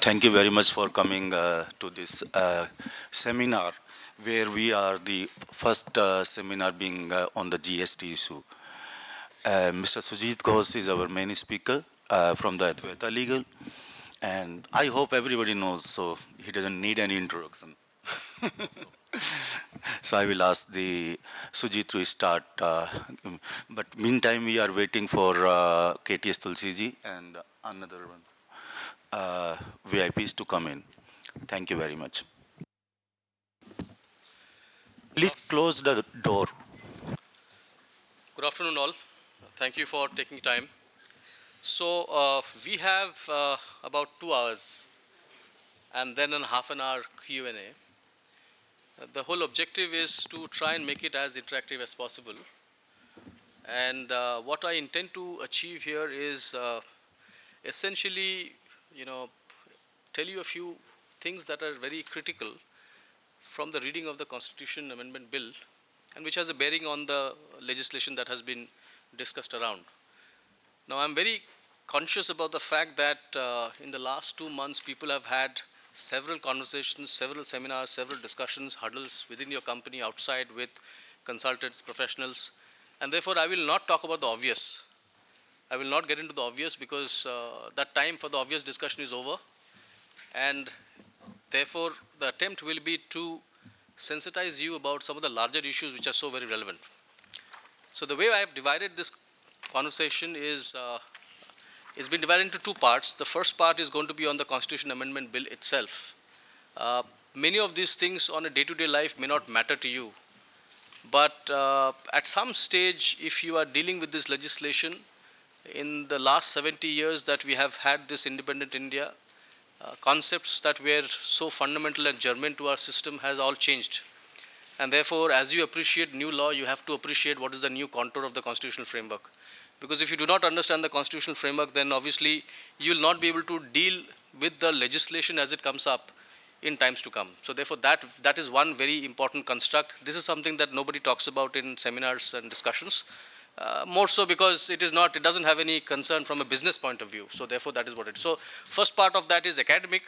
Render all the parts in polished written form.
Thank you very much for coming to this seminar, where we are the first seminar being on the GST issue. Mr. Sujit Ghosh is our main speaker from the Advaita Legal, and I hope everybody knows, so he doesn't need any introduction. So I will ask the Sujit to start. But meantime, we are waiting for KTS Tulsiji and another one. VIPs to come in. Thank you very much. Please close the door. Good afternoon, all. Thank you for taking time. So we have about 2 hours and then a half an hour Q&A. The whole objective is to try and make it as interactive as possible. And what I intend to achieve here is essentially, tell you a few things that are very critical from the reading of the Constitution Amendment Bill, and which has a bearing on the legislation that has been discussed around. Now, I'm very conscious about the fact that in the last 2 months, people have had several conversations, several seminars, several discussions, huddles within your company, outside with consultants, professionals, and therefore I will not talk about the obvious. I will not get into the obvious because that time for the obvious discussion is over, and therefore the attempt will be to sensitize you about some of the larger issues which are so very relevant. So the way I have divided this conversation is, it's been divided into 2 parts. The first part is going to be on the Constitution Amendment Bill itself. Many of these things on a day-to-day life may not matter to you, but at some stage, if you are dealing with this legislation, in the last 70 years that we have had this independent India, concepts that were so fundamental and germane to our system has all changed. And therefore, as you appreciate new law, you have to appreciate what is the new contour of the constitutional framework. Because if you do not understand the constitutional framework, then obviously you will not be able to deal with the legislation as it comes up in times to come. So therefore, that is one very important construct. This is something that nobody talks about in seminars and discussions. More so because it doesn't have any concern from a business point of view. So therefore, that is what it is. So first part of that is academic,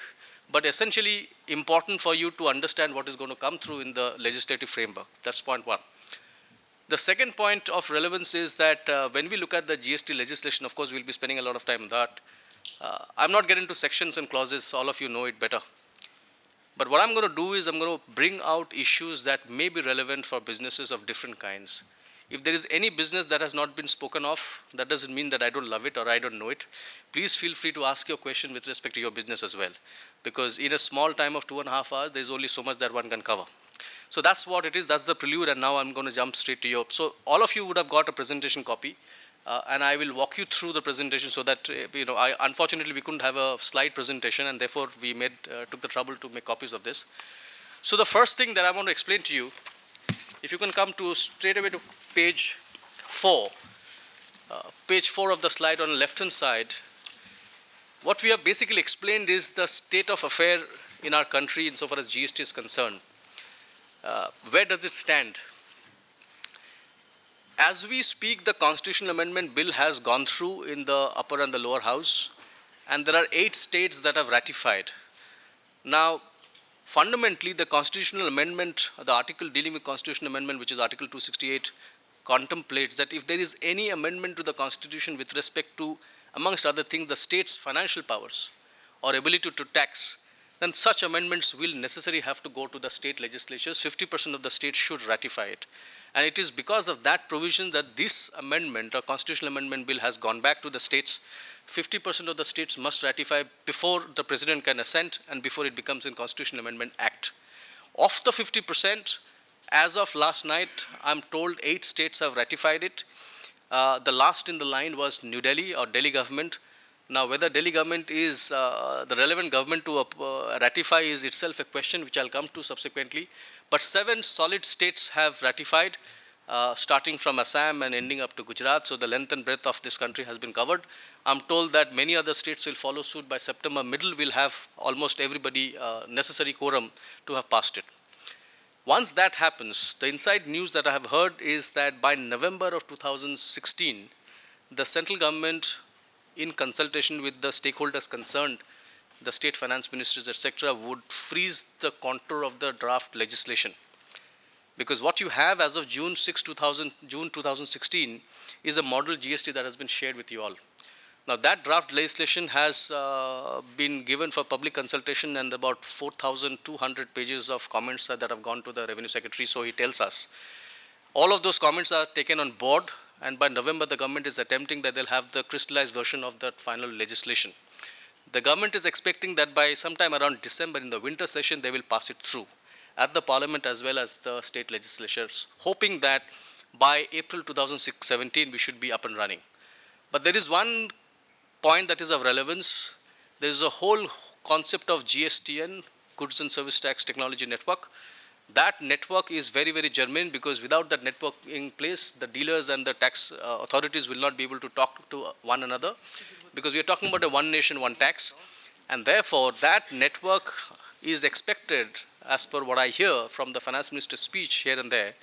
but essentially important for you to understand what is going to come through in the legislative framework. That's point one. The second point of relevance is that when we look at the GST legislation, of course, we'll be spending a lot of time on that. I'm not getting into sections and clauses. All of you know it better. But what I'm going to do is I'm going to bring out issues that may be relevant for businesses of different kinds. If there is any business that has not been spoken of, that doesn't mean that I don't love it or I don't know it. Please feel free to ask your question with respect to your business as well. Because in a small time of 2.5 hours, there's only so much that one can cover. So that's what it is. That's the prelude. And now I'm going to jump straight to you. So all of you would have got a presentation copy. And I will walk you through the presentation so that, unfortunately, we couldn't have a slide presentation. And therefore, we took the trouble to make copies of this. So the first thing that I want to explain to you, if you can come to straight away to page 4. Page 4 of the slide on the left-hand side. What we have basically explained is the state of affair in our country insofar as GST is concerned. Where does it stand? As we speak, the Constitutional Amendment Bill has gone through in the upper and the lower house, and there are 8 states that have ratified. Now, fundamentally, the Constitutional Amendment, the article dealing with Constitutional Amendment, which is Article 268, contemplates that if there is any amendment to the Constitution with respect to, amongst other things, the state's financial powers or ability to tax, then such amendments will necessarily have to go to the state legislatures. 50% of the states should ratify it. And it is because of that provision that this amendment, or Constitutional Amendment Bill, has gone back to the states. 50% of the states must ratify before the President can assent and before it becomes a Constitutional Amendment Act. Of the 50%, as of last night, I'm told 8 states have ratified it. The last in the line was New Delhi or Delhi government. Now, whether Delhi government is the relevant government to ratify is itself a question which I'll come to subsequently. But 7 solid states have ratified, starting from Assam and ending up to Gujarat. So the length and breadth of this country has been covered. I'm told that many other states will follow suit. By September middle, we'll have almost everybody necessary quorum to have passed it. Once that happens, the inside news that I have heard is that by November of 2016, the central government, in consultation with the stakeholders concerned, the state finance ministers, etc., would freeze the contour of the draft legislation. Because what you have as of June 2016 is a model GST that has been shared with you all. Now that draft legislation has been given for public consultation, and about 4,200 pages of comments that have gone to the Revenue Secretary. So he tells us all of those comments are taken on board, and by November the government is attempting that they'll have the crystallized version of that final legislation. The government is expecting that by sometime around December in the winter session they will pass it through at the Parliament as well as the state legislatures, hoping that by April 2017 we should be up and running. But there is one point that is of relevance. There is a whole concept of GSTN, Goods and Service Tax Technology Network. That network is very, very germane, because without that network in place, the dealers and the tax authorities will not be able to talk to one another, because we are talking about a one nation, one tax. And therefore, that network is expected, as per what I hear from the finance minister's speech here and there,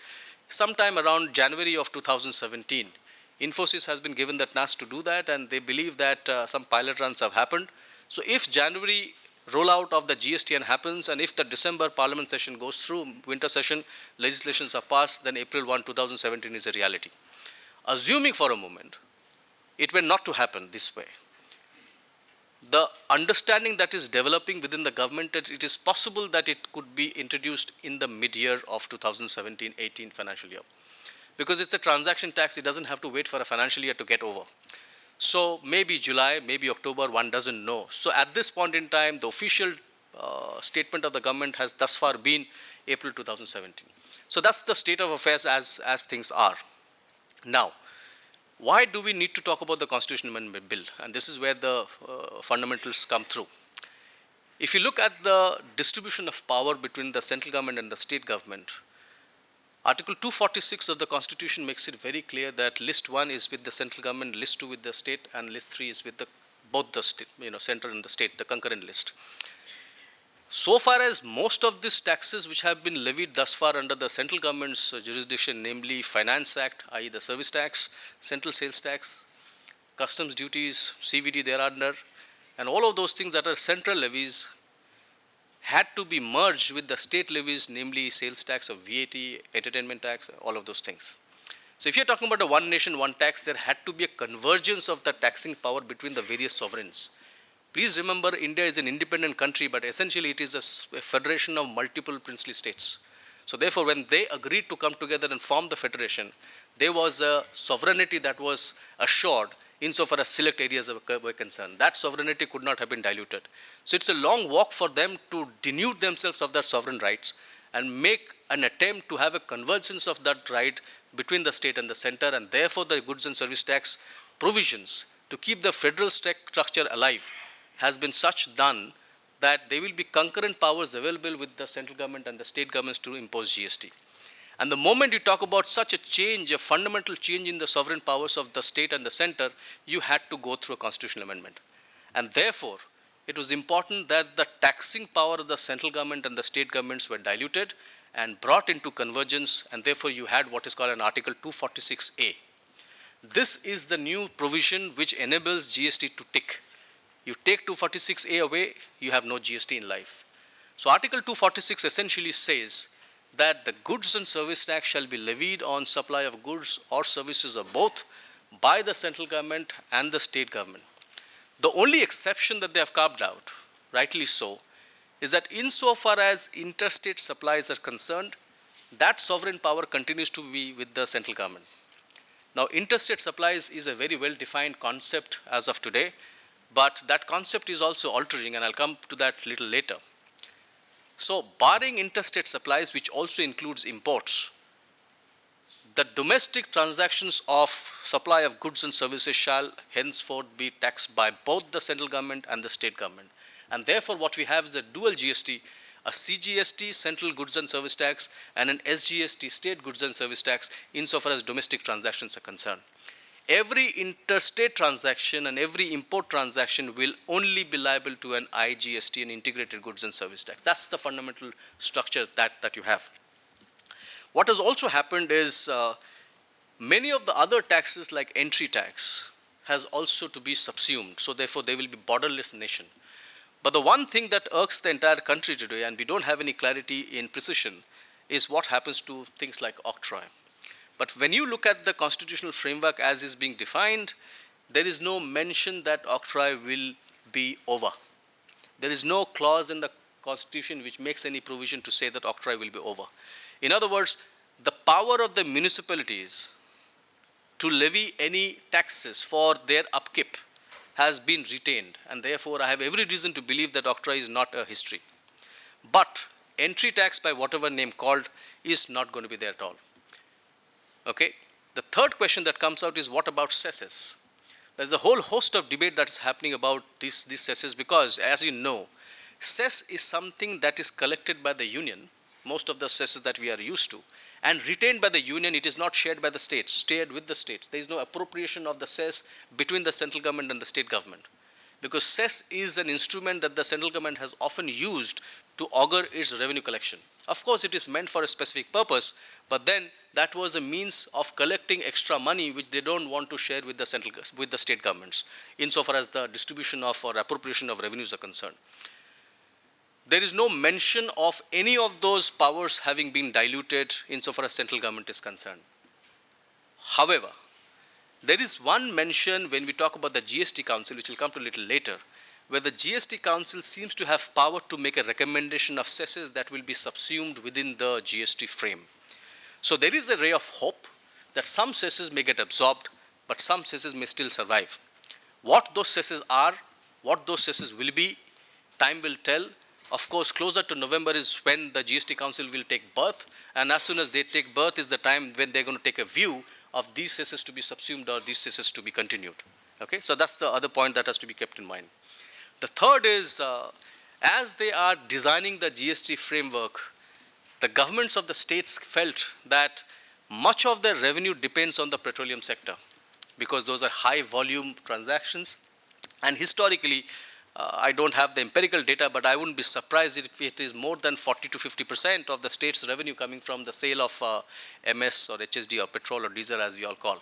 sometime around January of 2017. Infosys has been given the task to do that, and they believe that some pilot runs have happened. So if January rollout of the GSTN happens, and if the December Parliament session goes through, winter session, legislations are passed, then April 1, 2017 is a reality. Assuming for a moment, it were not to happen this way, the understanding that is developing within the government that it is possible that it could be introduced in the mid-year of 2017-18 financial year. Because it's a transaction tax, it doesn't have to wait for a financial year to get over. So maybe July, maybe October, one doesn't know. So at this point in time, the official statement of the government has thus far been April 2017. So that's the state of affairs as things are. Now, why do we need to talk about the Constitutional Amendment Bill? And this is where the fundamentals come through. If you look at the distribution of power between the central government and the state government, Article 246 of the Constitution makes it very clear that List 1 is with the central government, List 2 with the state, and List 3 is with both the state, center and the state, the concurrent list. So far as most of these taxes which have been levied thus far under the central government's jurisdiction, namely Finance Act, i.e. the service tax, central sales tax, customs duties, CVD thereunder, and all of those things that are central levies had to be merged with the state levies, namely sales tax or VAT, entertainment tax, all of those things. So if you're talking about a one nation, one tax, there had to be a convergence of the taxing power between the various sovereigns. Please remember, India is an independent country, but essentially it is a federation of multiple princely states. So therefore, when they agreed to come together and form the federation, there was a sovereignty that was assured insofar as select areas were concerned. That sovereignty could not have been diluted. So it's a long walk for them to denude themselves of their sovereign rights and make an attempt to have a convergence of that right between the state and the center, and therefore the goods and service tax provisions to keep the federal structure alive has been such done that there will be concurrent powers available with the central government and the state governments to impose GST. And the moment you talk about such a change, a fundamental change in the sovereign powers of the state and the center, you had to go through a constitutional amendment. And therefore, it was important that the taxing power of the central government and the state governments were diluted and brought into convergence, and therefore you had what is called an Article 246A. This is the new provision which enables GST to tick. You take 246A away, you have no GST in life. So Article 246 essentially says that the goods and service tax shall be levied on supply of goods or services or both by the central government and the state government. The only exception that they have carved out, rightly so, is that insofar as interstate supplies are concerned, that sovereign power continues to be with the central government. Now, interstate supplies is a very well-defined concept as of today, but that concept is also altering, and I'll come to that a little later. So, barring interstate supplies, which also includes imports, the domestic transactions of supply of goods and services shall henceforth be taxed by both the central government and the state government. And therefore, what we have is a dual GST, a CGST, Central Goods and Service Tax, and an SGST, State Goods and Service Tax, insofar as domestic transactions are concerned. Every interstate transaction and every import transaction will only be liable to an IGST, an Integrated Goods and Service Tax. That's the fundamental structure that you have. What has also happened is many of the other taxes like entry tax has also to be subsumed. So therefore, they will be borderless nation. But the one thing that irks the entire country today, and we don't have any clarity in precision, is what happens to things like octroi. But when you look at the constitutional framework as is being defined, there is no mention that octroi will be over. There is no clause in the Constitution which makes any provision to say that octroi will be over. In other words, the power of the municipalities to levy any taxes for their upkeep has been retained, and therefore I have every reason to believe that octroi is not a history. But entry tax, by whatever name called, is not going to be there at all. Okay? The third question that comes out is, what about cesses? There's a whole host of debate that is happening about these cesses, because, as you know, cess is something that is collected by the union, most of the cesses that we are used to, and retained by the union. It is not shared by the states, shared with the states. There is no appropriation of the cess between the central government and the state government, because cess is an instrument that the central government has often used to augur its revenue collection. Of course, it is meant for a specific purpose, but then that was a means of collecting extra money which they don't want to share with the state governments, insofar as the distribution of or appropriation of revenues are concerned. There is no mention of any of those powers having been diluted insofar as central government is concerned. However, there is one mention when we talk about the GST Council, which will come to a little later, where the GST Council seems to have power to make a recommendation of cesses that will be subsumed within the GST frame. So there is a ray of hope that some cesses may get absorbed, but some cesses may still survive. What those cesses are, what those cesses will be, time will tell. Of course, closer to November is when the GST Council will take birth, and as soon as they take birth is the time when they're going to take a view of these cesses to be subsumed or these cesses to be continued. Okay, so that's the other point that has to be kept in mind. The third is, as they are designing the GST framework, the governments of the states felt that much of their revenue depends on the petroleum sector, because those are high volume transactions, and historically, I don't have the empirical data, but I wouldn't be surprised if it is more than 40 to 50% of the state's revenue coming from the sale of MS or HSD or petrol or diesel, as we all call.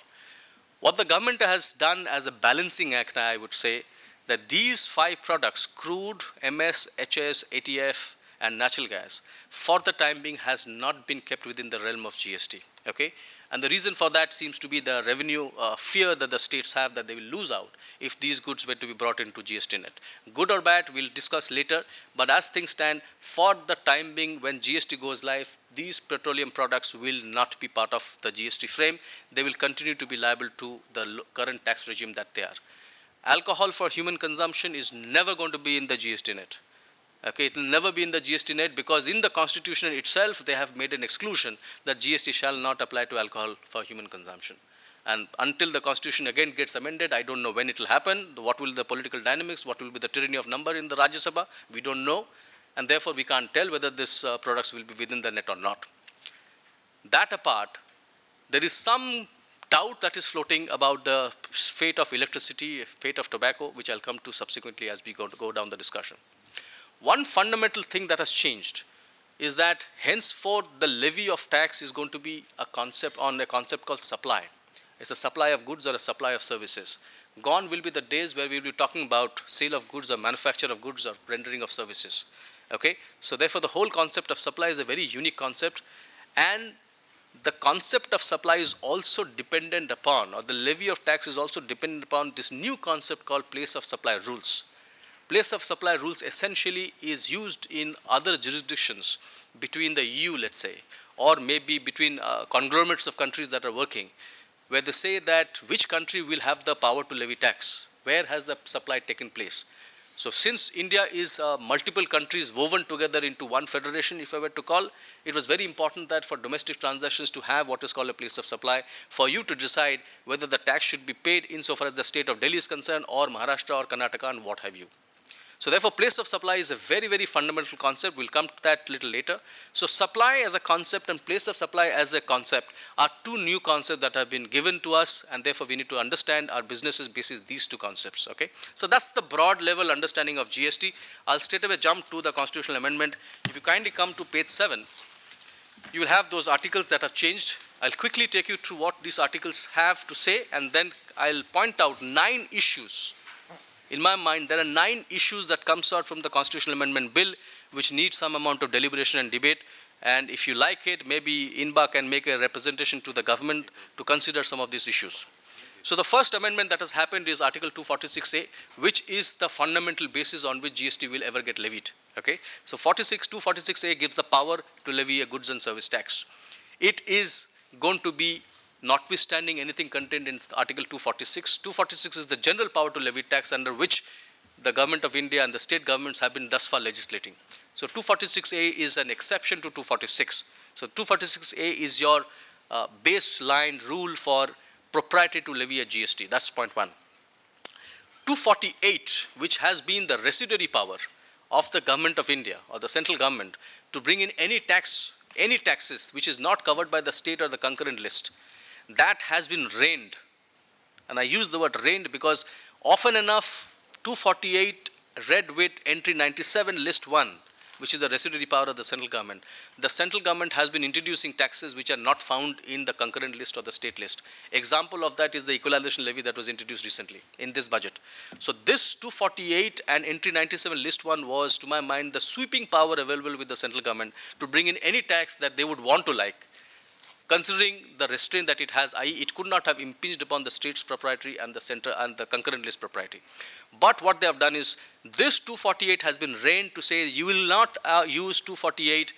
What the government has done as a balancing act, I would say, that these 5 products, crude, MS, HS, ATF, and natural gas, for the time being has not been kept within the realm of GST. Okay? And the reason for that seems to be the revenue fear that the states have that they will lose out if these goods were to be brought into GST net. Good or bad, we'll discuss later, but as things stand, for the time being when GST goes live, these petroleum products will not be part of the GST frame. They will continue to be liable to the current tax regime that they are. Alcohol for human consumption is never going to be in the GST net. Okay, it will never be in the GST net, because in the Constitution itself they have made an exclusion that GST shall not apply to alcohol for human consumption. And until the Constitution again gets amended, I don't know when it will happen, what will the political dynamics, what will be the tyranny of number in the Rajya Sabha, we don't know, and therefore we can't tell whether this products will be within the net or not. That apart, there is some doubt that is floating about the fate of electricity, fate of tobacco, which I'll come to subsequently as we go down the discussion. One fundamental thing that has changed is that henceforth the levy of tax is going to be a concept called supply. It's a supply of goods or a supply of services. Gone will be the days where we will be talking about sale of goods or manufacture of goods or rendering of services. Okay? So therefore the whole concept of supply is a very unique concept, and the concept of supply is also dependent upon, or the levy of tax is also dependent upon this new concept called place of supply rules. Place of supply rules essentially is used in other jurisdictions between the EU, let's say, or maybe between conglomerates of countries that are working, where they say that which country will have the power to levy tax, where has the supply taken place. So since India is multiple countries woven together into one federation, if I were to call, it was very important that for domestic transactions to have what is called a place of supply, for you to decide whether the tax should be paid insofar as the state of Delhi is concerned, or Maharashtra or Karnataka and what have you. So therefore, place of supply is a very, very fundamental concept. We'll come to that a little later. So supply as a concept and place of supply as a concept are two new concepts that have been given to us, and therefore we need to understand our businesses basis these two concepts. Okay? So that's the broad level understanding of GST. I'll straight away jump to the constitutional amendment. If you kindly come to page 7, you will have those articles that have changed. I'll quickly take you through what these articles have to say, and then I'll point out 9 issues in my mind, there are 9 issues that comes out from the Constitutional Amendment Bill, which need some amount of deliberation and debate. And if you like it, maybe INBA can make a representation to the government to consider some of these issues. So the first amendment that has happened is Article 246A, which is the fundamental basis on which GST will ever get levied. Okay? So 246A gives the power to levy a goods and service tax. It is going to be notwithstanding anything contained in Article 246. 246 is the general power to levy tax under which the government of India and the state governments have been thus far legislating. So 246A is an exception to 246. So 246A is your baseline rule for propriety to levy a GST. That's point one. 248, which has been the residuary power of the government of India or the central government to bring in any taxes which is not covered by the state or the concurrent list, that has been reined. And I use the word reined because often enough 248 read with entry 97 list 1, which is the residuary power of the central government. The central government has been introducing taxes which are not found in the concurrent list or the state list. Example of that is the equalization levy that was introduced recently in this budget. So this 248 and entry 97 list 1 was, to my mind, the sweeping power available with the central government to bring in any tax that they would want to like, considering the restraint that it has, i.e. it could not have impinged upon the state's proprietary and the center and the concurrent list proprietary. But what they have done is, this 248 has been reined to say you will not use 248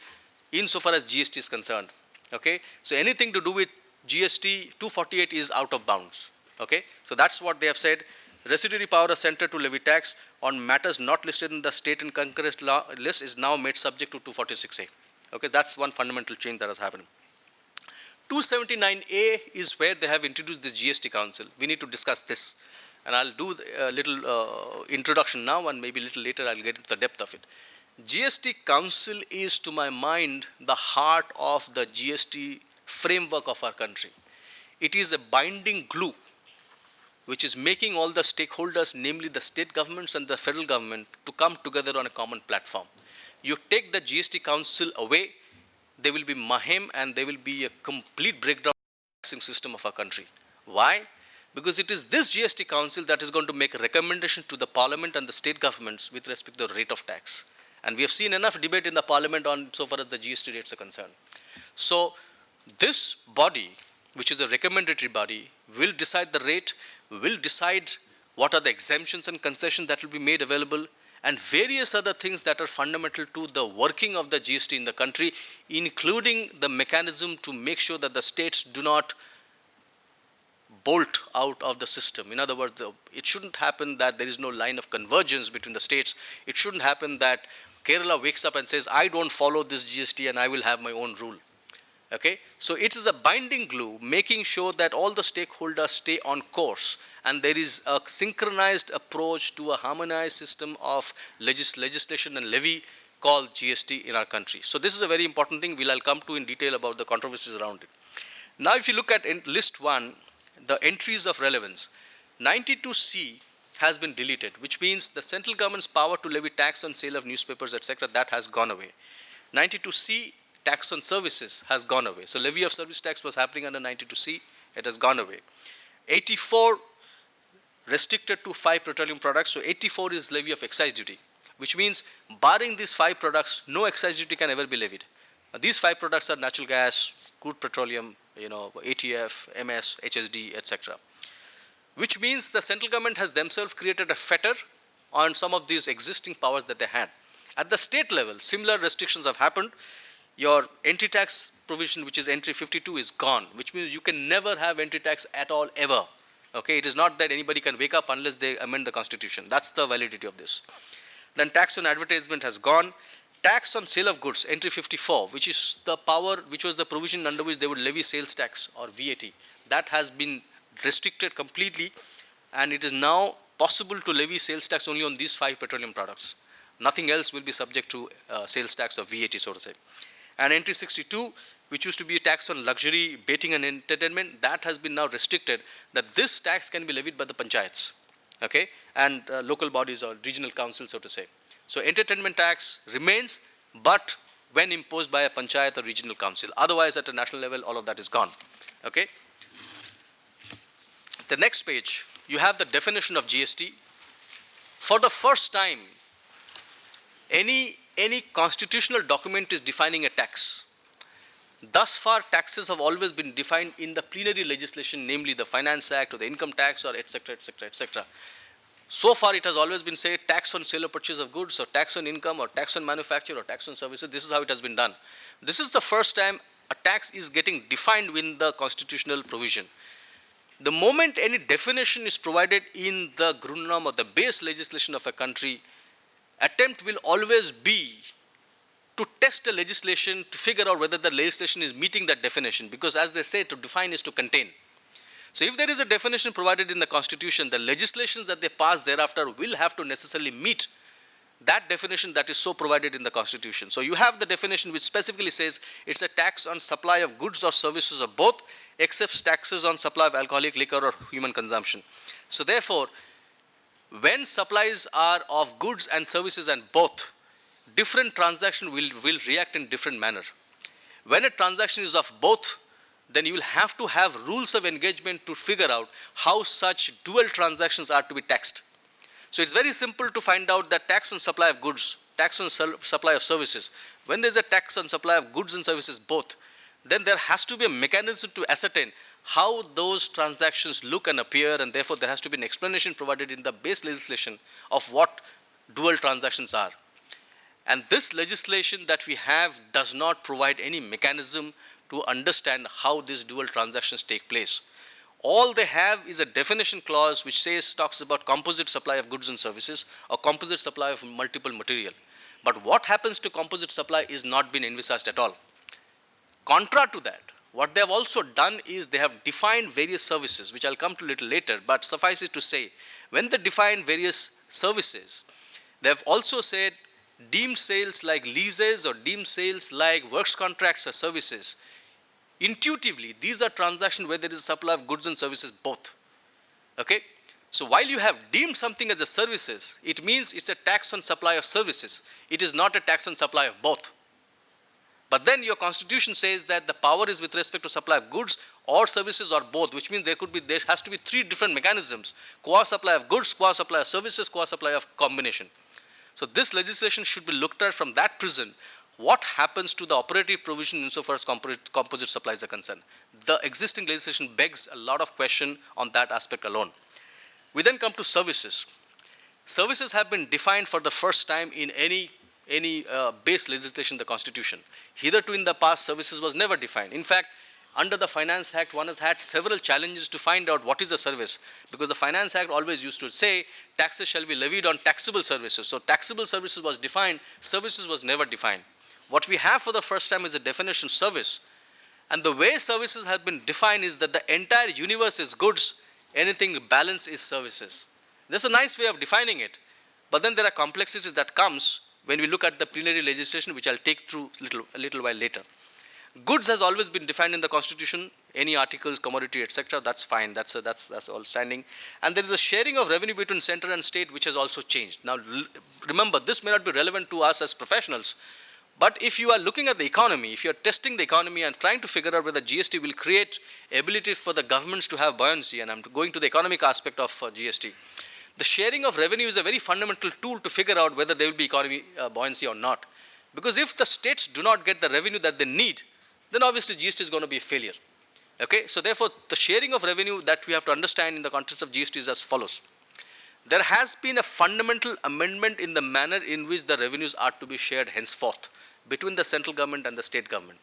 insofar as GST is concerned. Okay? So anything to do with GST, 248 is out of bounds. Okay? So that's what they have said. Residuary power of center to levy tax on matters not listed in the state and concurrent law list is now made subject to 246A. Okay? That's one fundamental change that has happened. 279A is where they have introduced this GST Council. We need to discuss this. And I'll do a little introduction now, and maybe a little later I'll get into the depth of it. GST Council is, to my mind, the heart of the GST framework of our country. It is a binding glue which is making all the stakeholders, namely the state governments and the federal government, to come together on a common platform. You take the GST Council away, there will be mayhem and there will be a complete breakdown of the taxing system of our country. Why? Because it is this GST Council that is going to make a recommendation to the Parliament and the state governments with respect to the rate of tax. And we have seen enough debate in the Parliament on so far as the GST rates are concerned. So this body, which is a recommendatory body, will decide the rate, will decide what are the exemptions and concessions that will be made available, and various other things that are fundamental to the working of the GST in the country, including the mechanism to make sure that the states do not bolt out of the system. In other words, it shouldn't happen that there is no line of convergence between the states. It shouldn't happen that Kerala wakes up and says, I don't follow this GST and I will have my own rule. Okay? So it is a binding glue, making sure that all the stakeholders stay on course, and there is a synchronized approach to a harmonized system of legislation and levy called GST in our country. So this is a very important thing. I'll come to in detail about the controversies around it. Now if you look at list 1, the entries of relevance, 92C has been deleted, which means the central government's power to levy tax on sale of newspapers, etc., that has gone away. 92C, tax on services, has gone away. So levy of service tax was happening under 92C, it has gone away. 84, restricted to 5 petroleum products, so 84 is levy of excise duty, which means barring these 5 products, no excise duty can ever be levied. These 5 products are natural gas, crude petroleum, ATF, MS, HSD, etc. Which means the central government has themselves created a fetter on some of these existing powers that they had. At the state level, similar restrictions have happened. Your entry tax provision, which is entry 52, is gone, which means you can never have entry tax at all, ever. Okay, it is not that anybody can wake up unless they amend the constitution. That's the validity of this. Then tax on advertisement has gone. Tax on sale of goods, entry 54, which is the power, which was the provision under which they would levy sales tax or VAT. That has been restricted completely, and it is now possible to levy sales tax only on these 5 petroleum products. Nothing else will be subject to sales tax or VAT, so to say. And entry 62, which used to be a tax on luxury, baiting and entertainment, that has been now restricted, that this tax can be levied by the panchayats, okay, and local bodies or regional councils, so to say. So entertainment tax remains, but when imposed by a panchayat or regional council. Otherwise, at a national level, all of that is gone. Okay? The next page, you have the definition of GST. For the first time, any constitutional document is defining a tax. Thus far, taxes have always been defined in the plenary legislation, namely the Finance Act or the income tax or etc., etc., etc. So far, it has always been said tax on sale or purchase of goods or tax on income or tax on manufacture or tax on services. This is how it has been done. This is the first time a tax is getting defined within the constitutional provision. The moment any definition is provided in the Grundnorm or the base legislation of a country, attempt will always be to test a legislation to figure out whether the legislation is meeting that definition, because as they say, to define is to contain. So if there is a definition provided in the Constitution, the legislations that they pass thereafter will have to necessarily meet that definition that is so provided in the Constitution. So you have the definition which specifically says it's a tax on supply of goods or services or both, except taxes on supply of alcoholic liquor or human consumption. So therefore, when supplies are of goods and services and both, different transaction will react in different manner. When a transaction is of both, then you will have to have rules of engagement to figure out how such dual transactions are to be taxed. So it's very simple to find out that tax on supply of goods, tax on supply of services. When there's a tax on supply of goods and services both, then there has to be a mechanism to ascertain how those transactions look and appear, and therefore there has to be an explanation provided in the base legislation of what dual transactions are. And this legislation that we have does not provide any mechanism to understand how these dual transactions take place. All they have is a definition clause which talks about composite supply of goods and services or composite supply of multiple material. But what happens to composite supply is not been envisaged at all. Contra to that, what they have also done is they have defined various services, which I'll come to a little later, but suffice it to say, when they define various services, they have also said deemed sales like leases or deemed sales like works contracts or services. Intuitively, these are transactions where there is a supply of goods and services both. Okay? So while you have deemed something as a services, it means it's a tax on supply of services. It is not a tax on supply of both. But then your constitution says that the power is with respect to supply of goods or services or both, which means there has to be three different mechanisms: qua supply of goods, qua supply of services, qua supply of combination. So this legislation should be looked at from that prism. What happens to the operative provision insofar as composite supplies are concerned? The existing legislation begs a lot of question on that aspect alone. We then come to services. Services have been defined for the first time in any base legislation in the Constitution. Hitherto in the past, services was never defined. In fact, under the Finance Act, one has had several challenges to find out what is a service, because the Finance Act always used to say taxes shall be levied on taxable services. So taxable services was defined, services was never defined. What we have for the first time is a definition of service. And the way services have been defined is that the entire universe is goods, anything balance is services. That's a nice way of defining it. But then there are complexities that comes when we look at the plenary legislation, which I'll take through a little while later. Goods has always been defined in the Constitution, any articles, commodity, etc. That's fine, that's all standing. And there is a sharing of revenue between center and state, which has also changed. Now remember, this may not be relevant to us as professionals, but if you are looking at the economy, if you are testing the economy and trying to figure out whether GST will create ability for the governments to have buoyancy, and I'm going to the economic aspect of GST, the sharing of revenue is a very fundamental tool to figure out whether there will be economy buoyancy or not. Because if the states do not get the revenue that they need, then obviously GST is going to be a failure. Okay? So therefore, the sharing of revenue that we have to understand in the context of GST is as follows. There has been a fundamental amendment in the manner in which the revenues are to be shared henceforth between the central government and the state government.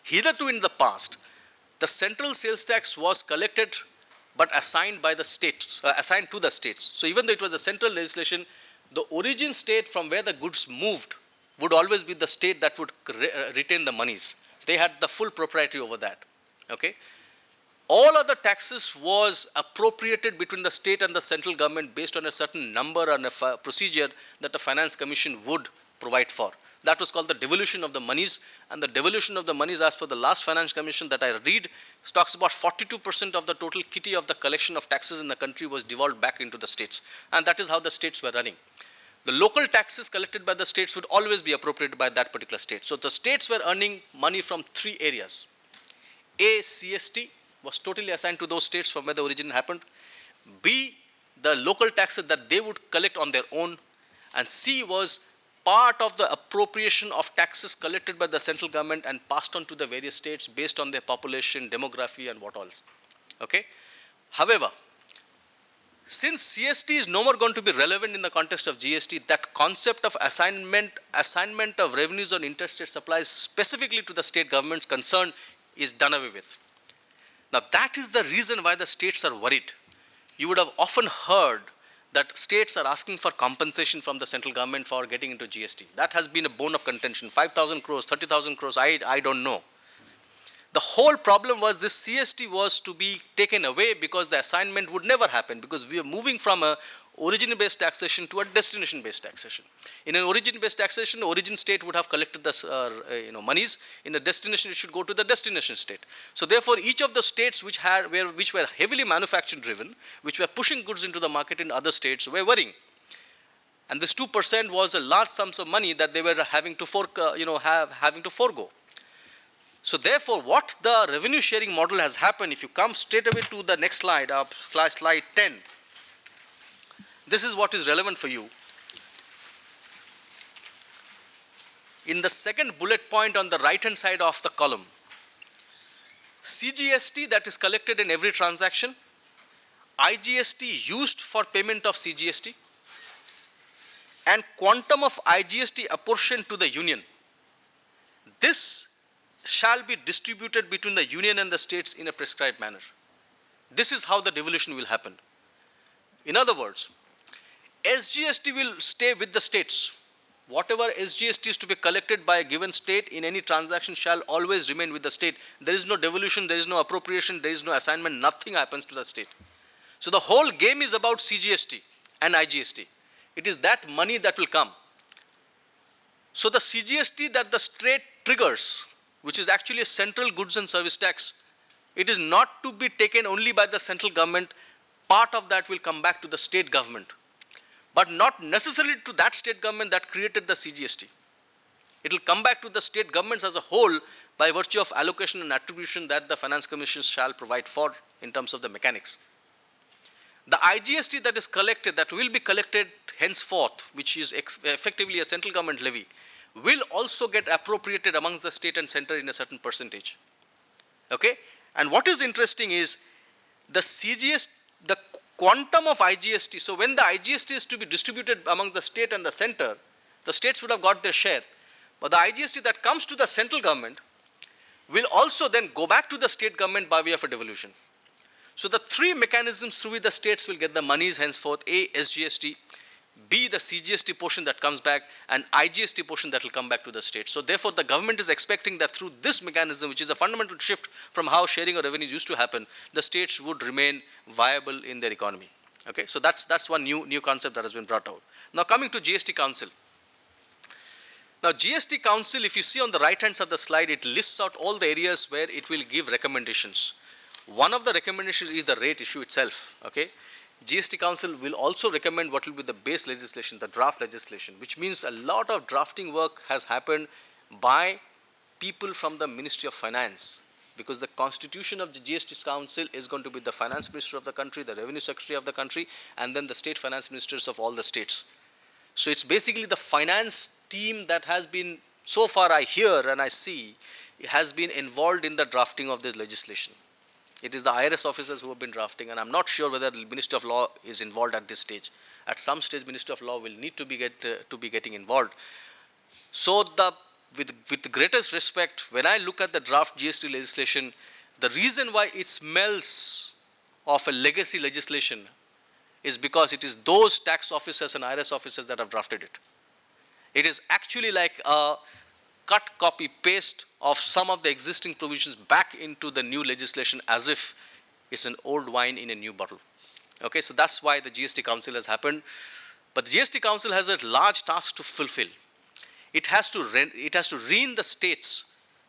Hitherto in the past, the central sales tax was collected but assigned by the states, assigned to the states. So even though it was a central legislation, the origin state from where the goods moved would always be the state that would retain the monies. They had the full propriety over that. Okay? All other taxes was appropriated between the state and the central government based on a certain number and a procedure that the Finance Commission would provide for. That was called the devolution of the monies, and the devolution of the monies, as per the last Finance Commission that I read, talks about 42% of the total kitty of the collection of taxes in the country was devolved back into the states, and that is how the states were running. The local taxes collected by the states would always be appropriated by that particular state. So the states were earning money from three areas. A, CST was totally assigned to those states from where the origin happened. B, the local taxes that they would collect on their own, and C was part of the appropriation of taxes collected by the central government and passed on to the various states based on their population, demography, and what else. Okay? However, since CST is no more going to be relevant in the context of GST, that concept of assignment of revenues on interstate supplies specifically to the state governments concerned is done away with. Now that is the reason why the states are worried. You would have often heard that states are asking for compensation from the central government for getting into GST. That has been a bone of contention. 5,000 crores, 30,000 crores, I don't know. The whole problem was this CST was to be taken away because the assignment would never happen, because we are moving from a origin-based taxation to a destination-based taxation. In an origin-based taxation, the origin state would have collected the monies. In a destination, it should go to the destination state. So therefore, each of the states which were heavily manufacturing-driven, which were pushing goods into the market in other states, were worrying. And this 2% was a large sums of money that they were having to forego. So therefore, what the revenue sharing model has happened, if you come straight away to the next slide, slide 10, this is what is relevant for you. In the second bullet point on the right-hand side of the column, CGST that is collected in every transaction, IGST used for payment of CGST, and quantum of IGST apportioned to the union. This shall be distributed between the union and the states in a prescribed manner. This is how the devolution will happen. In other words, SGST will stay with the states. Whatever SGST is to be collected by a given state in any transaction shall always remain with the state. There is no devolution, there is no appropriation, there is no assignment, nothing happens to the state. So the whole game is about CGST and IGST. It is that money that will come. So the CGST that the state triggers, which is actually a central goods and service tax, it is not to be taken only by the central government. Part of that will come back to the state government, but not necessarily to that state government that created the CGST. It will come back to the state governments as a whole by virtue of allocation and attribution that the finance commissions shall provide for in terms of the mechanics. The IGST that is collected, that will be collected henceforth, which is effectively a central government levy, will also get appropriated amongst the state and center in a certain percentage. Okay? And what is interesting is the CGST, the quantum of IGST. So when the IGST is to be distributed among the state and the center, the states would have got their share. But the IGST that comes to the central government will also then go back to the state government by way of a devolution. So the three mechanisms through which the states will get the monies henceforth: A, SGST, B, the CGST portion that comes back, and IGST portion that will come back to the state. So therefore, the government is expecting that through this mechanism, which is a fundamental shift from how sharing of revenues used to happen, the states would remain viable in their economy. Okay, so that's one new concept that has been brought out. Now coming to GST Council. Now GST Council, if you see on the right hand side of the slide, it lists out all the areas where it will give recommendations. One of the recommendations is the rate issue itself. Okay. GST Council will also recommend what will be the base legislation, the draft legislation, which means a lot of drafting work has happened by people from the Ministry of Finance, because the constitution of the GST Council is going to be the finance minister of the country, the revenue secretary of the country, and then the state finance ministers of all the states. So it's basically the finance team that has been, so far I hear and I see, has been involved in the drafting of this legislation. It is the IRS officers who have been drafting, and I'm not sure whether the Ministry of Law is involved at this stage. At some stage, Ministry of Law will need to be getting involved. So with the greatest respect, when I look at the draft GST legislation, the reason why it smells of a legacy legislation is because it is those tax officers and IRS officers that have drafted it. It is actually like a cut, copy, paste of some of the existing provisions back into the new legislation as if it's an old wine in a new bottle. Okay, so that's why the GST Council has happened. But the GST Council has a large task to fulfill. It has to rein the states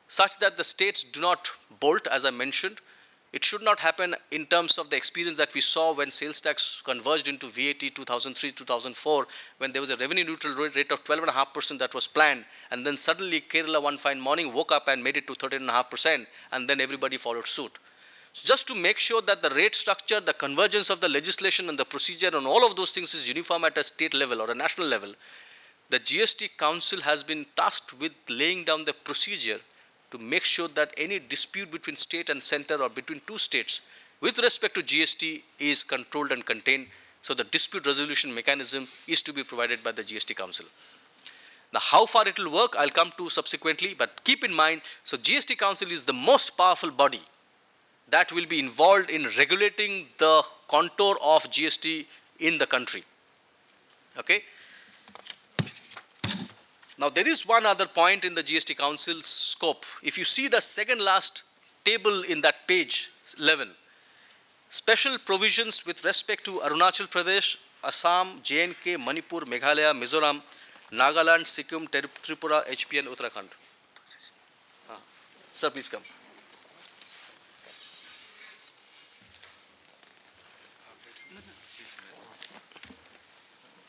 such that the states do not bolt, as I mentioned. It should not happen in terms of the experience that we saw when sales tax converged into VAT 2003-2004, when there was a revenue neutral rate of 12.5% that was planned, and then suddenly Kerala one fine morning woke up and made it to 13.5%, and then everybody followed suit. just to make sure that the rate structure, the convergence of the legislation and the procedure and all of those things is uniform at a state level or a national level, the GST Council has been tasked with laying down the procedure to make sure that any dispute between state and center or between two states with respect to GST is controlled and contained. So the dispute resolution mechanism is to be provided by the GST Council. Now, how far it will work, I'll come to subsequently, but keep in mind, so GST Council is the most powerful body that will be involved in regulating the contour of GST in the country. Okay? Now, there is one other point in the GST Council's scope. If you see the second last table in that page 11, special provisions with respect to Arunachal Pradesh, Assam, J&K, Manipur, Meghalaya, Mizoram, Nagaland, Sikkim, Tripura, HP and Uttarakhand. Sir, please come.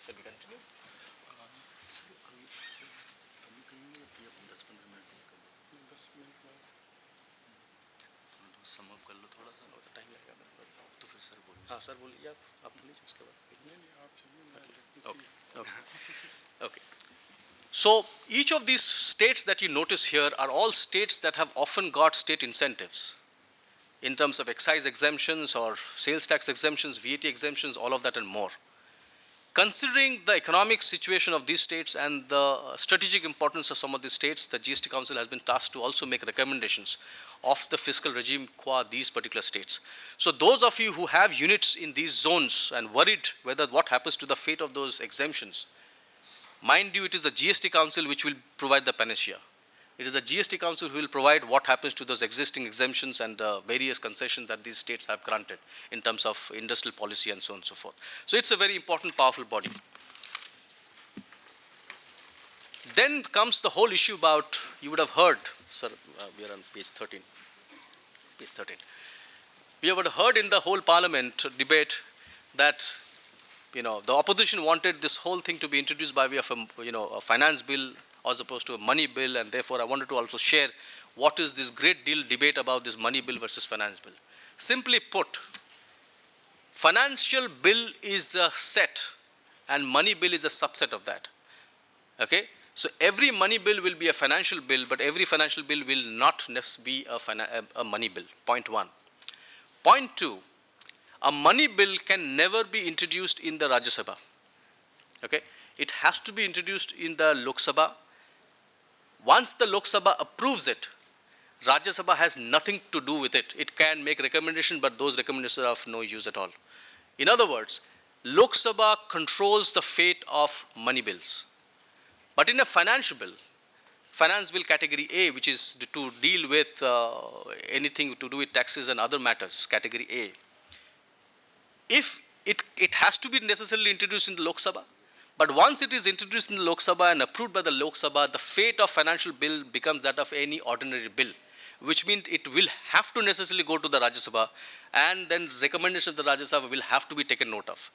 Shall we continue? हाँ sir बोलिए आप बोलिए उसके बाद okay. So each of these states that you notice here are all states that have often got state incentives in terms of excise exemptions or sales tax exemptions, VAT exemptions, all of that and more. Considering the economic situation of these states and the strategic importance of some of these states, the GST Council has been tasked to also make recommendations of the fiscal regime qua these particular states. So those of you who have units in these zones and worried whether what happens to the fate of those exemptions, mind you, it is the GST Council which will provide the panacea. It is the GST Council who will provide what happens to those existing exemptions and various concessions that these states have granted in terms of industrial policy and so on and so forth. So it's a very important, powerful body. Then comes the whole issue about, you would have heard, sir, we are on page 13. Page 13. We have heard in the whole Parliament debate that, the opposition wanted this whole thing to be introduced by way of a finance bill as opposed to a money bill, and therefore I wanted to also share what is this great deal debate about this money bill versus finance bill. Simply put, financial bill is a set and money bill is a subset of that. Okay? So every money bill will be a financial bill, but every financial bill will not necessarily be a money bill. Point one. Point two, a money bill can never be introduced in the Rajya Sabha. Okay? It has to be introduced in the Lok Sabha. Once the Lok Sabha approves it, Rajya Sabha has nothing to do with it. It can make recommendations, but those recommendations are of no use at all. In other words, Lok Sabha controls the fate of money bills. But in a financial bill, finance bill category A, which is to deal with anything to do with taxes and other matters, category A, if it has to be necessarily introduced in the Lok Sabha, but once it is introduced in the Lok Sabha and approved by the Lok Sabha, the fate of financial bill becomes that of any ordinary bill, which means it will have to necessarily go to the Rajya Sabha, and then recommendation of the Rajya Sabha will have to be taken note of.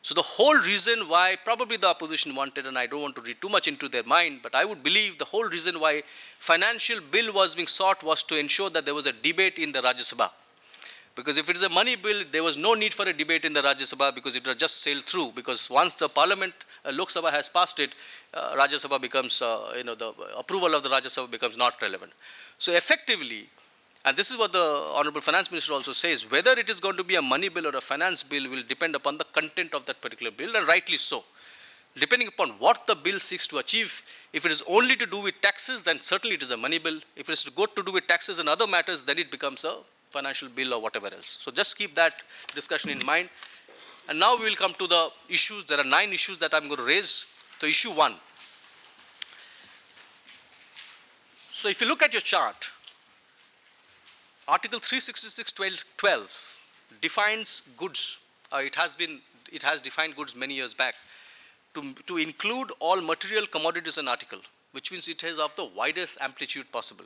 So the whole reason why probably the opposition wanted, and I don't want to read too much into their mind, but I would believe the whole reason why financial bill was being sought was to ensure that there was a debate in the Rajya Sabha. Because if it is a money bill, there was no need for a debate in the Rajya Sabha because it was just sailed through. Because once the Parliament, Lok Sabha has passed it, Rajya Sabha becomes, the approval of the Rajya Sabha becomes not relevant. So effectively, and this is what the Honorable Finance Minister also says, whether it is going to be a money bill or a finance bill will depend upon the content of that particular bill, and rightly so. Depending upon what the bill seeks to achieve, if it is only to do with taxes, then certainly it is a money bill. If it is to do with taxes and other matters, then it becomes a financial bill or whatever else. So just keep that discussion in mind. And now we will come to the issues. There are 9 issues that I'm going to raise. So issue 1. So if you look at your chart, Article 366(12) defines goods. It has defined goods many years back to include all material, commodities and article, which means it is of the widest amplitude possible.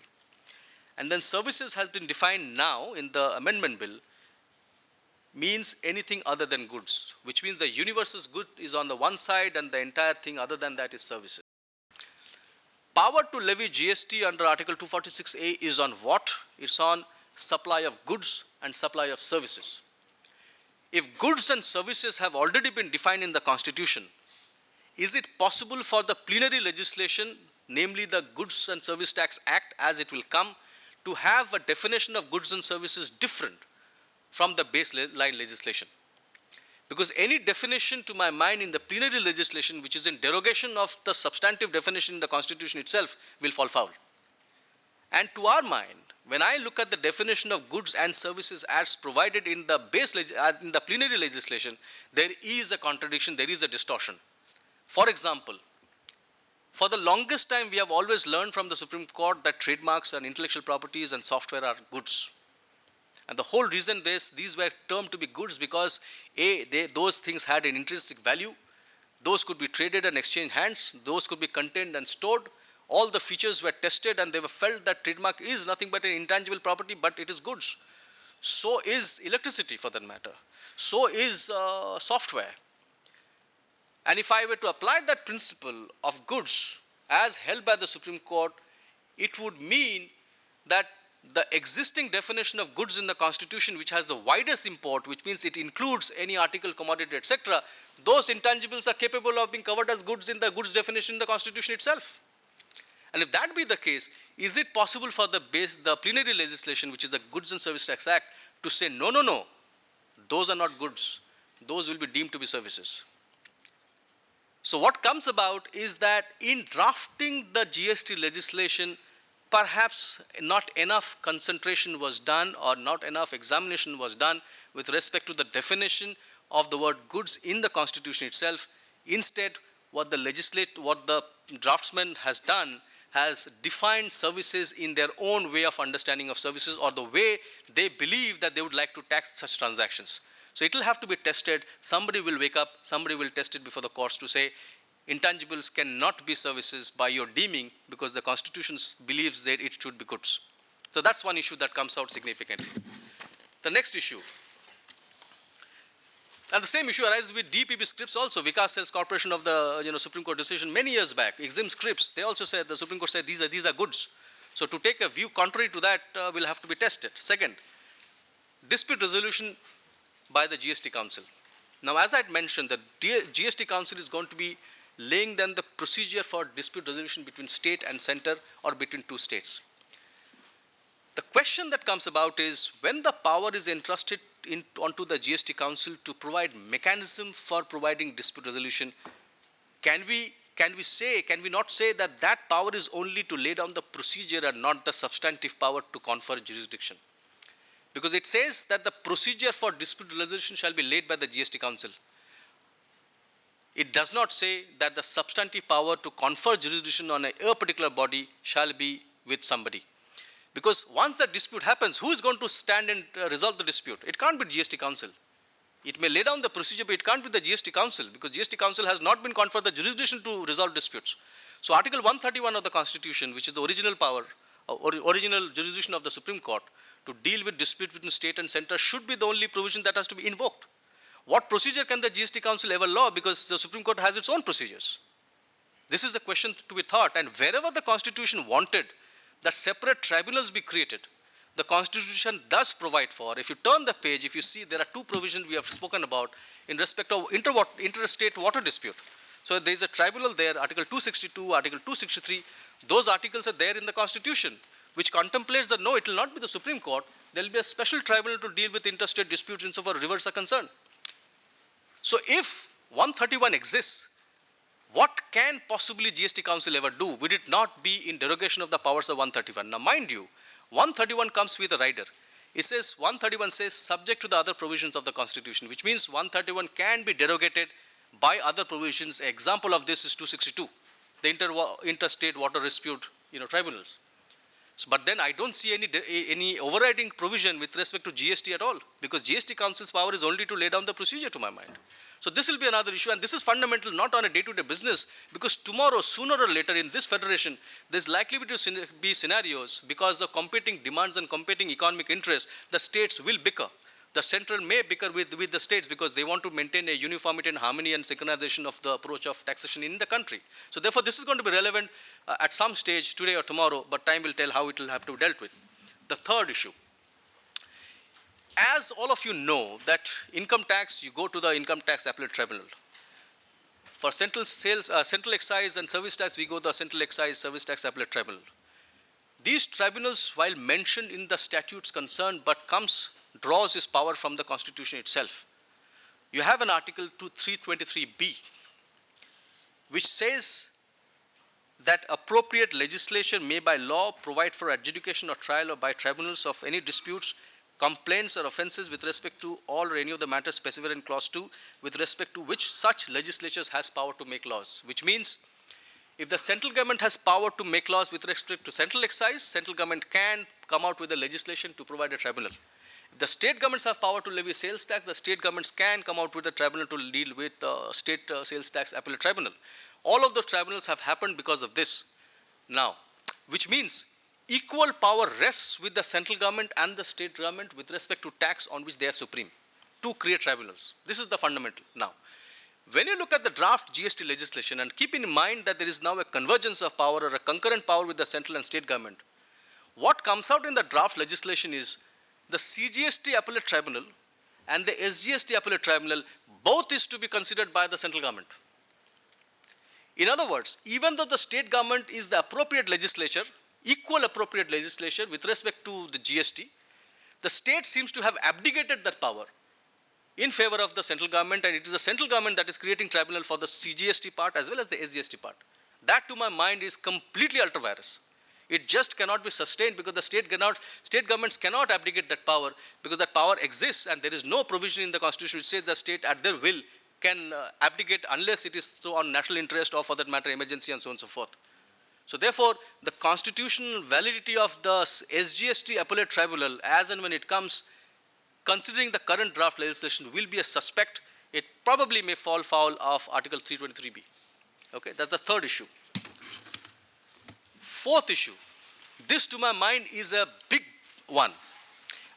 And then services has been defined now in the amendment bill means anything other than goods, which means the universe's good is on the one side and the entire thing other than that is services. Power to levy GST under Article 246A is on what? It's on supply of goods and supply of services. If goods and services have already been defined in the Constitution, is it possible for the plenary legislation, namely the Goods and Service Tax Act as it will come, to have a definition of goods and services different from the baseline legislation? Because any definition to my mind in the plenary legislation which is in derogation of the substantive definition in the Constitution itself will fall foul. And to our mind, when I look at the definition of goods and services as provided in the in the plenary legislation, there is a contradiction, there is a distortion. For example, for the longest time we have always learned from the Supreme Court that trademarks and intellectual properties and software are goods. And the whole reason these were termed to be goods because those things had an intrinsic value, those could be traded and exchanged hands, those could be contained and stored. All the features were tested and they were felt that trademark is nothing but an intangible property, but it is goods. So is electricity for that matter. So is software. And if I were to apply that principle of goods as held by the Supreme Court, it would mean that the existing definition of goods in the Constitution, which has the widest import, which means it includes any article, commodity, etc., those intangibles are capable of being covered as goods in the goods definition in the Constitution itself. And if that be the case, is it possible for the plenary legislation, which is the Goods and Service Tax Act, to say, no, no, no, those are not goods, those will be deemed to be services? So what comes about is that in drafting the GST legislation, perhaps not enough concentration was done or not enough examination was done with respect to the definition of the word goods in the Constitution itself. Instead, what the draftsman has done has defined services in their own way of understanding of services or the way they believe that they would like to tax such transactions. So it will have to be tested. Somebody will wake up, somebody will test it before the courts to say, intangibles cannot be services by your deeming because the Constitution believes that it should be goods. So that's one issue that comes out significantly. The next issue, and the same issue arises with DPP scripts also. Vikas Sales Corporation of the Supreme Court decision many years back, exempt scripts, they also said, the Supreme Court said these are goods. So to take a view contrary to that will have to be tested. Second, dispute resolution by the GST Council. Now, as I had mentioned, the GST Council is going to be laying down the procedure for dispute resolution between state and center or between two states. The question that comes about is when the power is entrusted onto the GST Council to provide mechanism for providing dispute resolution, can we not say that that power is only to lay down the procedure and not the substantive power to confer jurisdiction? Because it says that the procedure for dispute resolution shall be laid by the GST Council. It does not say that the substantive power to confer jurisdiction on a particular body shall be with somebody. Because once the dispute happens, who is going to stand and resolve the dispute? It can't be GST Council. It may lay down the procedure, but it can't be the GST Council because GST Council has not been conferred the jurisdiction to resolve disputes. So Article 131 of the Constitution, which is the original power, original jurisdiction of the Supreme Court to deal with disputes between state and center should be the only provision that has to be invoked. What procedure can the GST Council ever law because the Supreme Court has its own procedures? This is the question to be thought, and wherever the Constitution wanted that separate tribunals be created, the Constitution does provide for. If you turn the page, if you see there are two provisions we have spoken about in respect of interstate water dispute. So there is a tribunal there, Article 262, Article 263, those articles are there in the Constitution, which contemplates that no, it will not be the Supreme Court, there will be a special tribunal to deal with interstate disputes insofar rivers are concerned. So if 131 exists, what can possibly GST Council ever do? Would it not be in derogation of the powers of 131? Now mind you, 131 comes with a rider. It says, 131 says subject to the other provisions of the Constitution, which means 131 can be derogated by other provisions. An example of this is 262, the interstate water dispute tribunals. So, but then I don't see any overriding provision with respect to GST at all, because GST Council's power is only to lay down the procedure to my mind. So this will be another issue, and this is fundamental not on a day-to-day business, because tomorrow, sooner or later in this federation, there's likely to be scenarios because of competing demands and competing economic interests, the states will bicker. The central may bicker with the states because they want to maintain a uniformity and harmony and synchronization of the approach of taxation in the country. So therefore, this is going to be relevant at some stage today or tomorrow, but time will tell how it will have to be dealt with. The third issue, as all of you know, that income tax, you go to the Income Tax Appellate Tribunal. For central sales, central excise and service tax, we go to the Central Excise Service Tax Appellate Tribunal. These tribunals, while mentioned in the statutes concerned, but draws its power from the Constitution itself. You have an Article 323B, which says that appropriate legislation may by law provide for adjudication or trial or by tribunals of any disputes, complaints or offences with respect to all or any of the matters specified in clause 2, with respect to which such legislatures has power to make laws. Which means, if the central government has power to make laws with respect to central excise, central government can come out with a legislation to provide a tribunal. If the state governments have power to levy sales tax, the state governments can come out with a tribunal to deal with state sales tax appellate tribunal. All of those tribunals have happened because of this now, which means equal power rests with the central government and the state government with respect to tax on which they are supreme to create tribunals. This is the fundamental. Now, when you look at the draft GST legislation, and keep in mind that there is now a convergence of power or a concurrent power with the central and state government, what comes out in the draft legislation is the CGST Appellate Tribunal and the SGST Appellate Tribunal, both is to be considered by the central government. In other words, even though the state government is the appropriate legislature, equal appropriate legislature with respect to the GST, the state seems to have abdicated that power in favor of the central government, and it is the central government that is creating tribunal for the CGST part as well as the SGST part. That, to my mind, is completely ultra-virus. It just cannot be sustained because the state governments cannot abdicate that power, because that power exists and there is no provision in the Constitution which says the state at their will can abdicate unless it is on national interest or, for that matter, emergency and so on and so forth. So therefore, the constitutional validity of the SGST Appellate Tribunal, as and when it comes, considering the current draft legislation, will be a suspect. It probably may fall foul of Article 323B. Okay, that's the third issue. Fourth issue, this to my mind is a big one.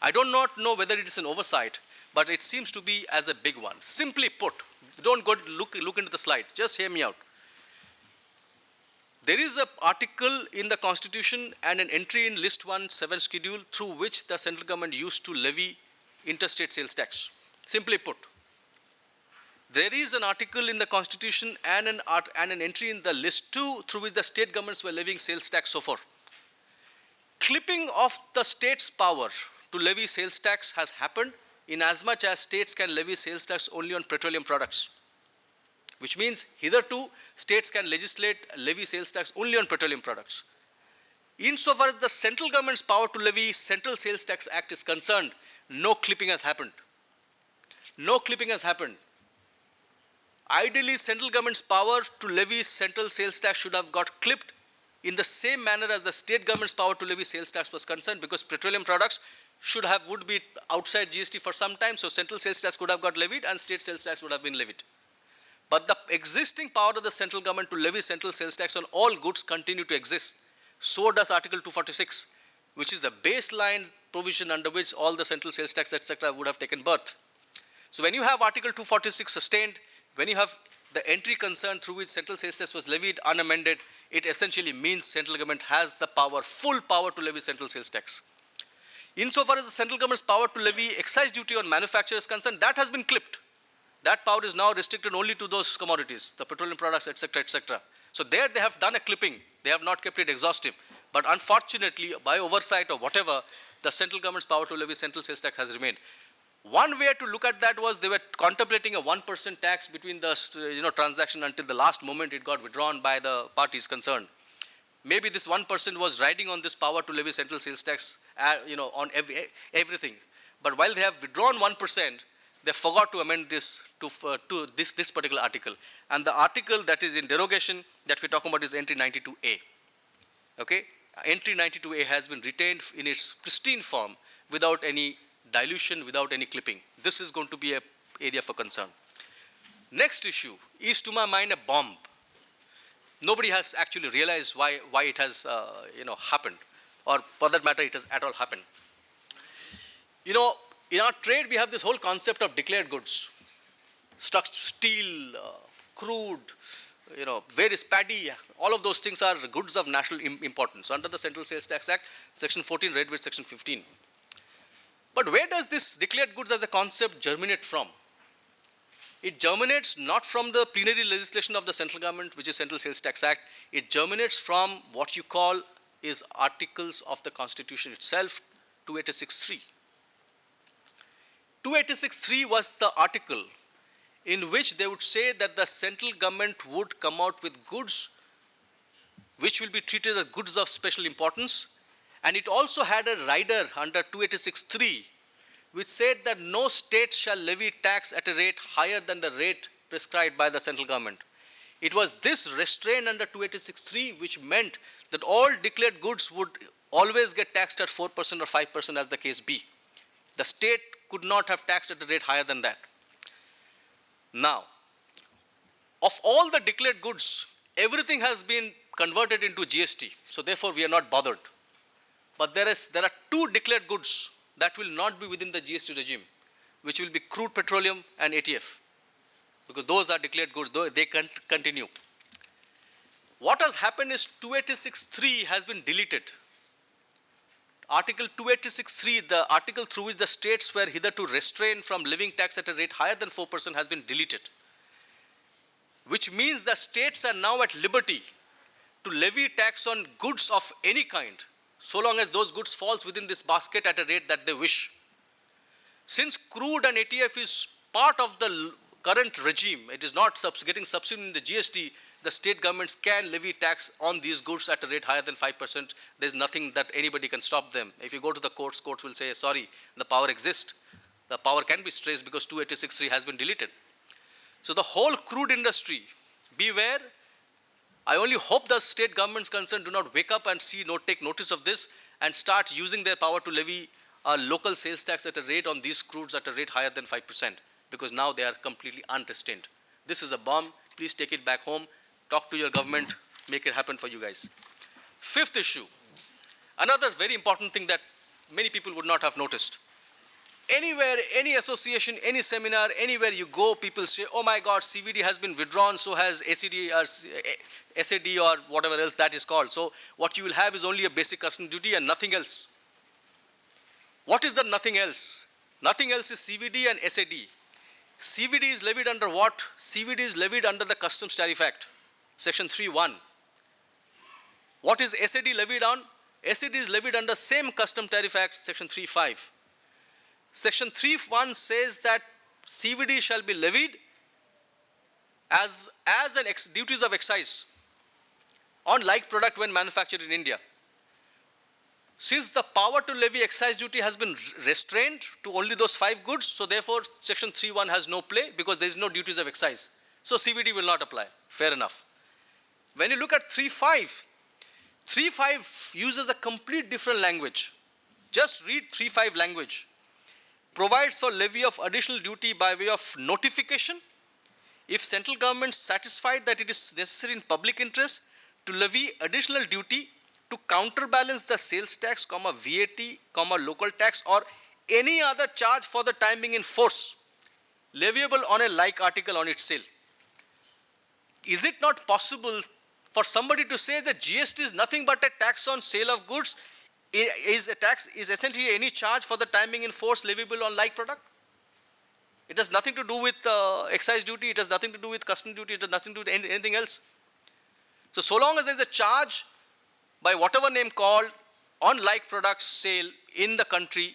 I do not know whether it is an oversight, but it seems to be as a big one. Simply put, don't go look into the slide, just hear me out. There is an article in the Constitution and an entry in List 1(7) schedule through which the central government used to levy interstate sales tax. Simply put, there is an article in the Constitution and an entry in the List 2 through which the state governments were levying sales tax so far. Clipping of the state's power to levy sales tax has happened in as much as states can levy sales tax only on petroleum products, which means hitherto states can levy sales tax only on petroleum products. Insofar as the central government's power to levy Central Sales Tax Act is concerned, no clipping has happened. No clipping has happened. Ideally, central government's power to levy central sales tax should have got clipped in the same manner as the state government's power to levy sales tax was concerned, because petroleum products would be outside GST for some time, so central sales tax could have got levied and state sales tax would have been levied. But the existing power of the central government to levy central sales tax on all goods continue to exist. So does Article 246, which is the baseline provision under which all the central sales tax, etc., would have taken birth. So when you have Article 246 sustained, when you have the entry concerned through which central sales tax was levied unamended, it essentially means central government has the power, full power to levy central sales tax. Insofar as the central government's power to levy excise duty on manufacturers is concerned, that has been clipped. That power is now restricted only to those commodities, the petroleum products, etc., etc. So there they have done a clipping. They have not kept it exhaustive. But unfortunately, by oversight or whatever, the central government's power to levy central sales tax has remained. One way to look at that was they were contemplating a 1% tax between the transaction until the last moment it got withdrawn by the parties concerned. Maybe this 1% was riding on this power to levy central sales tax, on everything. But while they have withdrawn 1%, they forgot to amend this to this particular article. And the article that is in derogation that we're talking about is entry 92A. Okay? Entry 92A has been retained in its pristine form without any dilution, without any clipping. This is going to be an area for concern. Next issue is, to my mind, a bomb. Nobody has actually realized why it has happened, or for that matter, it has at all happened. In our trade, we have this whole concept of declared goods. Steel, crude, various paddy, all of those things are goods of national importance under the Central Sales Tax Act, Section 14, read with Section 15. But where does this declared goods as a concept germinate from? It germinates not from the plenary legislation of the central government, which is Central Sales Tax Act. It germinates from what you call is articles of the Constitution itself, 286(3). 286(3) was the article in which they would say that the central government would come out with goods which will be treated as goods of special importance. And it also had a rider under 286(3), which said that no state shall levy tax at a rate higher than the rate prescribed by the central government. It was this restraint under 286(3) which meant that all declared goods would always get taxed at 4% or 5% as the case be. The state could not have taxed at a rate higher than that. Now, of all the declared goods, everything has been converted into GST. So therefore, we are not bothered. But there are two declared goods that will not be within the GST regime, which will be crude petroleum and ATF, because those are declared goods, though they can continue. What has happened is 286(3) has been deleted. Article 286(3), the article through which the states were hitherto restrained from levying tax at a rate higher than 4% has been deleted, which means that states are now at liberty to levy tax on goods of any kind, so long as those goods falls within this basket at a rate that they wish. Since crude and ATF is part of the current regime, it is not getting subsumed in the GST, the state governments can levy tax on these goods at a rate higher than 5%. There's nothing that anybody can stop them. If you go to the courts, courts will say, sorry, the power exists. The power can be traced because 286(3) has been deleted. So the whole crude industry, beware. I only hope the state governments concerned do not wake up and take notice of this and start using their power to levy a local sales tax at a rate on these crudes at a rate higher than 5%, because now they are completely unrestrained. This is a bomb. Please take it back home. Talk to your government. Make it happen for you guys. Fifth issue, another very important thing that many people would not have noticed. Anywhere, any association, any seminar, anywhere you go, people say, oh my God, CVD has been withdrawn, so has ACD or SAD or whatever else that is called. So what you will have is only a basic custom duty and nothing else. What is the nothing else? Nothing else is CVD and SAD. CVD is levied under what? CVD is levied under the Customs Tariff Act, Section 3(1). What is SAD levied on? SAD is levied under same Custom Tariff Act, Section 3(5). Section 3(1) says that CVD shall be levied as duties of excise on like product when manufactured in India. Since the power to levy excise duty has been restrained to only those 5 goods, so therefore Section 3(1) has no play because there is no duties of excise. So CVD will not apply. Fair enough. When you look at 3(5), 3(5) uses a complete different language. Just read 3(5) language. Provides for levy of additional duty by way of notification if central government satisfied that it is necessary in public interest to levy additional duty to counterbalance the sales tax, VAT, local tax or any other charge for the time being in force, leviable on a like article on its sale. Is it not possible for somebody to say that GST is nothing but a tax on sale of goods? Is essentially any charge for the time being in force leviable on like product? It has nothing to do with excise duty, it has nothing to do with custom duty, it has nothing to do with anything else. So long as there is a charge by whatever name called on like products sale in the country,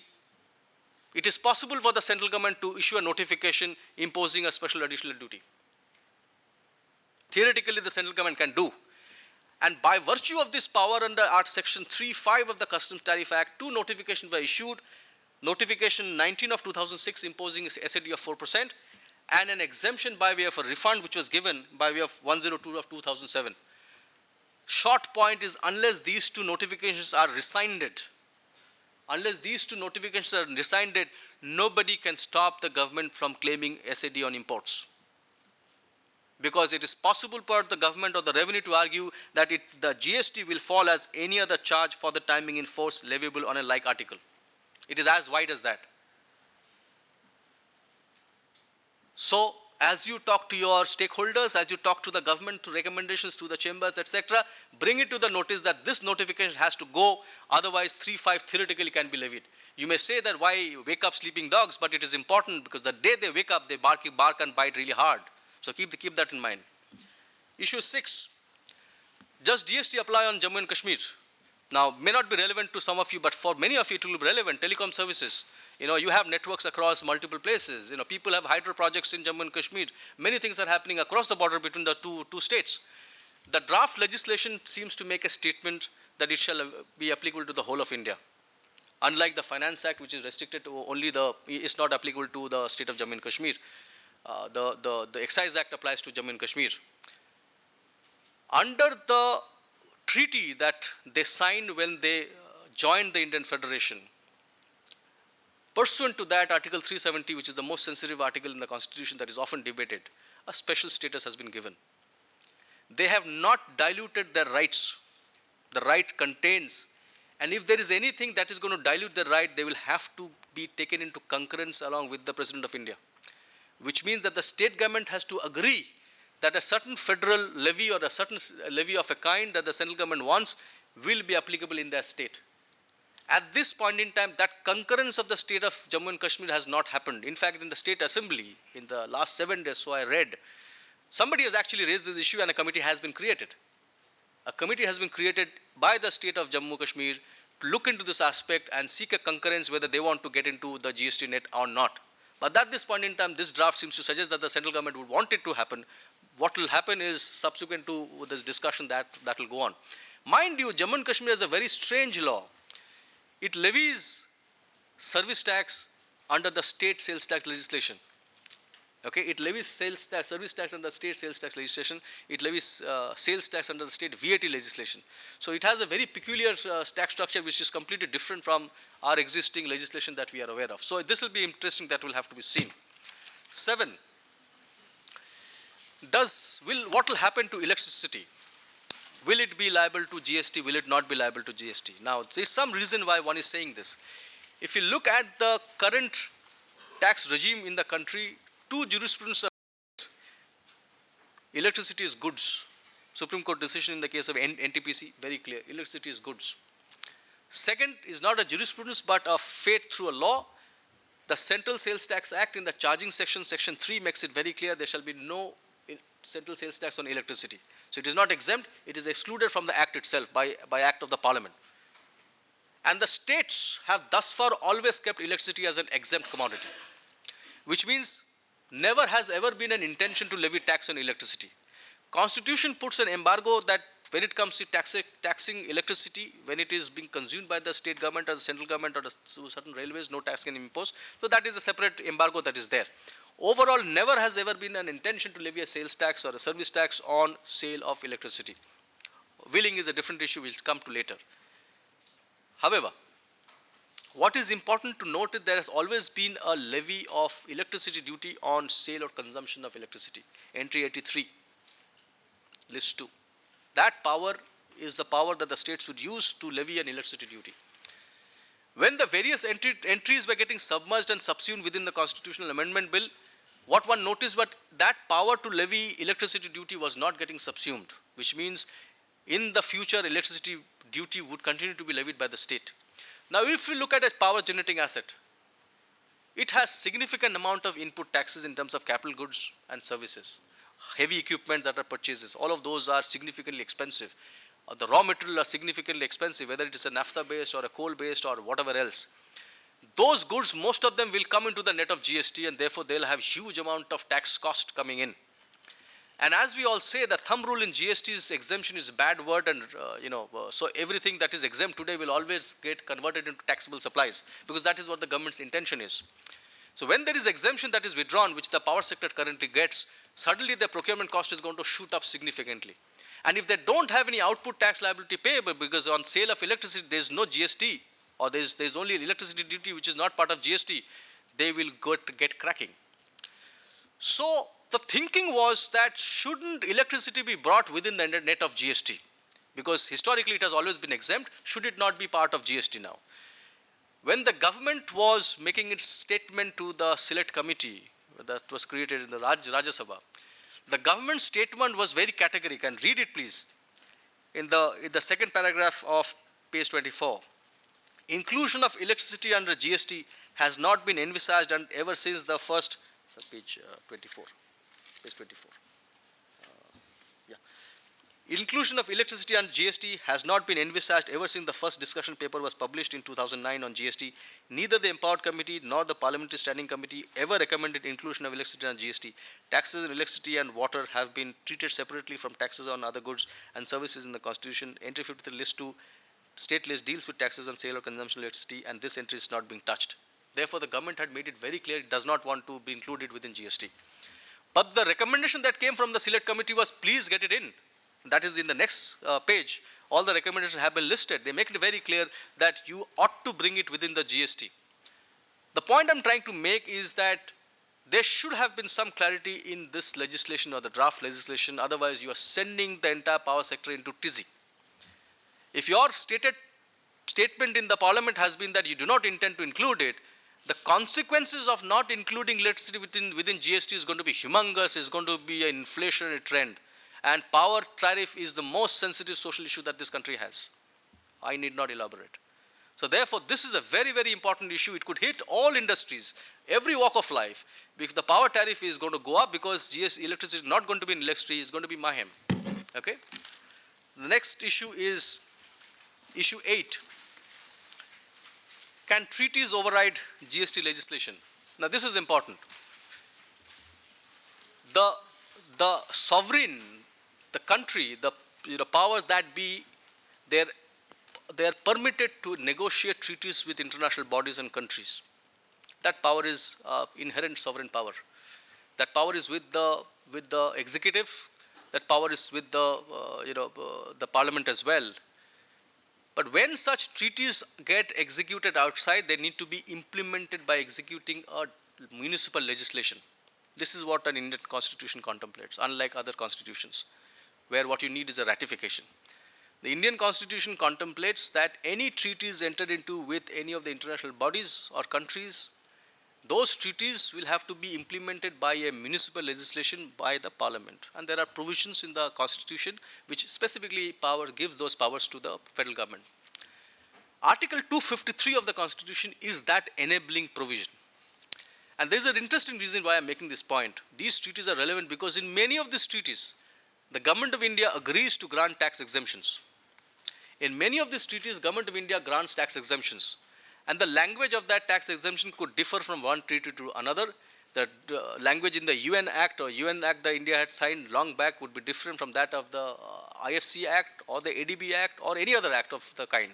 it is possible for the central government to issue a notification imposing a special additional duty. Theoretically, the central government can do. And by virtue of this power under Section 3(5) of the Customs Tariff Act, 2 notifications were issued. Notification 19 of 2006 imposing SAD of 4% and an exemption by way of a refund which was given by way of 102 of 2007. Short point is unless these 2 notifications are rescinded, nobody can stop the government from claiming SAD on imports. Because it is possible for the government or the revenue to argue that the GST will fall as any other charge for the time being in force leviable on a like article. It is as wide as that. So, as you talk to your stakeholders, as you talk to the government, to recommendations to the chambers, etc., bring it to the notice that this notification has to go, otherwise 3(5) theoretically can be levied. You may say that why wake up sleeping dogs, but it is important because the day they wake up, they bark and bite really hard. So keep that in mind. Issue 6, does GST apply on Jammu and Kashmir? Now, may not be relevant to some of you, but for many of you it will be relevant. Telecom services. You have networks across multiple places. People have hydro projects in Jammu and Kashmir. Many things are happening across the border between the two states. The draft legislation seems to make a statement that it shall be applicable to the whole of India. Unlike the Finance Act, which is restricted to only is not applicable to the state of Jammu and Kashmir. The Excise Act applies to Jammu and Kashmir. Under the treaty that they signed when they joined the Indian Federation, pursuant to that, Article 370, which is the most sensitive article in the Constitution that is often debated, a special status has been given. They have not diluted their rights. The right contains, and if there is anything that is going to dilute the right, they will have to be taken into concurrence along with the President of India, which means that the state government has to agree that a certain federal levy or a certain levy of a kind that the central government wants will be applicable in their state. At this point in time, that concurrence of the state of Jammu and Kashmir has not happened. In fact, in the State Assembly, in the last 7 days, so I read, somebody has actually raised this issue and a committee has been created. A committee has been created by the state of Jammu and Kashmir to look into this aspect and seek a concurrence whether they want to get into the GST net or not. But at this point in time, this draft seems to suggest that the central government would want it to happen. What will happen is subsequent to this discussion that will go on. Mind you, Jammu and Kashmir has a very strange law. It levies service tax under the state sales tax legislation. Okay, it levies sales tax, service tax under the state sales tax legislation. It levies sales tax under the state VAT legislation. So it has a very peculiar tax structure which is completely different from our existing legislation that we are aware of. So this will be interesting, that will have to be seen. 7, what will happen to electricity? Will it be liable to GST? Will it not be liable to GST? Now, there is some reason why one is saying this. If you look at the current tax regime in the country, 2 jurisprudence. Electricity is goods. Supreme Court decision in the case of NTPC, very clear. Electricity is goods. Second is not a jurisprudence, but a fate through a law. The Central Sales Tax Act in the charging section, section 3 makes it very clear there shall be no central sales tax on electricity. So it is not exempt, it is excluded from the act itself by act of the parliament. And the states have thus far always kept electricity as an exempt commodity, which means never has ever been an intention to levy tax on electricity. Constitution puts an embargo that when it comes to taxing electricity, when it is being consumed by the state government or the central government or certain railways, no tax can be imposed. So that is a separate embargo that is there. Overall, never has ever been an intention to levy a sales tax or a service tax on sale of electricity. Wheeling is a different issue we'll come to later. However, what is important to note is there has always been a levy of electricity duty on sale or consumption of electricity. Entry 83, list 2. That power is the power that the states would use to levy an electricity duty. When the various entries were getting submerged and subsumed within the constitutional amendment bill, what one noticed was that power to levy electricity duty was not getting subsumed, which means in the future electricity duty would continue to be levied by the state. Now, if we look at a power generating asset, it has significant amount of input taxes in terms of capital goods and services. Heavy equipment that are purchases, all of those are significantly expensive. The raw material are significantly expensive, whether it is a naphtha based or a coal based or whatever else. Those goods, most of them will come into the net of GST, and therefore they'll have huge amount of tax cost coming in. And as we all say, the thumb rule in GST's exemption is a bad word, and so everything that is exempt today will always get converted into taxable supplies, because that is what the government's intention is. So when there is exemption that is withdrawn, which the power sector currently gets, suddenly the procurement cost is going to shoot up significantly. And if they don't have any output tax liability payable, because on sale of electricity there is no GST, or there is only electricity duty which is not part of GST, they will get cracking. So the thinking was that shouldn't electricity be brought within the net of GST? Because historically it has always been exempt, should it not be part of GST now? When the government was making its statement to the select committee that was created in the Rajya Sabha, the government statement was very categorical, and read it please. In the second paragraph of page 24, Inclusion of electricity under GST has not been envisaged and ever since the first, page 24, page 24. Inclusion of electricity and GST has not been envisaged ever since the first discussion paper was published in 2009 on GST. Neither the Empowered Committee nor the Parliamentary Standing Committee ever recommended inclusion of electricity and GST. Taxes on electricity and water have been treated separately from taxes on other goods and services in the Constitution. Entry 53 list 2, state list deals with taxes on sale or consumption of electricity, and this entry is not being touched. Therefore, the government had made it very clear it does not want to be included within GST. But the recommendation that came from the Select Committee was, please get it in. That is in the next page. All the recommendations have been listed. They make it very clear that you ought to bring it within the GST. The point I'm trying to make is that there should have been some clarity in this legislation or the draft legislation. Otherwise, you are sending the entire power sector into tizzy. If your statement in the Parliament has been that you do not intend to include it, the consequences of not including electricity within GST is going to be humongous. It's going to be an inflationary trend. And power tariff is the most sensitive social issue that this country has. I need not elaborate. So therefore, this is a very, very important issue. It could hit all industries, every walk of life, because the power tariff is going to go up because electricity is not going to be in electricity, it's going to be mayhem. Okay? The next issue is issue 8. Can treaties override GST legislation? Now this is important. The sovereign, the country, the powers that be, they are permitted to negotiate treaties with international bodies and countries. That power is inherent sovereign power. That power is with the executive. That power is with the parliament as well. But when such treaties get executed outside, they need to be implemented by executing a municipal legislation. This is what an Indian constitution contemplates, unlike other constitutions, where what you need is a ratification. The Indian constitution contemplates that any treaties entered into with any of the international bodies or countries, those treaties will have to be implemented by a municipal legislation by the parliament. And there are provisions in the constitution which specifically gives those powers to the federal government. Article 253 of the constitution is that enabling provision. And there's an interesting reason why I'm making this point. These treaties are relevant because in many of these treaties, the government of India agrees to grant tax exemptions. In many of these treaties, government of India grants tax exemptions. And the language of that tax exemption could differ from one treaty to another. The language in the UN Act or UN Act that India had signed long back would be different from that of the IFC Act or the ADB Act or any other act of the kind.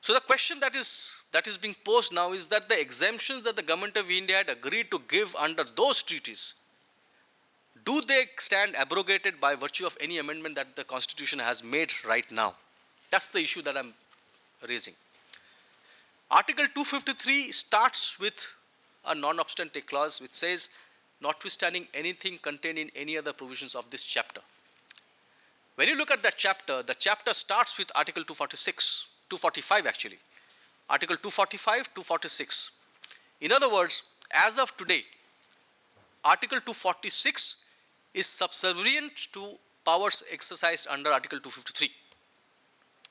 So the question that is being posed now is that the exemptions that the government of India had agreed to give under those treaties, do they stand abrogated by virtue of any amendment that the Constitution has made right now? That's the issue that I'm raising. Article 253 starts with a non-obstante clause which says, notwithstanding anything contained in any other provisions of this chapter. When you look at that chapter, the chapter starts with Article 245 actually. Article 245, 246. In other words, as of today, Article 246 is subservient to powers exercised under Article 253.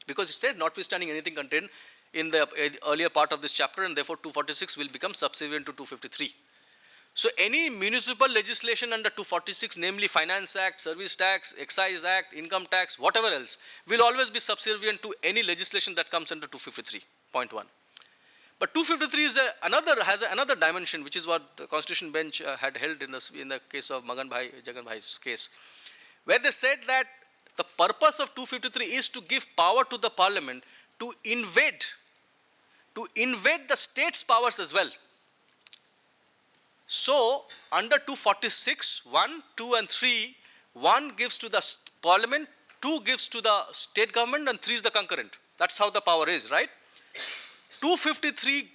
Because it says notwithstanding anything contained in the earlier part of this chapter, and therefore 246 will become subservient to 253. So any municipal legislation under 246, namely Finance Act, Service Tax, Excise Act, Income Tax, whatever else, will always be subservient to any legislation that comes under 253.1. But 253 has another dimension, which is what the Constitution Bench had held in the case of Jagan Bhai's case, where they said that the purpose of 253 is to give power to the Parliament to invade the state's powers as well. So, under 246, 1, 2 and 3, 1 gives to the Parliament, 2 gives to the state government and 3 is the concurrent. That's how the power is, right? 253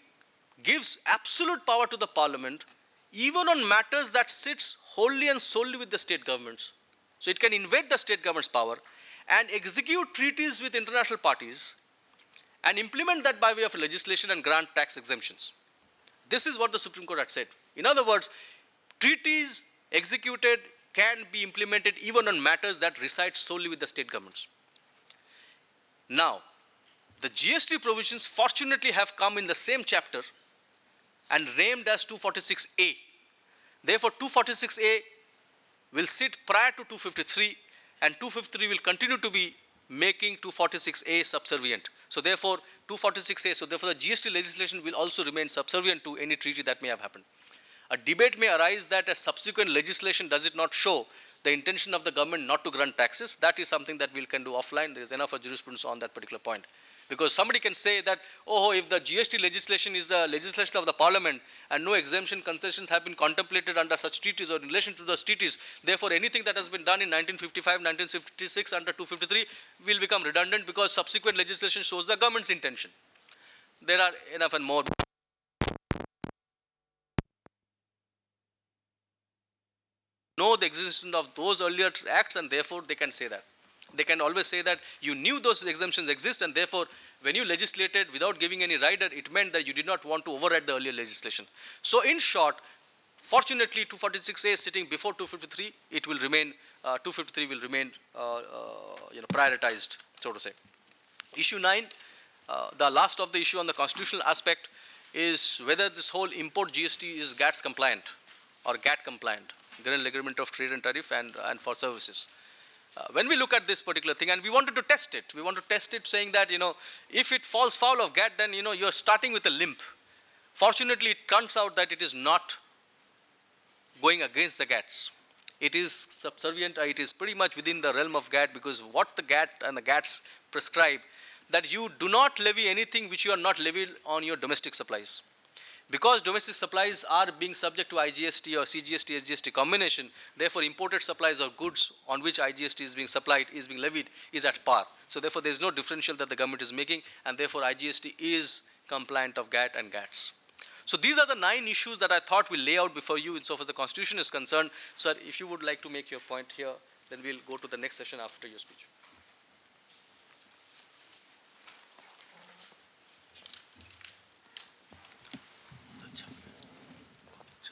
gives absolute power to the Parliament even on matters that sits wholly and solely with the state governments. So it can invade the state government's power and execute treaties with international parties and implement that by way of legislation and grant tax exemptions. This is what the Supreme Court had said. In other words, treaties executed can be implemented even on matters that reside solely with the state governments. Now, The GST provisions fortunately have come in the same chapter and named as 246A. Therefore, 246A will sit prior to 253, and 253 will continue to be making 246A subservient. So therefore, 246A, so therefore the GST legislation will also remain subservient to any treaty that may have happened. A debate may arise that a subsequent legislation does it not show the intention of the government not to grant taxes. That is something that we can do offline. There is enough of jurisprudence on that particular point. Because somebody can say that, oh, if the GST legislation is the legislation of the Parliament and no exemption concessions have been contemplated under such treaties or in relation to those treaties, therefore anything that has been done in 1955, 1956 under 253 will become redundant because subsequent legislation shows the government's intention. There are enough and more. Know the existence of those earlier acts, and therefore they can say that. They can always say that you knew those exemptions exist, and therefore when you legislated without giving any rider, it meant that you did not want to override the earlier legislation. So in short, fortunately 246A is sitting before 253, it will remain, 253 will remain prioritized, so to say. Issue 9, the last of the issue on the constitutional aspect is whether this whole import GST is GATS compliant or GATT compliant, General Agreement of Trade and Tariff and for services. When we look at this particular thing, and we wanted to test it, saying that, if it falls foul of GATT, then, you're starting with a limp. Fortunately, it turns out that it is not going against the GATTs. It is subservient, it is pretty much within the realm of GATT, because what the GATT and the GATTs prescribe, that you do not levy anything which you are not levied on your domestic supplies. Because domestic supplies are being subject to IGST or CGST, SGST combination, therefore imported supplies of goods on which IGST is being supplied, is being levied, is at par. So therefore there is no differential that the government is making, and therefore IGST is compliant of GATT and GATTs. So these are the 9 issues that I thought we'll lay out before you insofar as the Constitution is concerned. Sir, if you would like to make your point here, then we'll go to the next session after your speech.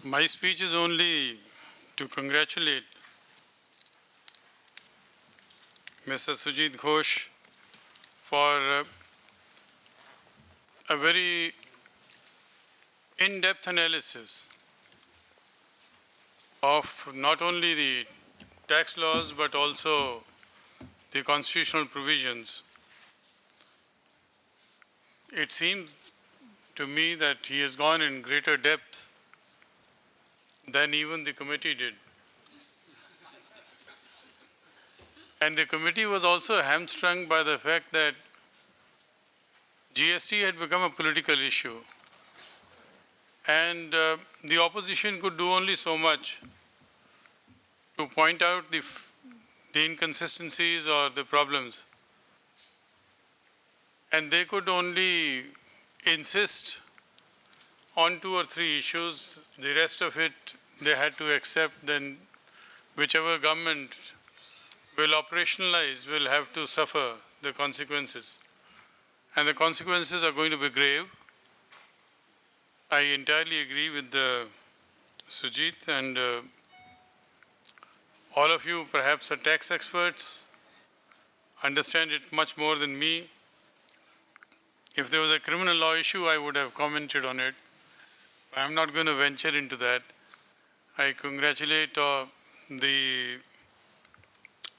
My speech is only to congratulate Mr. Sujit Ghosh for a very in-depth analysis of not only the tax laws but also the constitutional provisions. It seems to me that he has gone in greater depth than even the committee did. And the committee was also hamstrung by the fact that GST had become a political issue. And the opposition could do only so much to point out the inconsistencies or the problems. And they could only insist on 2 or 3 issues. The rest of it they had to accept. Then whichever government will operationalize will have to suffer the consequences. And the consequences are going to be grave. I entirely agree with Sujit, and all of you perhaps are tax experts, understand it much more than me. If there was a criminal law issue, I would have commented on it. I'm not going to venture into that. I congratulate the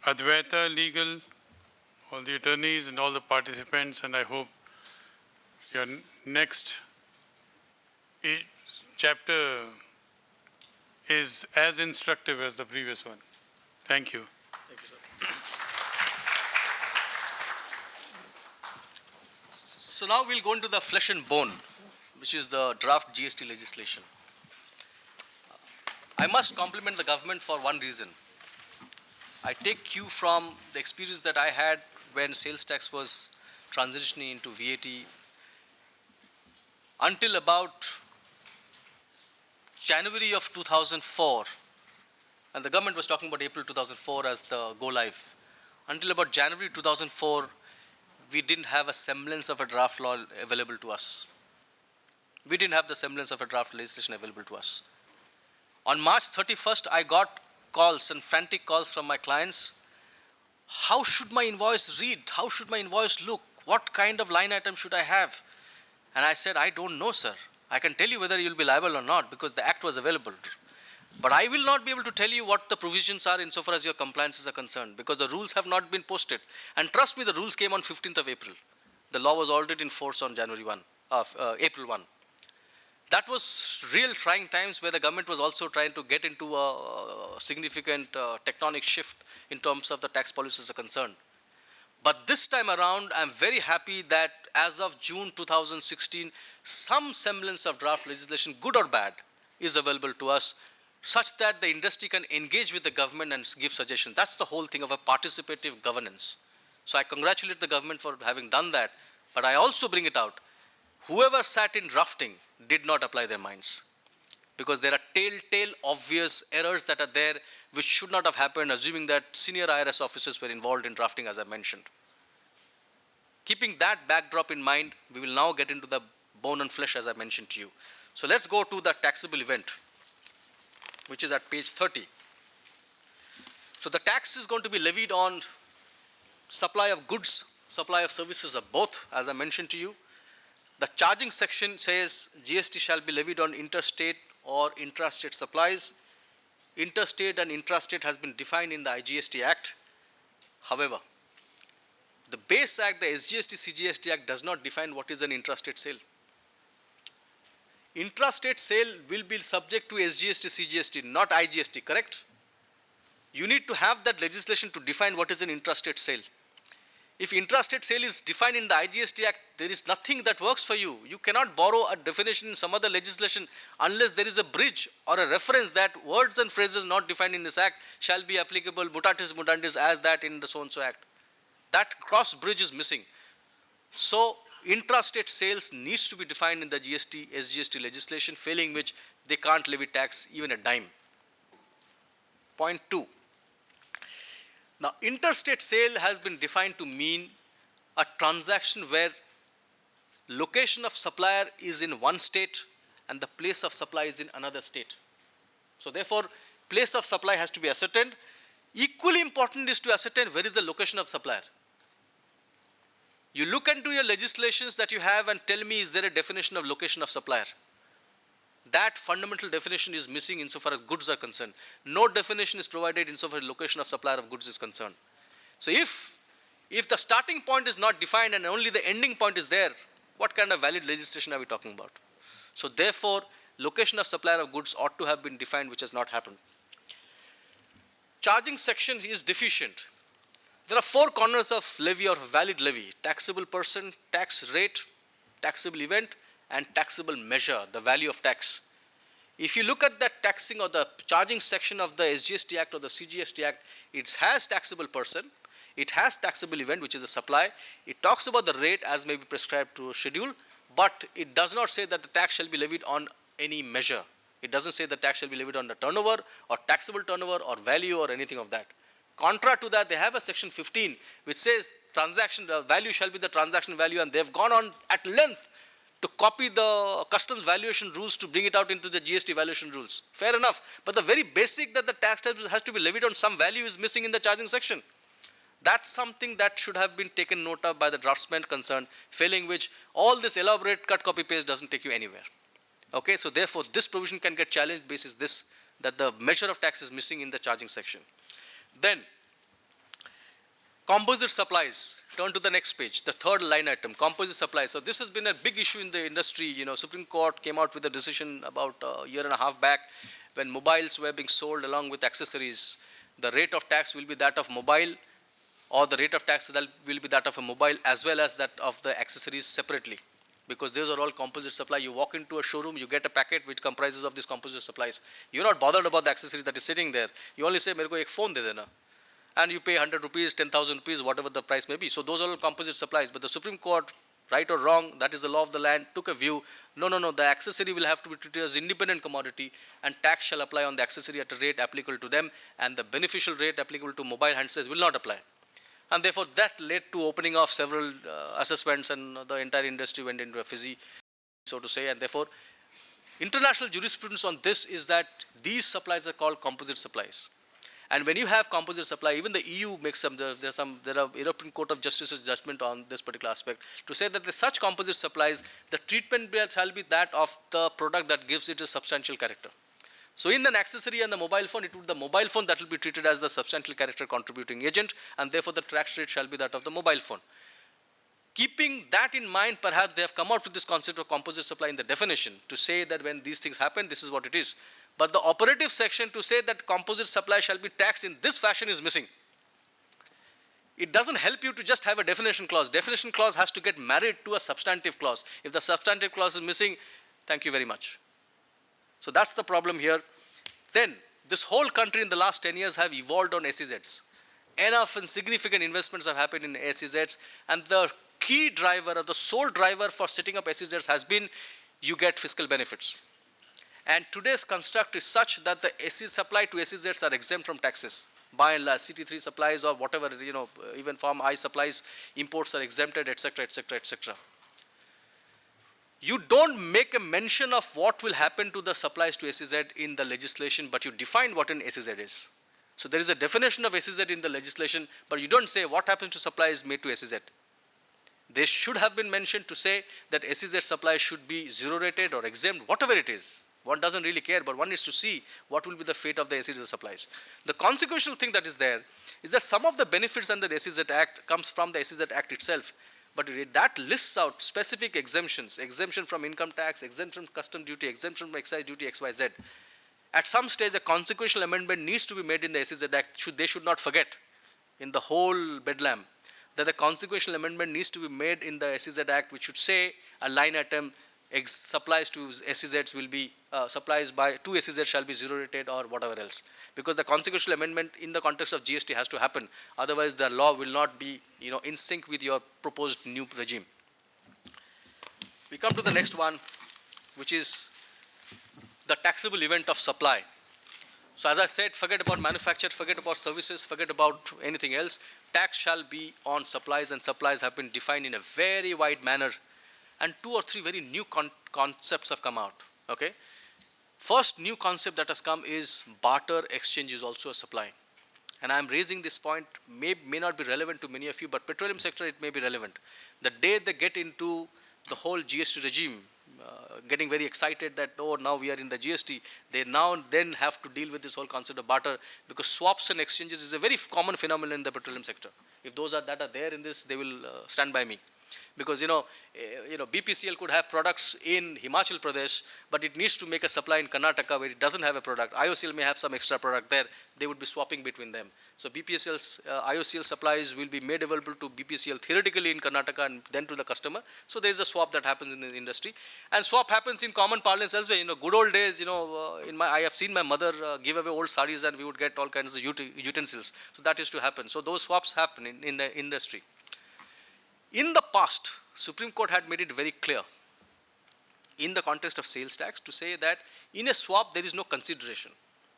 Advaita Legal, all the attorneys and all the participants, and I hope your next chapter is as instructive as the previous one. Thank you. Thank you, sir. So now we'll go into the flesh and bone, which is the draft GST legislation. I must compliment the government for one reason. I take cue from the experience that I had when sales tax was transitioning into VAT. Until about January of 2004, and the government was talking about April 2004 as the go live. Until about January 2004, we didn't have a semblance of a draft law available to us. We didn't have the semblance of a draft legislation available to us. On March 31st, I got calls and frantic calls from my clients. How should my invoice read? How should my invoice look? what kind of line item should I have? And I said, I don't know, sir. I can tell you whether you'll be liable or not because the act was available. But I will not be able to tell you what the provisions are insofar as your compliances are concerned because the rules have not been posted. And trust me, the rules came on 15th of April. The law was already in force on April 1. That was real trying times where the government was also trying to get into a significant tectonic shift in terms of the tax policies are concerned. But this time around, I'm very happy that as of June 2016, some semblance of draft legislation, good or bad, is available to us such that the industry can engage with the government and give suggestions. That's the whole thing of a participative governance. So I congratulate the government for having done that, but I also bring it out. Whoever sat in drafting did not apply their minds because there are telltale obvious errors that are there which should not have happened, assuming that senior IRS officers were involved in drafting, as I mentioned. Keeping that backdrop in mind, we will now get into the bone and flesh, as I mentioned to you. So let's go to the taxable event, which is at page 30. So the tax is going to be levied on supply of goods, supply of services, or both, as I mentioned to you. The charging section says GST shall be levied on interstate or intrastate supplies. Interstate and intrastate has been defined in the IGST Act. However, the base act, the SGST CGST Act, does not define what is an intrastate sale. Intrastate sale will be subject to SGST CGST, not IGST, correct? You need to have that legislation to define what is an intrastate sale. If intrastate sale is defined in the IGST Act, there is nothing that works for you. You cannot borrow a definition in some other legislation unless there is a bridge or a reference that words and phrases not defined in this Act shall be applicable mutatis mutandis as that in the so-and-so Act. That cross bridge is missing. So intrastate sales needs to be defined in the GST, SGST legislation, failing which they can't levy tax even a dime. Point 2. Now, interstate sale has been defined to mean a transaction where location of supplier is in one state and the place of supply is in another state. So therefore, place of supply has to be ascertained. Equally important is to ascertain where is the location of supplier. You look into your legislations that you have and tell me, is there a definition of location of supplier? That fundamental definition is missing insofar as goods are concerned. No definition is provided insofar as location of supplier of goods is concerned. So if the starting point is not defined and only the ending point is there, what kind of valid legislation are we talking about? So therefore, location of supplier of goods ought to have been defined, which has not happened. Charging section is deficient. There are 4 corners of levy or valid levy: taxable person, tax rate, taxable event, and taxable measure, the value of tax. If you look at that taxing or the charging section of the SGST Act or the CGST Act, it has taxable person, it has taxable event, which is a supply. It talks about the rate as may be prescribed to a schedule, but it does not say that the tax shall be levied on any measure. It doesn't say the tax shall be levied on the turnover or taxable turnover or value or anything of that. Contra to that, they have a section 15 which says transaction value shall be the transaction value, and they've gone on at length to copy the customs valuation rules to bring it out into the GST valuation rules. Fair enough. But the very basic that the tax has to be levied on some value is missing in the charging section. That's something that should have been taken note of by the draftsman concerned, failing which all this elaborate cut, copy, paste doesn't take you anywhere. Okay, so therefore this provision can get challenged basis this, that the measure of tax is missing in the charging section. Then, composite supplies. Turn to the next page, the third line item, composite supplies. So this has been a big issue in the industry. You know, Supreme Court came out with a decision about a year and a half back when mobiles were being sold along with accessories. The rate of tax will be that of mobile, or the rate of tax will be that of a mobile as well as that of the accessories separately, because those are all composite supply. You walk into a showroom, you get a packet which comprises of these composite supplies. You're not bothered about the accessories that is sitting there. You only say, "Mere ko ek phone de dena," and you pay 100 rupees, 10,000 rupees, whatever the price may be. So those are all composite supplies. But the Supreme Court, right or wrong, that is the law of the land, took a view, no, the accessory will have to be treated as independent commodity and tax shall apply on the accessory at a rate applicable to them, and the beneficial rate applicable to mobile handsets will not apply. And therefore, that led to opening of several assessments, and the entire industry went into a fizzy, so to say. And therefore, international jurisprudence on this is that these supplies are called composite supplies. And when you have composite supply, even the EU makes there are European Court of Justice's judgment on this particular aspect to say that such composite supplies, the treatment shall be that of the product that gives it a substantial character. So in the accessory and the mobile phone, it would be the mobile phone that will be treated as the substantial character contributing agent, and therefore the tax rate shall be that of the mobile phone. Keeping that in mind, perhaps they have come out with this concept of composite supply in the definition to say that when these things happen, this is what it is. But the operative section to say that composite supply shall be taxed in this fashion is missing. It doesn't help you to just have a definition clause. Definition clause has to get married to a substantive clause. If the substantive clause is missing, thank you very much. So that's the problem here. Then, this whole country in the last 10 years have evolved on SEZs. Enough and significant investments have happened in SEZs, and the key driver or the sole driver for setting up SEZs has been you get fiscal benefits. And today's construct is such that the SE supply to SEZs are exempt from taxes. By and large, CT3 supplies or whatever, even Farm I supplies, imports are exempted, etc., etc., etc. You don't make a mention of what will happen to the supplies to SEZ in the legislation, but you define what an SEZ is. So there is a definition of SEZ in the legislation, but you don't say what happens to supplies made to SEZ. They should have been mentioned to say that SEZ supplies should be zero rated or exempt, whatever it is. One doesn't really care, but one needs to see what will be the fate of the SEZ supplies. The consequential thing that is there is that some of the benefits under the SEZ Act comes from the SEZ Act itself. But that lists out specific exemptions, exemption from income tax, exemption from custom duty, exemption from excise duty, XYZ. At some stage, a consequential amendment needs to be made in the SEZ Act. They should not forget in the whole bedlam that the consequential amendment needs to be made in the SEZ Act, which should say a line item, supplies to SEZs will be, supplies by to SEZ shall be zero rated or whatever else. Because the consequential amendment in the context of GST has to happen. Otherwise, the law will not be in sync with your proposed new regime. We come to the next one, which is the taxable event of supply. So as I said, forget about manufacture, forget about services, forget about anything else. Tax shall be on supplies, and supplies have been defined in a very wide manner. And 2 or 3 very new concepts have come out. Okay? First new concept that has come is barter exchange is also a supply. And I am raising this point, may not be relevant to many of you, but petroleum sector it may be relevant. The day they get into the whole GST regime, getting very excited that, oh, now we are in the GST, they now then have to deal with this whole concept of barter, because swaps and exchanges is a very common phenomenon in the petroleum sector. If those that are there in this, they will stand by me. Because BPCL could have products in Himachal Pradesh, but it needs to make a supply in Karnataka where it doesn't have a product. IOCL may have some extra product there. They would be swapping between them. So BPCL's IOCL supplies will be made available to BPCL theoretically in Karnataka and then to the customer. So there is a swap that happens in the industry, and swap happens in common parlance elsewhere. Good old days. I have seen my mother give away old sarees, and we would get all kinds of utensils. So that used to happen. So those swaps happen in the industry. In the past, Supreme Court had made it very clear in the context of sales tax to say that in a swap there is no consideration,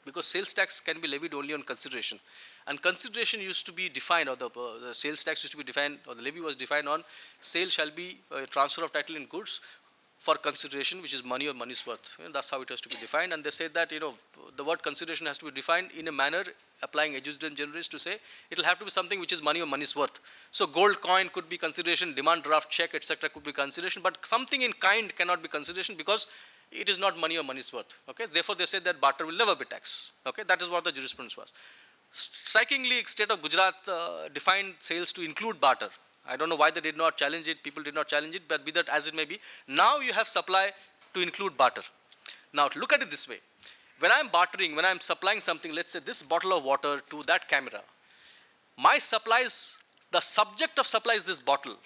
because sales tax can be levied only on consideration. And consideration used to be defined, or the sales tax used to be defined, or the levy was defined on sale shall be transfer of title in goods for consideration, which is money or money's worth. That's how it has to be defined. And they said that the word consideration has to be defined in a manner applying adjudicem generis to say it will have to be something which is money or money's worth. So gold coin could be consideration, demand draft check, etc. could be consideration, but something in kind cannot be consideration because it is not money or money's worth. Okay? Therefore, they said that barter will never be taxed. Okay? That is what the jurisprudence was. Strikingly, state of Gujarat defined sales to include barter. I don't know why they did not challenge it, people did not challenge it, but be that as it may be, now you have supply to include barter. Now look at it this way. When I am bartering, when I am supplying something, let's say this bottle of water to that camera, my supplies, the subject of supply is this bottle.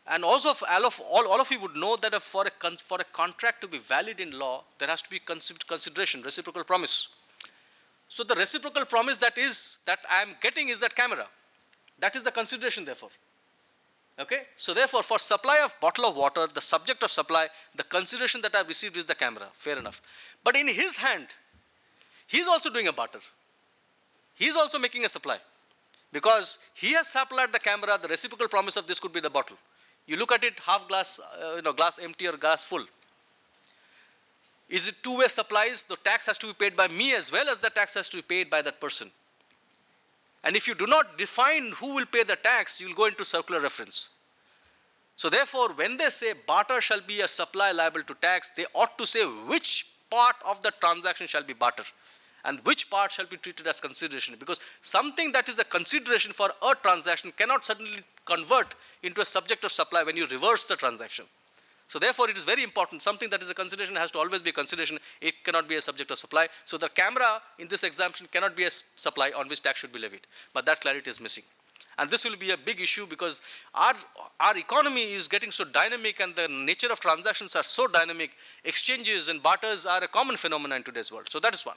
And also all of you would know that for a contract to be valid in law, there has to be consideration, reciprocal promise. So the reciprocal promise that I am getting is that camera. That is the consideration therefore. Okay? So therefore, for supply of bottle of water, the subject of supply, the consideration that I have received is the camera. Fair enough. But in his hand, he is also doing a barter. He is also making a supply. Because he has supplied the camera, the reciprocal promise of this could be the bottle. You look at it, half glass, glass empty or glass full. Is it two-way supplies? The tax has to be paid by me as well as the tax has to be paid by that person. And if you do not define who will pay the tax, you will go into circular reference. So therefore, when they say barter shall be a supply liable to tax, they ought to say which part of the transaction shall be barter and which part shall be treated as consideration. Because something that is a consideration for a transaction cannot suddenly convert into a subject of supply when you reverse the transaction. So therefore, it is very important. Something that is a consideration has to always be a consideration. It cannot be a subject of supply. So the camera in this exemption cannot be a supply on which tax should be levied. But that clarity is missing. And this will be a big issue because our economy is getting so dynamic and the nature of transactions are so dynamic. Exchanges and barters are a common phenomenon in today's world. So that is one.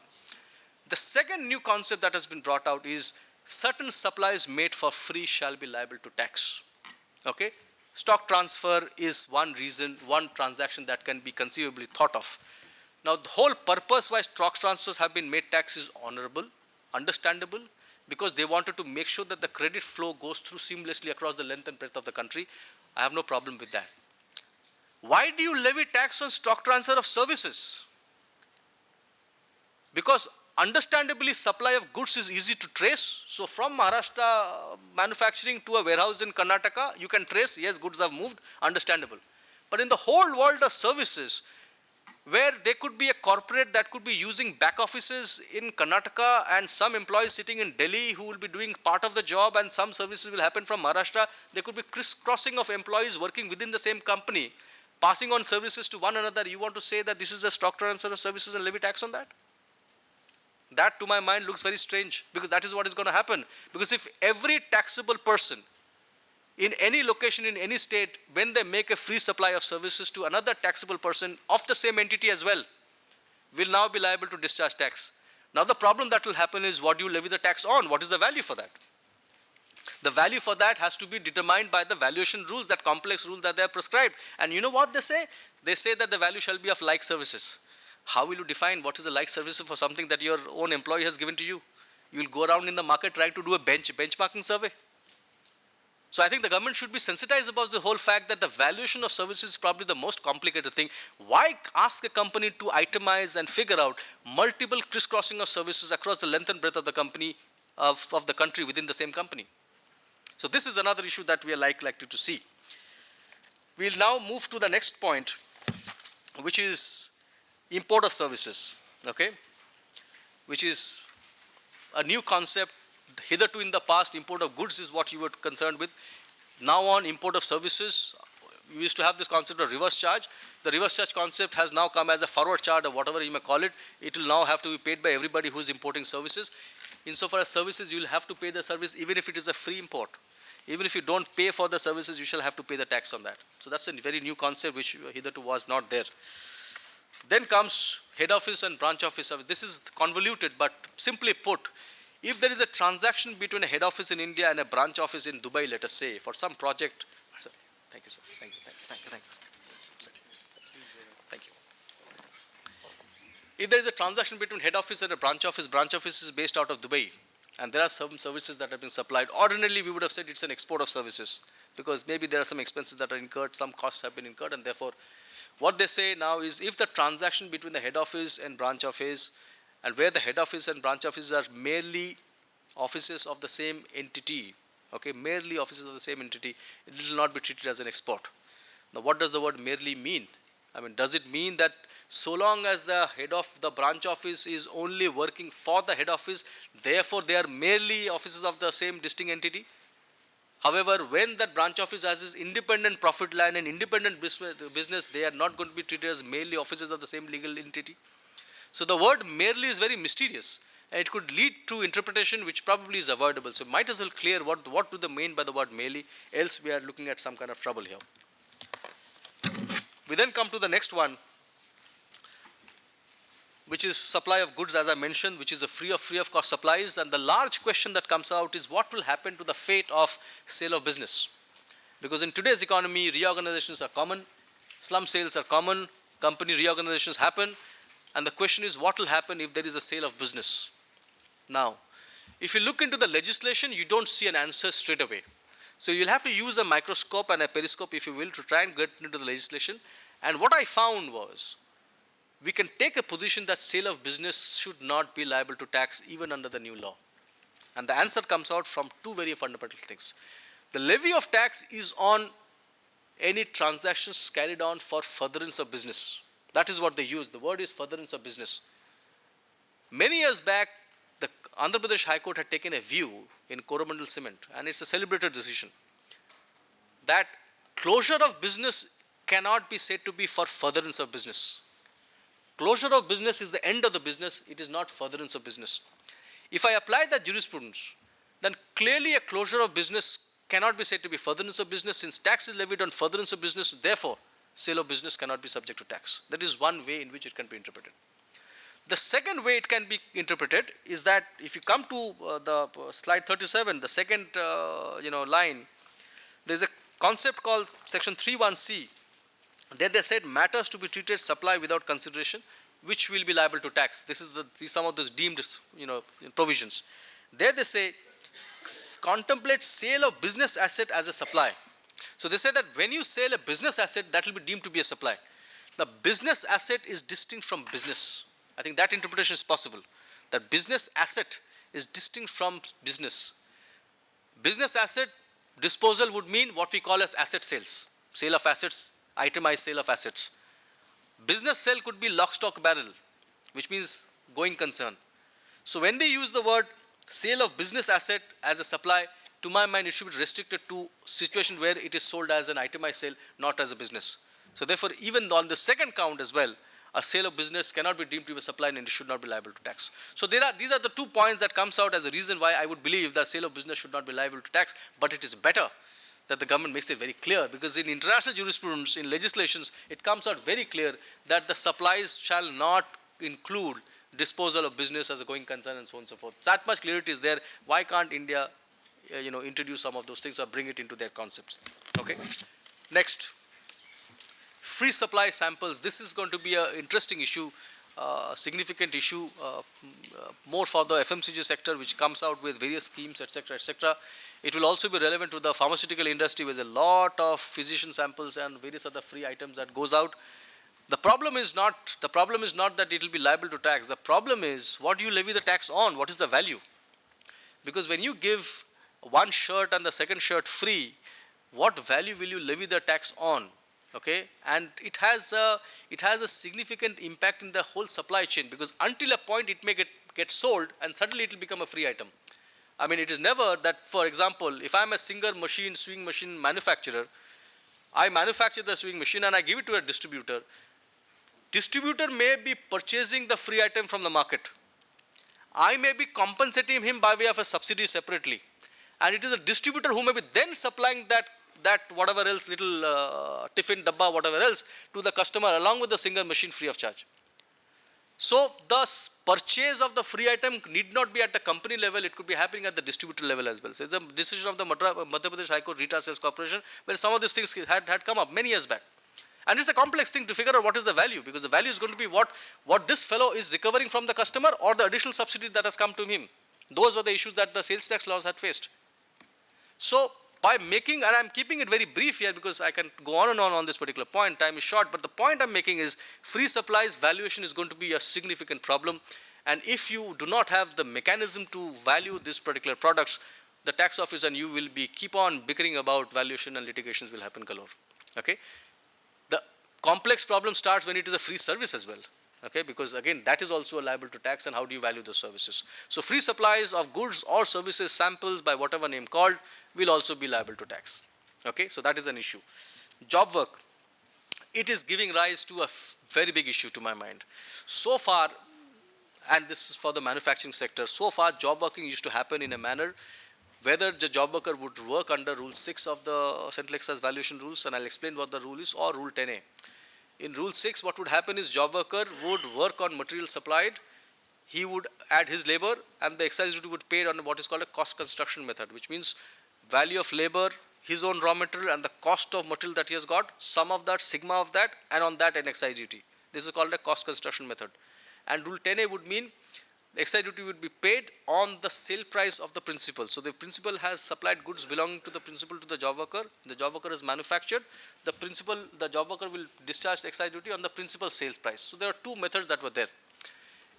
The second new concept that has been brought out is certain supplies made for free shall be liable to tax. Okay? Stock transfer is one reason, one transaction that can be conceivably thought of. Now, the whole purpose why stock transfers have been made tax is honorable, understandable, because they wanted to make sure that the credit flow goes through seamlessly across the length and breadth of the country. I have no problem with that. Why do you levy tax on stock transfer of services? Because understandably, supply of goods is easy to trace. So from Maharashtra manufacturing to a warehouse in Karnataka, you can trace, yes, goods have moved, understandable. But in the whole world of services, where there could be a corporate that could be using back offices in Karnataka and some employees sitting in Delhi who will be doing part of the job and some services will happen from Maharashtra, there could be crisscrossing of employees working within the same company, passing on services to one another. You want to say that this is a stock transfer of services and levy tax on that? That, to my mind, looks very strange because that is what is going to happen. Because if every taxable person in any location, in any state, when they make a free supply of services to another taxable person of the same entity as well, will now be liable to discharge tax. Now, the problem that will happen is what do you levy the tax on? What is the value for that? The value for that has to be determined by the valuation rules, that complex rules that they have prescribed. And you know what they say? They say that the value shall be of like services. How will you define what is the like services for something that your own employee has given to you? You will go around in the market trying to do a benchmarking survey. So I think the government should be sensitized about the whole fact that the valuation of services is probably the most complicated thing. Why ask a company to itemize and figure out multiple crisscrossing of services across the length and breadth of the company, of the country within the same company? So this is another issue that we are likely to see. We'll now move to the next point, which is import of services, okay, which is a new concept. Hitherto in the past, import of goods is what you were concerned with. Now on import of services, we used to have this concept of reverse charge. The reverse charge concept has now come as a forward charge or whatever you may call it. It will now have to be paid by everybody who is importing services. Insofar as services, you will have to pay the service even if it is a free import. Even if you don't pay for the services, you shall have to pay the tax on that. So that's a very new concept which hitherto was not there. Then comes head office and branch office service. This is convoluted, but simply put, if there is a transaction between a head office in India and a branch office in Dubai, let us say, for some project, sir, thank you, sir, thank you. Thank you. If there is a transaction between head office and a branch office is based out of Dubai, and there are some services that have been supplied. Ordinarily, we would have said it's an export of services, because maybe there are some expenses that are incurred, some costs have been incurred, and therefore, what they say now is if the transaction between the head office and branch office, and where the head office and branch offices are merely offices of the same entity, okay, merely offices of the same entity, it will not be treated as an export. Now, what does the word merely mean? I mean, does it mean that so long as the head of the branch office is only working for the head office, therefore they are merely offices of the same distinct entity? However, when that branch office has its independent profit line and independent business, they are not going to be treated as merely offices of the same legal entity. So the word merely is very mysterious, and it could lead to interpretation which probably is avoidable. So might as well clear what do they mean by the word merely, else we are looking at some kind of trouble here. We then come to the next one, which is supply of goods, as I mentioned, which is a free of cost supplies. And the large question that comes out is what will happen to the fate of sale of business? Because in today's economy, reorganizations are common, slum sales are common, company reorganizations happen, and the question is what will happen if there is a sale of business? Now, if you look into the legislation, you don't see an answer straight away. So you'll have to use a microscope and a periscope, if you will, to try and get into the legislation. And what I found was we can take a position that sale of business should not be liable to tax even under the new law. And the answer comes out from two very fundamental things. The levy of tax is on any transactions carried on for furtherance of business. That is what they use. The word is furtherance of business. Many years back, the Andhra Pradesh High Court had taken a view in Coromandel Cement, and it's a celebrated decision, that closure of business cannot be said to be for furtherance of business. Closure of business is the end of the business, it is not furtherance of business. If I apply that jurisprudence, then clearly a closure of business cannot be said to be furtherance of business, since tax is levied on furtherance of business, therefore, sale of business cannot be subject to tax. That is one way in which it can be interpreted. The second way it can be interpreted is that if you come to the slide 37, the second line, there is a concept called section 31C. There they said matters to be treated supply without consideration, which will be liable to tax. This is some of those deemed provisions. There they say contemplate sale of business asset as a supply. So they say that when you sell a business asset, that will be deemed to be a supply. The business asset is distinct from business. I think that interpretation is possible. That business asset is distinct from business. Business asset disposal would mean what we call as asset sales. Sale of assets, itemized sale of assets. Business sale could be lock, stock, barrel, which means going concern. So when they use the word sale of business asset as a supply, to my mind, it should be restricted to situation where it is sold as an itemized sale, not as a business. So therefore, even on the second count as well, a sale of business cannot be deemed to be a supply and it should not be liable to tax. So these are the 2 points that comes out as the reason why I would believe that sale of business should not be liable to tax, but it is better that the government makes it very clear, because in international jurisprudence, in legislations, it comes out very clear that the supplies shall not include disposal of business as a going concern and so on and so forth. That much clarity is there. Why can't India introduce some of those things or bring it into their concepts? Okay. Next. Free supply samples. This is going to be an interesting issue, significant issue, more for the FMCG sector, which comes out with various schemes, etc., etc. It will also be relevant to the pharmaceutical industry with a lot of physician samples and various other free items that goes out. The problem is not that it will be liable to tax. The problem is what do you levy the tax on? What is the value? Because when you give one shirt and the second shirt free, what value will you levy the tax on? Okay, and it has a significant impact in the whole supply chain, because until a point it may get sold and suddenly it will become a free item. I mean, it is never that, for example, if I am a sewing machine manufacturer, I manufacture the sewing machine and I give it to a distributor. Distributor may be purchasing the free item from the market. I may be compensating him by way of a subsidy separately. And it is a distributor who may be then supplying that whatever else, little tiffin dabba, whatever else, to the customer along with the single machine free of charge. So the purchase of the free item need not be at the company level, it could be happening at the distributor level as well. So it's a decision of the Madhya Pradesh High Court Retail Sales Corporation, where some of these things had come up many years back. And it's a complex thing to figure out what is the value, because the value is going to be what this fellow is recovering from the customer or the additional subsidy that has come to him. Those were the issues that the sales tax laws had faced. So by making, and I'm keeping it very brief here because I can go on and on this particular point, time is short, but the point I'm making is free supplies valuation is going to be a significant problem, and if you do not have the mechanism to value these particular products, the tax office and you will be keep on bickering about valuation and litigations will happen galore. Okay? The complex problem starts when it is a free service as well. Okay, because again, that is also liable to tax, and how do you value those services? So free supplies of goods or services, samples by whatever name called, will also be liable to tax. Okay, so that is an issue. Job work, it is giving rise to a very big issue to my mind. So far, and this is for the manufacturing sector, so far job working used to happen in a manner whether the job worker would work under Rule 6 of the Central Excise Valuation Rules, and I'll explain what the rule is, or Rule 10A. In Rule 6, what would happen is job worker would work on material supplied, he would add his labor, and the excise duty would pay on what is called a cost construction method, which means value of labor, his own raw material, and the cost of material that he has got, sum of that, sigma of that, and on that an excise duty. This is called a cost construction method. And Rule 10A would mean the excise duty would be paid on the sale price of the principal. So the principal has supplied goods belonging to the principal to the job worker has manufactured, the job worker will discharge excise duty on the principal sales price. So there are two methods that were there.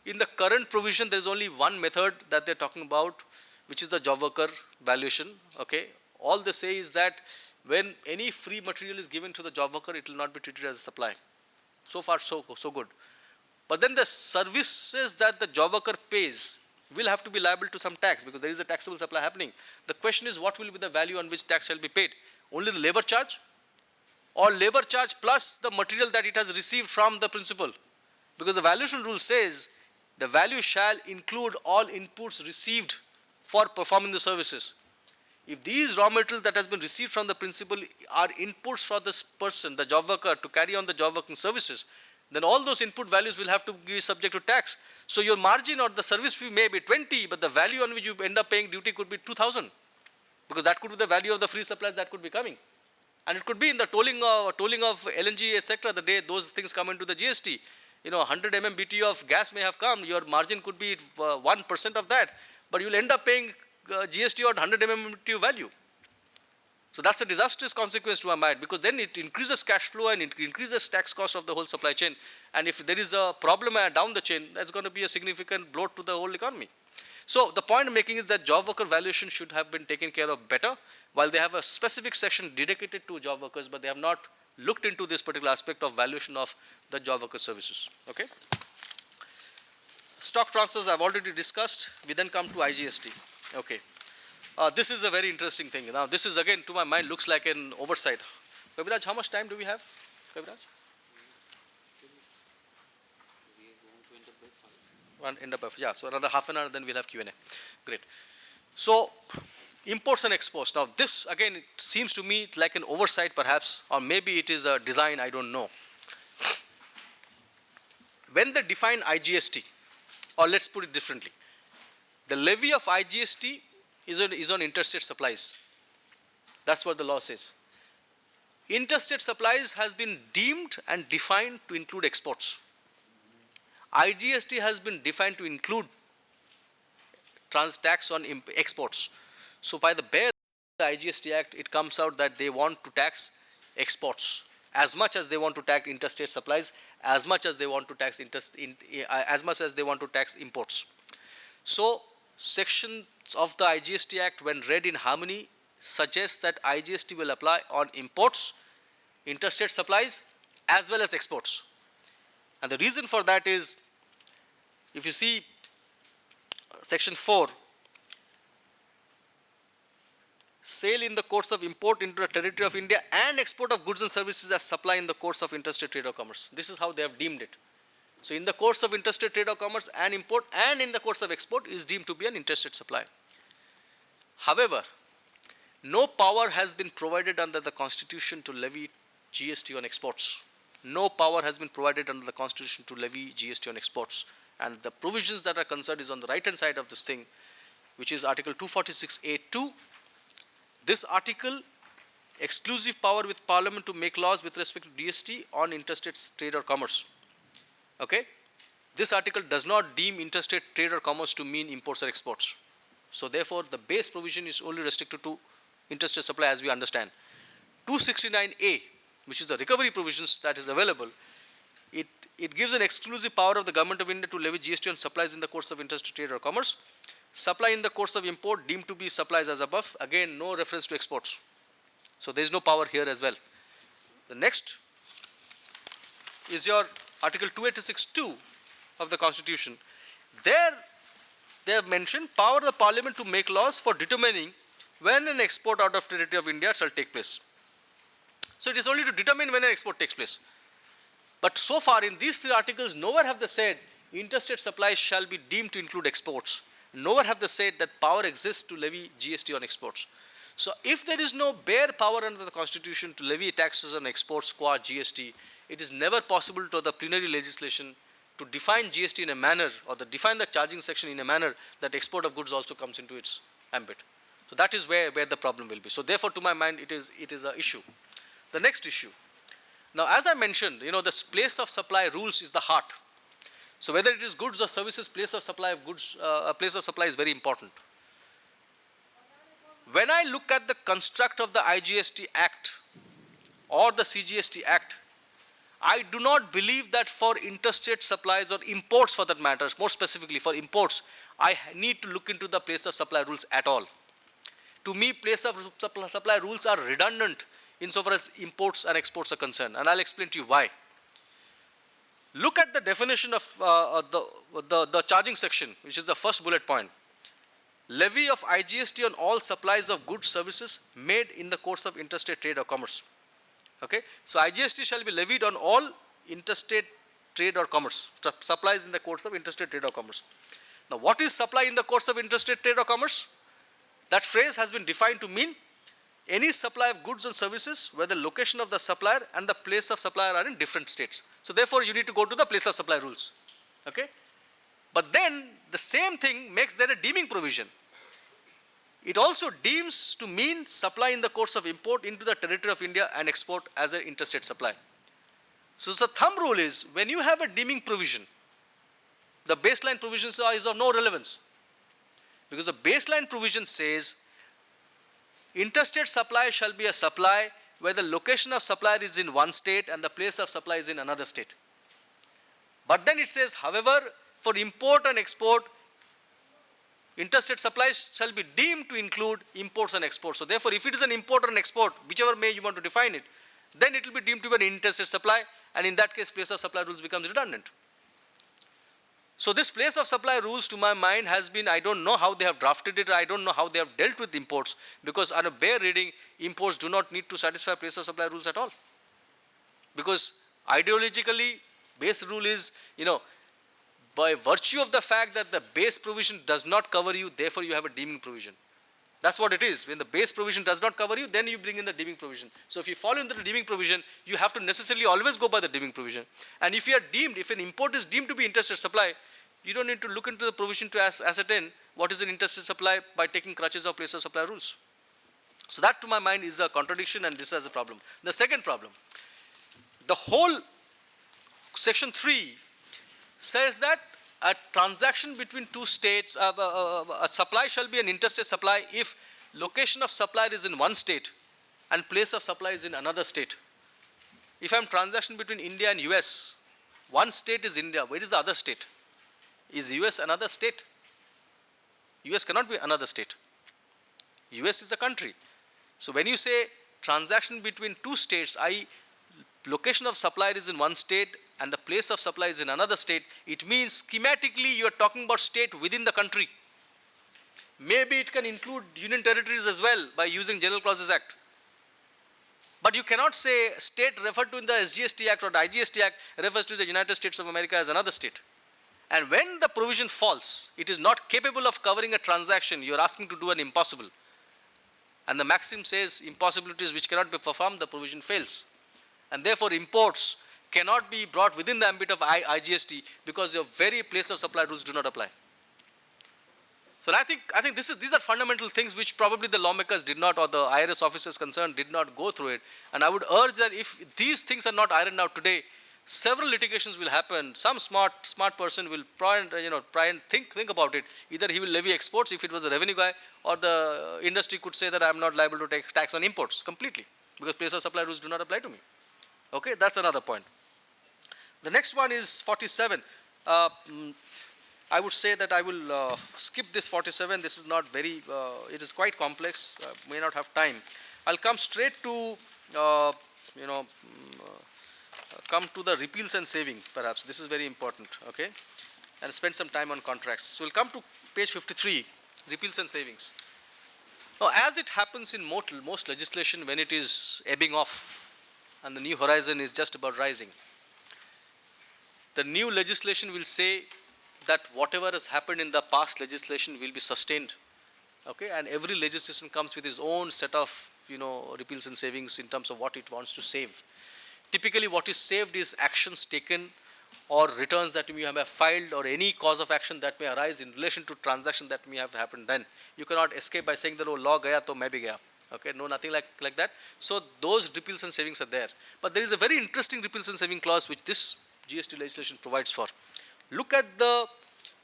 In the current provision, there is only one method that they're talking about, which is the job worker valuation. Okay, all they say is that when any free material is given to the job worker, it will not be treated as a supply. So far, so good. But then the services that the job worker pays will have to be liable to some tax, because there is a taxable supply happening. The question is, what will be the value on which tax shall be paid? Only the labor charge, or labor charge plus the material that it has received from the principal? Because the valuation rule says the value shall include all inputs received for performing the services. If these raw materials that has been received from the principal are inputs for this person, the job worker, to carry on the job working services, then all those input values will have to be subject to tax. So your margin or the service fee may be 20, but the value on which you end up paying duty could be 2,000, because that could be the value of the free supplies that could be coming. And it could be in the tolling of LNG, etc. The day those things come into the GST. 100 BTU of gas may have come, your margin could be 1% of that, but you'll end up paying GST on 100 BTU value. So that's a disastrous consequence to my mind, because then it increases cash flow and it increases tax cost of the whole supply chain. And if there is a problem down the chain, that's going to be a significant blow to the whole economy. So the point I'm making is that job worker valuation should have been taken care of better, while they have a specific section dedicated to job workers, but they have not looked into this particular aspect of valuation of the job worker services. Okay. Stock transfers I've already discussed. We then come to IGST. Okay. This is a very interesting thing. Now, this is again, to my mind, looks like an oversight. Kaviraj, how much time do we have? Kaviraj? End up by 5. Yeah, so another half an hour, then we'll have Q&A. Great. So, imports and exports. Now, this again, it seems to me like an oversight perhaps, or maybe it is a design, I don't know. When they define IGST, or let's put it differently, the levy of IGST is on interstate supplies. That's what the law says. Interstate supplies has been deemed and defined to include exports. IGST has been defined to include tax on exports. So by the bare IGST Act, it comes out that they want to tax exports as much as they want to tax interstate supplies, as much as they want to tax imports. So sections of the IGST Act, when read in harmony, suggests that IGST will apply on imports, interstate supplies, as well as exports. And the reason for that is, if you see section 4, sale in the course of import into the territory of India and export of goods and services as supply in the course of interstate trade or commerce. This is how they have deemed it. So in the course of interstate trade or commerce and import, and in the course of export, is deemed to be an interstate supply. However, no power has been provided under the Constitution to levy GST on exports. No power has been provided under the Constitution to levy GST on exports. And the provisions that are concerned is on the right hand side of this thing, which is Article 246(a)(2). This article, exclusive power with Parliament to make laws with respect to GST on interstate trade or commerce. Okay? This article does not deem interstate trade or commerce to mean imports or exports. So therefore, the base provision is only restricted to interstate supply as we understand. 269(a), which is the recovery provisions that is available, it gives an exclusive power of the Government of India to levy GST on supplies in the course of interstate trade or commerce. Supply in the course of import deemed to be supplies as above. Again, no reference to exports. So there is no power here as well. The next is your Article 286(2) of the Constitution. There, they have mentioned power of the Parliament to make laws for determining when an export out of territory of India shall take place. So it is only to determine when an export takes place. But so far in these 3 articles, nowhere have they said interstate supplies shall be deemed to include exports. Nowhere have they said that power exists to levy GST on exports. So if there is no bare power under the Constitution to levy taxes on exports qua GST, it is never possible to the plenary legislation to define GST in a manner, or define the charging section in a manner that export of goods also comes into its ambit. So that is where the problem will be. So therefore, to my mind, it is an issue. The next issue. Now, as I mentioned, the place of supply rules is the heart. So whether it is goods or services, place of supply of goods, place of supply is very important. When I look at the construct of the IGST Act or the CGST Act, I do not believe that for interstate supplies or imports for that matter, more specifically for imports, I need to look into the place of supply rules at all. To me, place of supply rules are redundant insofar as imports and exports are concerned, and I'll explain to you why. Look at the definition of the charging section, which is the first bullet point. Levy of IGST on all supplies of goods, services made in the course of interstate trade or commerce. Okay, so IGST shall be levied on all interstate trade or commerce, supplies in the course of interstate trade or commerce. Now, what is supply in the course of interstate trade or commerce? That phrase has been defined to mean any supply of goods and services where the location of the supplier and the place of supplier are in different states. So therefore, you need to go to the place of supply rules. Okay? But then the same thing makes there a deeming provision. It also deems to mean supply in the course of import into the territory of India and export as an interstate supply. So the thumb rule is when you have a deeming provision, the baseline provision is of no relevance. Because the baseline provision says interstate supply shall be a supply where the location of supplier is in one state and the place of supply is in another state. But then it says, however, for import and export, interstate supplies shall be deemed to include imports and exports. So therefore, if it is an import or an export, whichever way you want to define it, then it will be deemed to be an interstate supply, and in that case, place of supply rules becomes redundant. So this place of supply rules, to my mind, has been, I don't know how they have drafted it, I don't know how they have dealt with imports, because on a bare reading, imports do not need to satisfy place of supply rules at all. Because ideologically, base rule is, by virtue of the fact that the base provision does not cover you, therefore you have a deeming provision. That's what it is. When the base provision does not cover you, then you bring in the deeming provision. So if you fall into the deeming provision, you have to necessarily always go by the deeming provision. And if you are deemed, if an import is deemed to be interstate supply, you don't need to look into the provision to ascertain what is an interstate supply by taking crutches of place of supply rules. So that, to my mind, is a contradiction, and this is a problem. The second problem, the whole section 3 says that a transaction between two states, a supply shall be an interstate supply if location of supplier is in one state and place of supply is in another state. If I am transaction between India and US, one state is India, where is the other state? Is US another state? US cannot be another state. US is a country. So when you say transaction between two states, i.e. location of supplier is in one state and the place of supply is in another state, it means schematically you are talking about state within the country. Maybe it can include union territories as well by using General Clauses Act. But you cannot say state referred to in the SGST Act or the IGST Act refers to the United States of America as another state. And when the provision falls, it is not capable of covering a transaction, you are asking to do an impossible. And the maxim says impossibilities which cannot be performed, the provision fails. And therefore imports cannot be brought within the ambit of IGST because your very place of supply rules do not apply. So I think these are fundamental things which probably the lawmakers did not, or the IRS officers concerned did not go through it. And I would urge that if these things are not ironed out today, several litigations will happen. Some smart person will try and think about it. Either he will levy exports if it was a revenue guy, or the industry could say that I am not liable to take tax on imports completely because place of supply rules do not apply to me. Okay, that's another point. The next one is 47. I would say that I will skip this 47. This is not very, it is quite complex, may not have time. I'll come straight to, come to the repeals and saving, perhaps. This is very important, okay? And spend some time on contracts. So we'll come to page 53, repeals and savings. Now, as it happens in most legislation when it is ebbing off and the new horizon is just about rising, the new legislation will say that whatever has happened in the past legislation will be sustained, okay? And every legislation comes with its own set of, repeals and savings in terms of what it wants to save. Typically, what is saved is actions taken or returns that you have filed or any cause of action that may arise in relation to transaction that may have happened then. You cannot escape by saying that, oh, law gaya to main bhi gaya. Okay, no, nothing like that. So those repeals and savings are there. But there is a very interesting repeals and saving clause which this GST legislation provides for. Look at the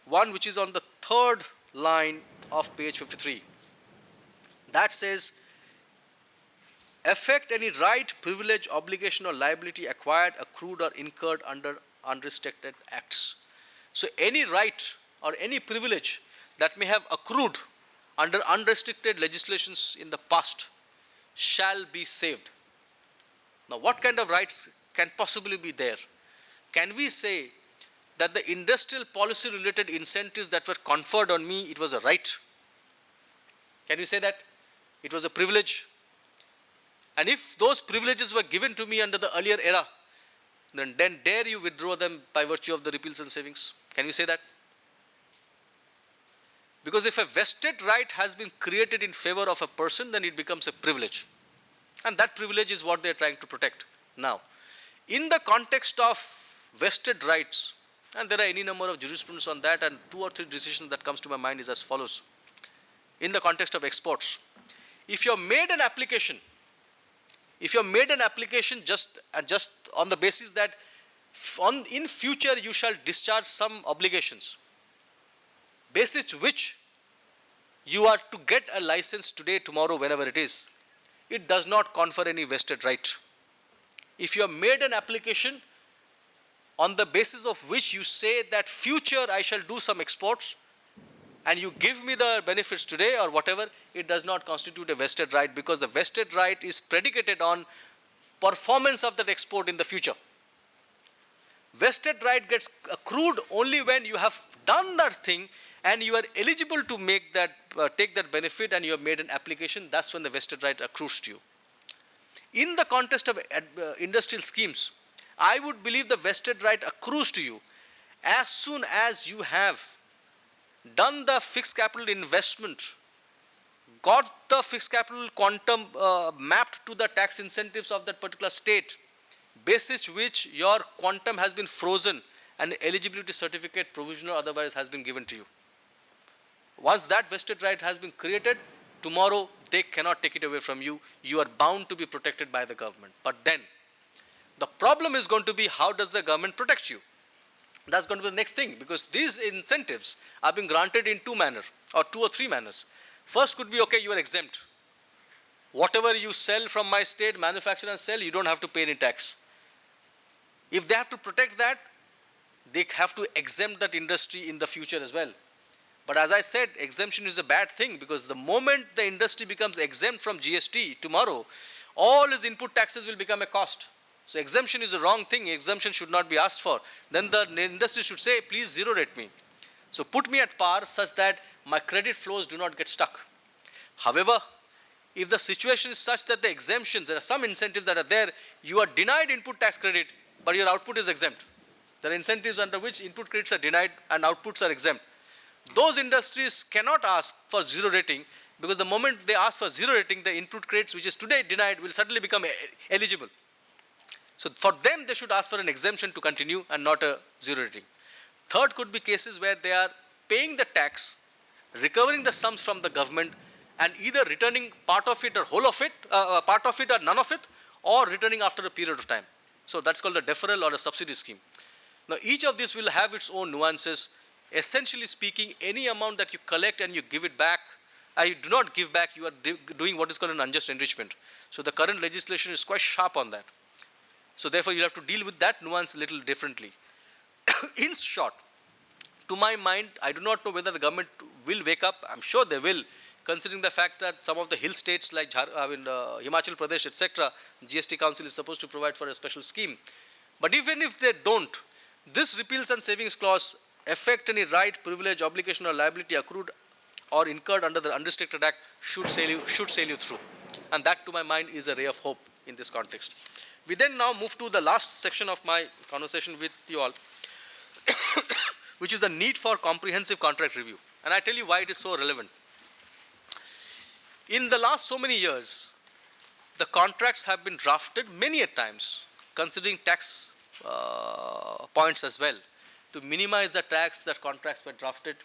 one which is on the third line of page 53. That says, affect any right, privilege, obligation or liability acquired, accrued or incurred under unrestricted acts. So any right or any privilege that may have accrued under unrestricted legislations in the past shall be saved. Now what kind of rights can possibly be there? Can we say that the industrial policy related incentives that were conferred on me, it was a right? Can we say that? It was a privilege? And if those privileges were given to me under the earlier era, then dare you withdraw them by virtue of the repeals and savings? Can we say that? Because if a vested right has been created in favor of a person, then it becomes a privilege. And that privilege is what they are trying to protect. Now, in the context of vested rights, and there are any number of jurisprudence on that, and 2 or 3 decisions that comes to my mind is as follows. In the context of exports, if you have made an application, just on the basis that in future you shall discharge some obligations, basis which you are to get a license today, tomorrow, whenever it is, it does not confer any vested right. If you have made an application on the basis of which you say that future I shall do some exports, and you give me the benefits today or whatever, it does not constitute a vested right, because the vested right is predicated on performance of that export in the future. Vested right gets accrued only when you have done that thing and you are eligible to make that, take that benefit, and you have made an application. That's when the vested right accrues to you. In the context of industrial schemes, I would believe the vested right accrues to you as soon as you have done the fixed capital investment, got the fixed capital quantum mapped to the tax incentives of that particular state, basis which your quantum has been frozen and eligibility certificate, provisional or otherwise, has been given to you. Once that vested right has been created, tomorrow they cannot take it away from you. You are bound to be protected by the government. But then, the problem is going to be, how does the government protect you? That's going to be the next thing, because these incentives are being granted in 2 manners, or 2 or 3 manners. First could be, okay, you are exempt. Whatever you sell from my state, manufacture and sell, you don't have to pay any tax. If they have to protect that, they have to exempt that industry in the future as well. But as I said, exemption is a bad thing, because the moment the industry becomes exempt from GST tomorrow, all its input taxes will become a cost. So exemption is a wrong thing. Exemption should not be asked for. Then the industry should say, please zero rate me. So put me at par such that my credit flows do not get stuck. However, if the situation is such that the exemptions, there are some incentives that are there, you are denied input tax credit, but your output is exempt. There are incentives under which input credits are denied and outputs are exempt. Those industries cannot ask for zero rating, because the moment they ask for zero rating, the input credits which is today denied will suddenly become eligible. So for them, they should ask for an exemption to continue and not a zero rating. Third could be cases where they are paying the tax, recovering the sums from the government, and either returning part of it or whole of it, part of it or none of it, or returning after a period of time. So that's called a deferral or a subsidy scheme. Now each of these will have its own nuances. Essentially speaking, any amount that you collect and you give it back, you do not give back, you are doing what is called an unjust enrichment. So the current legislation is quite sharp on that. So therefore you have to deal with that nuance a little differently. In short, to my mind, I do not know whether the government will wake up. I'm sure they will, considering the fact that some of the hill states like Himachal Pradesh, etc., GST Council is supposed to provide for a special scheme. But even if they don't, this repeals and savings clause affect any right, privilege, obligation or liability accrued or incurred under the Unrestricted Act should sail you through. And that, to my mind, is a ray of hope in this context. We then now move to the last section of my conversation with you all, which is the need for comprehensive contract review. And I tell you why it is so relevant. In the last so many years, the contracts have been drafted many a times, considering tax points as well, to minimize the tax that contracts were drafted,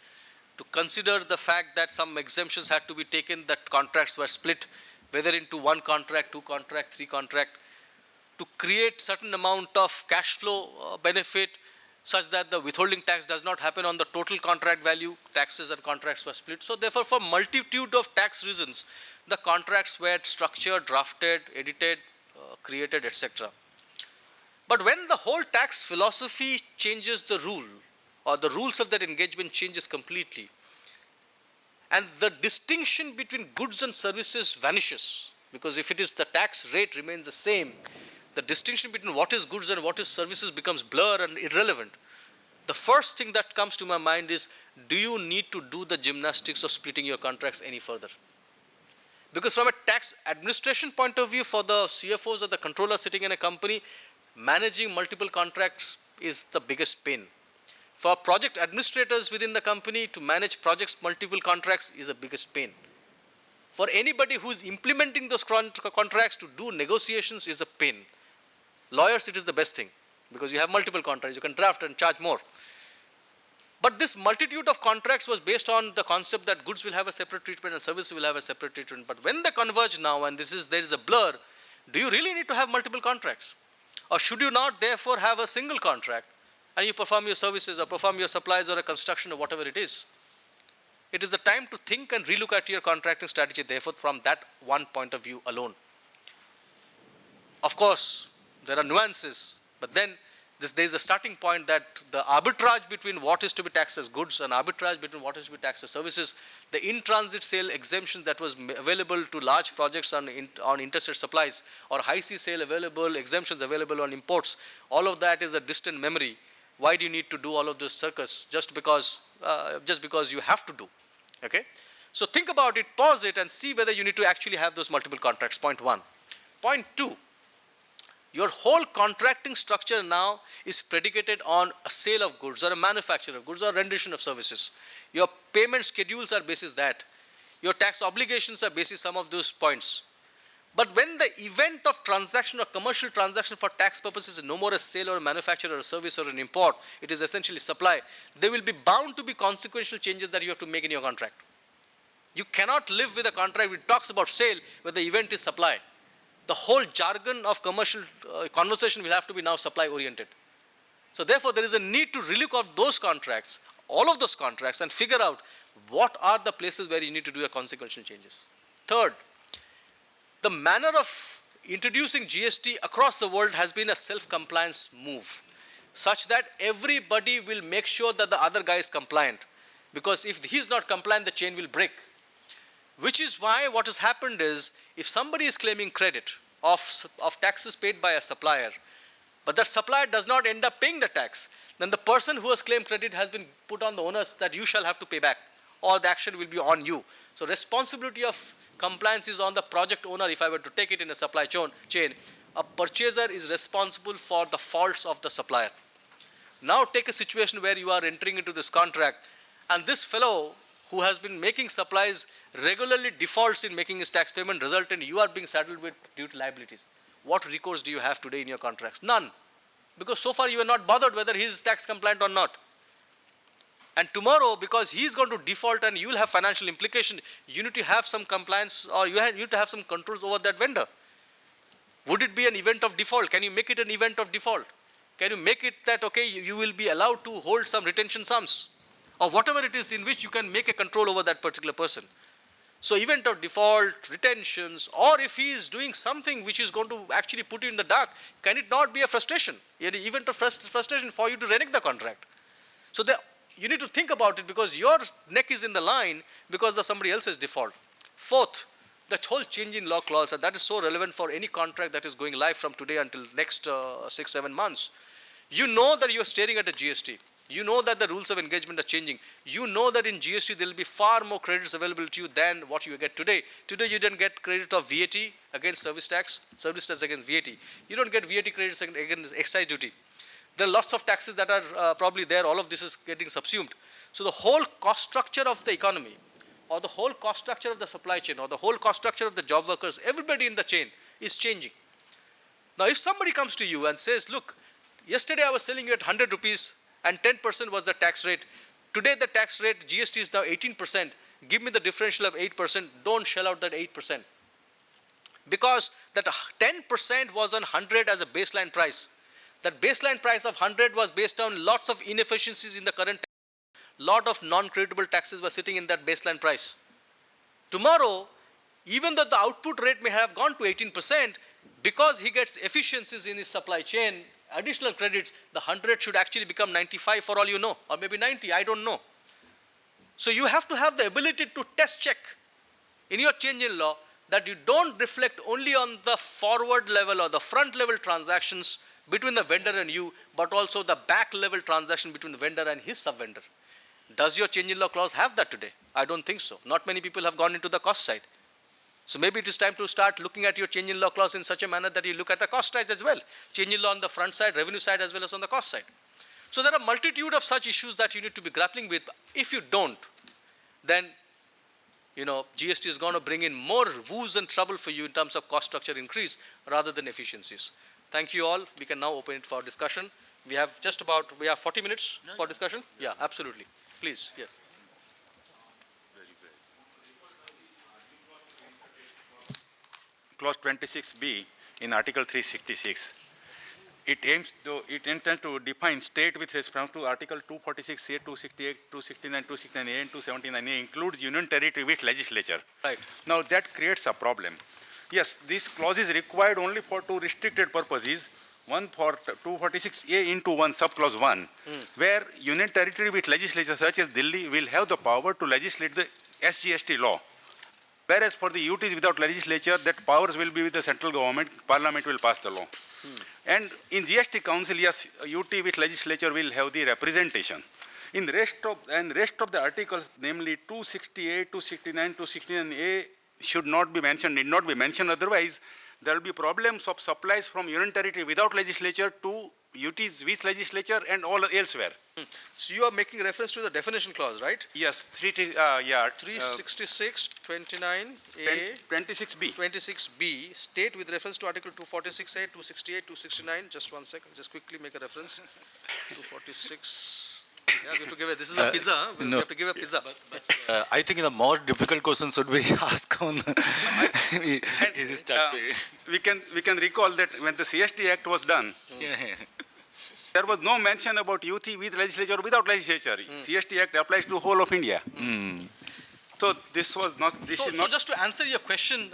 to consider the fact that some exemptions had to be taken, that contracts were split, whether into 1 contract, 2 contract, 3 contract, to create certain amount of cash flow benefit, such that the withholding tax does not happen on the total contract value. Taxes and contracts were split. So therefore, for multitude of tax reasons, the contracts were structured, drafted, edited, created, etc. But when the whole tax philosophy changes the rule, or the rules of that engagement changes completely, and the distinction between goods and services vanishes, because if it is the tax rate remains the same, the distinction between what is goods and what is services becomes blur and irrelevant. The first thing that comes to my mind is, do you need to do the gymnastics of splitting your contracts any further? Because from a tax administration point of view, for the CFOs or the controller sitting in a company, managing multiple contracts is the biggest pain. For project administrators within the company to manage projects, multiple contracts is the biggest pain. For anybody who is implementing those contracts to do negotiations is a pain. Lawyers, it is the best thing, because you have multiple contracts, you can draft and charge more. But this multitude of contracts was based on the concept that goods will have a separate treatment and services will have a separate treatment. But when they converge now and there is a blur, do you really need to have multiple contracts? Or should you not therefore have a single contract and you perform your services or perform your supplies or a construction or whatever it is? It is the time to think and relook at your contracting strategy, therefore, from that one point of view alone. Of course, there are nuances, but then there is a starting point that the arbitrage between what is to be taxed as goods and arbitrage between what is to be taxed as services, the in-transit sale exemption that was available to large projects on interstate supplies, or high sea sale available, exemptions available on imports, all of that is a distant memory. Why do you need to do all of this circus just because you have to do? Okay? So think about it, pause it, and see whether you need to actually have those multiple contracts, point one. Point two, your whole contracting structure now is predicated on a sale of goods or a manufacture of goods or rendition of services. Your payment schedules are basis that. Your tax obligations are basis some of those points. But when the event of transaction or commercial transaction for tax purposes is no more a sale or a manufacture or a service or an import, it is essentially supply, there will be bound to be consequential changes that you have to make in your contract. You cannot live with a contract which talks about sale where the event is supply. The whole jargon of commercial conversation will have to be now supply oriented. So therefore, there is a need to relook at those contracts, all of those contracts, and figure out what are the places where you need to do your consequential changes. Third, the manner of introducing GST across the world has been a self-compliance move, such that everybody will make sure that the other guy is compliant. Because if he is not compliant, the chain will break. Which is why what has happened is, if somebody is claiming credit of taxes paid by a supplier, but that supplier does not end up paying the tax, then the person who has claimed credit has been put on the onus that you shall have to pay back, or the action will be on you. So responsibility of compliance is on the project owner. If I were to take it in a supply chain, a purchaser is responsible for the faults of the supplier. Now take a situation where you are entering into this contract, and this fellow who has been making supplies regularly defaults in making his tax payment, result in you are being saddled with duty liabilities. What recourse do you have today in your contracts? None. Because so far you are not bothered whether he is tax compliant or not. And tomorrow, because he is going to default and you will have financial implication, you need to have some compliance, or you need to have some controls over that vendor. Would it be an event of default? Can you make it an event of default? Can you make it that, okay, you will be allowed to hold some retention sums, or whatever it is in which you can make a control over that particular person? So event of default, retentions, or if he is doing something which is going to actually put you in the dark, can it not be a frustration, an event of frustration for you to renege the contract? So you need to think about it, because your neck is in the line because of somebody else's default. Fourth, that whole change in law clause, and that is so relevant for any contract that is going live from today until next 6-7 months. You know that you are staring at a GST. You know that the rules of engagement are changing. You know that in GST there will be far more credits available to you than what you get today. Today you don't get credit of VAT against service tax against VAT. You don't get VAT credits against excise duty. There are lots of taxes that are probably there. All of this is getting subsumed. So the whole cost structure of the economy, or the whole cost structure of the supply chain, or the whole cost structure of the job workers, everybody in the chain is changing. Now if somebody comes to you and says, look, yesterday I was selling you at 100 rupees and 10% was the tax rate. Today the tax rate, GST is now 18%. Give me the differential of 8%. Don't shell out that 8%. Because that 10% was on 100 as a baseline price. That baseline price of 100 was based on lots of inefficiencies in the current tax. Lot of non-creditable taxes were sitting in that baseline price. Tomorrow, even though the output rate may have gone to 18%, because he gets efficiencies in his supply chain, additional credits, the 100 should actually become 95 for all you know, or maybe 90, I don't know. So you have to have the ability to test check in your change in law that you don't reflect only on the forward level or the front level transactions between the vendor and you, but also the back level transaction between the vendor and his sub-vendor. Does your change in law clause have that today? I don't think so. Not many people have gone into the cost side. So maybe it is time to start looking at your change in law clause in such a manner that you look at the cost side as well. Change in law on the front side, revenue side, as well as on the cost side. So there are a multitude of such issues that you need to be grappling with. If you don't, then GST is going to bring in more woes and trouble for you in terms of cost structure increase rather than efficiencies. Thank you all. We can now open it for discussion. We have 40 minutes for discussion. Yeah, absolutely. Please, yes. Clause 26B in Article 366, it intends to define state with respect to Article 246A, 268, 269, 269A, and 279A includes union territory with legislature. Right. Now that creates a problem. Yes, this clause is required only for two restricted purposes. One for 246A into one subclause 1, where union territory with legislature such as Delhi will have the power to legislate the SGST law. Whereas for the UTs without legislature, that powers will be with the central government, Parliament will pass the law. And in GST Council, yes, UT with legislature will have the representation. In the rest of the articles, namely 268, 269, 269A should not be mentioned, need not be mentioned, otherwise there will be problems of supplies from union territory without legislature to UTs with legislature and all elsewhere. So you are making reference to the definition clause, right? Yes, 366, 29A, 26B. 26B, state with reference to Article 246A, 268, 269. Just one second, just quickly make a reference. 246. Yeah, we have to give it. This is a pizza. Huh? We have to give a pizza. I think the more difficult question should be asked on We can recall that when the CST Act was done, there was no mention about UT with legislature or without legislature. CST Act applies to whole of India. So this was not. So just to answer your question,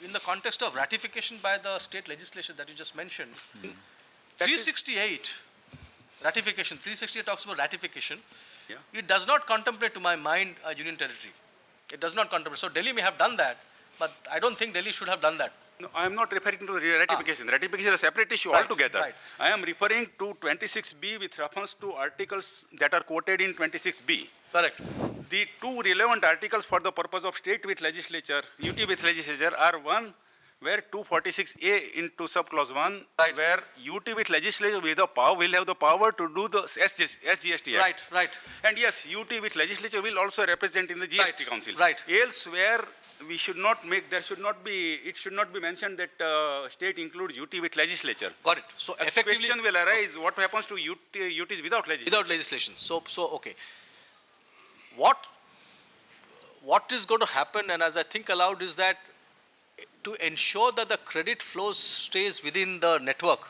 in the context of ratification by the state legislature that you just mentioned, 368 ratification. 368 talks about ratification. Yeah. It does not contemplate, to my mind, a union territory. It does not contemplate. So Delhi may have done that, but I don't think Delhi should have done that. No, I am not referring to ratification. Ratification is a separate issue altogether. Right. I am referring to 26B with reference to articles that are quoted in 26B. Correct. The two relevant articles for the purpose of state with legislature, UT with legislature, are one where 246A into subclause 1, right, where UT with legislature will have the power to do the SGST Act. Right, right. And yes, UT with legislature will also represent in the GST Council. Right. Elsewhere, we should not make, it should not be mentioned that state includes UT with legislature. Got it. So a effectively, question will arise, what happens to UTs without legislation? Without legislation. So okay. What is going to happen, and as I think aloud, is that to ensure that the credit flow stays within the network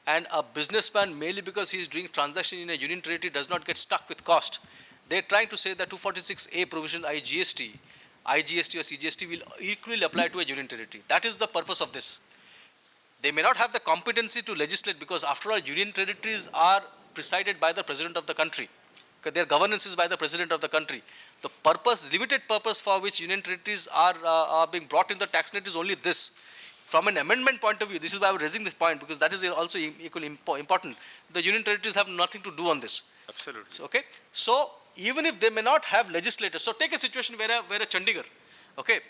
and a businessman, merely because he is doing transaction in a union territory, does not get stuck with cost, they're trying to say that 246A provision IGST or CGST will equally apply to a union territory. That is the purpose of this. They may not have the competency to legislate because after all, union territories are presided by the president of the country. Their governance is by the president of the country. The purpose, limited purpose for which union territories are being brought in the tax net is only this. From an amendment point of view, this is why I was raising this point, because that is also equally important. The union territories have nothing to do on this. Absolutely. So, okay. So even if they may not have legislators, so take a situation where a Chandigarh, okay,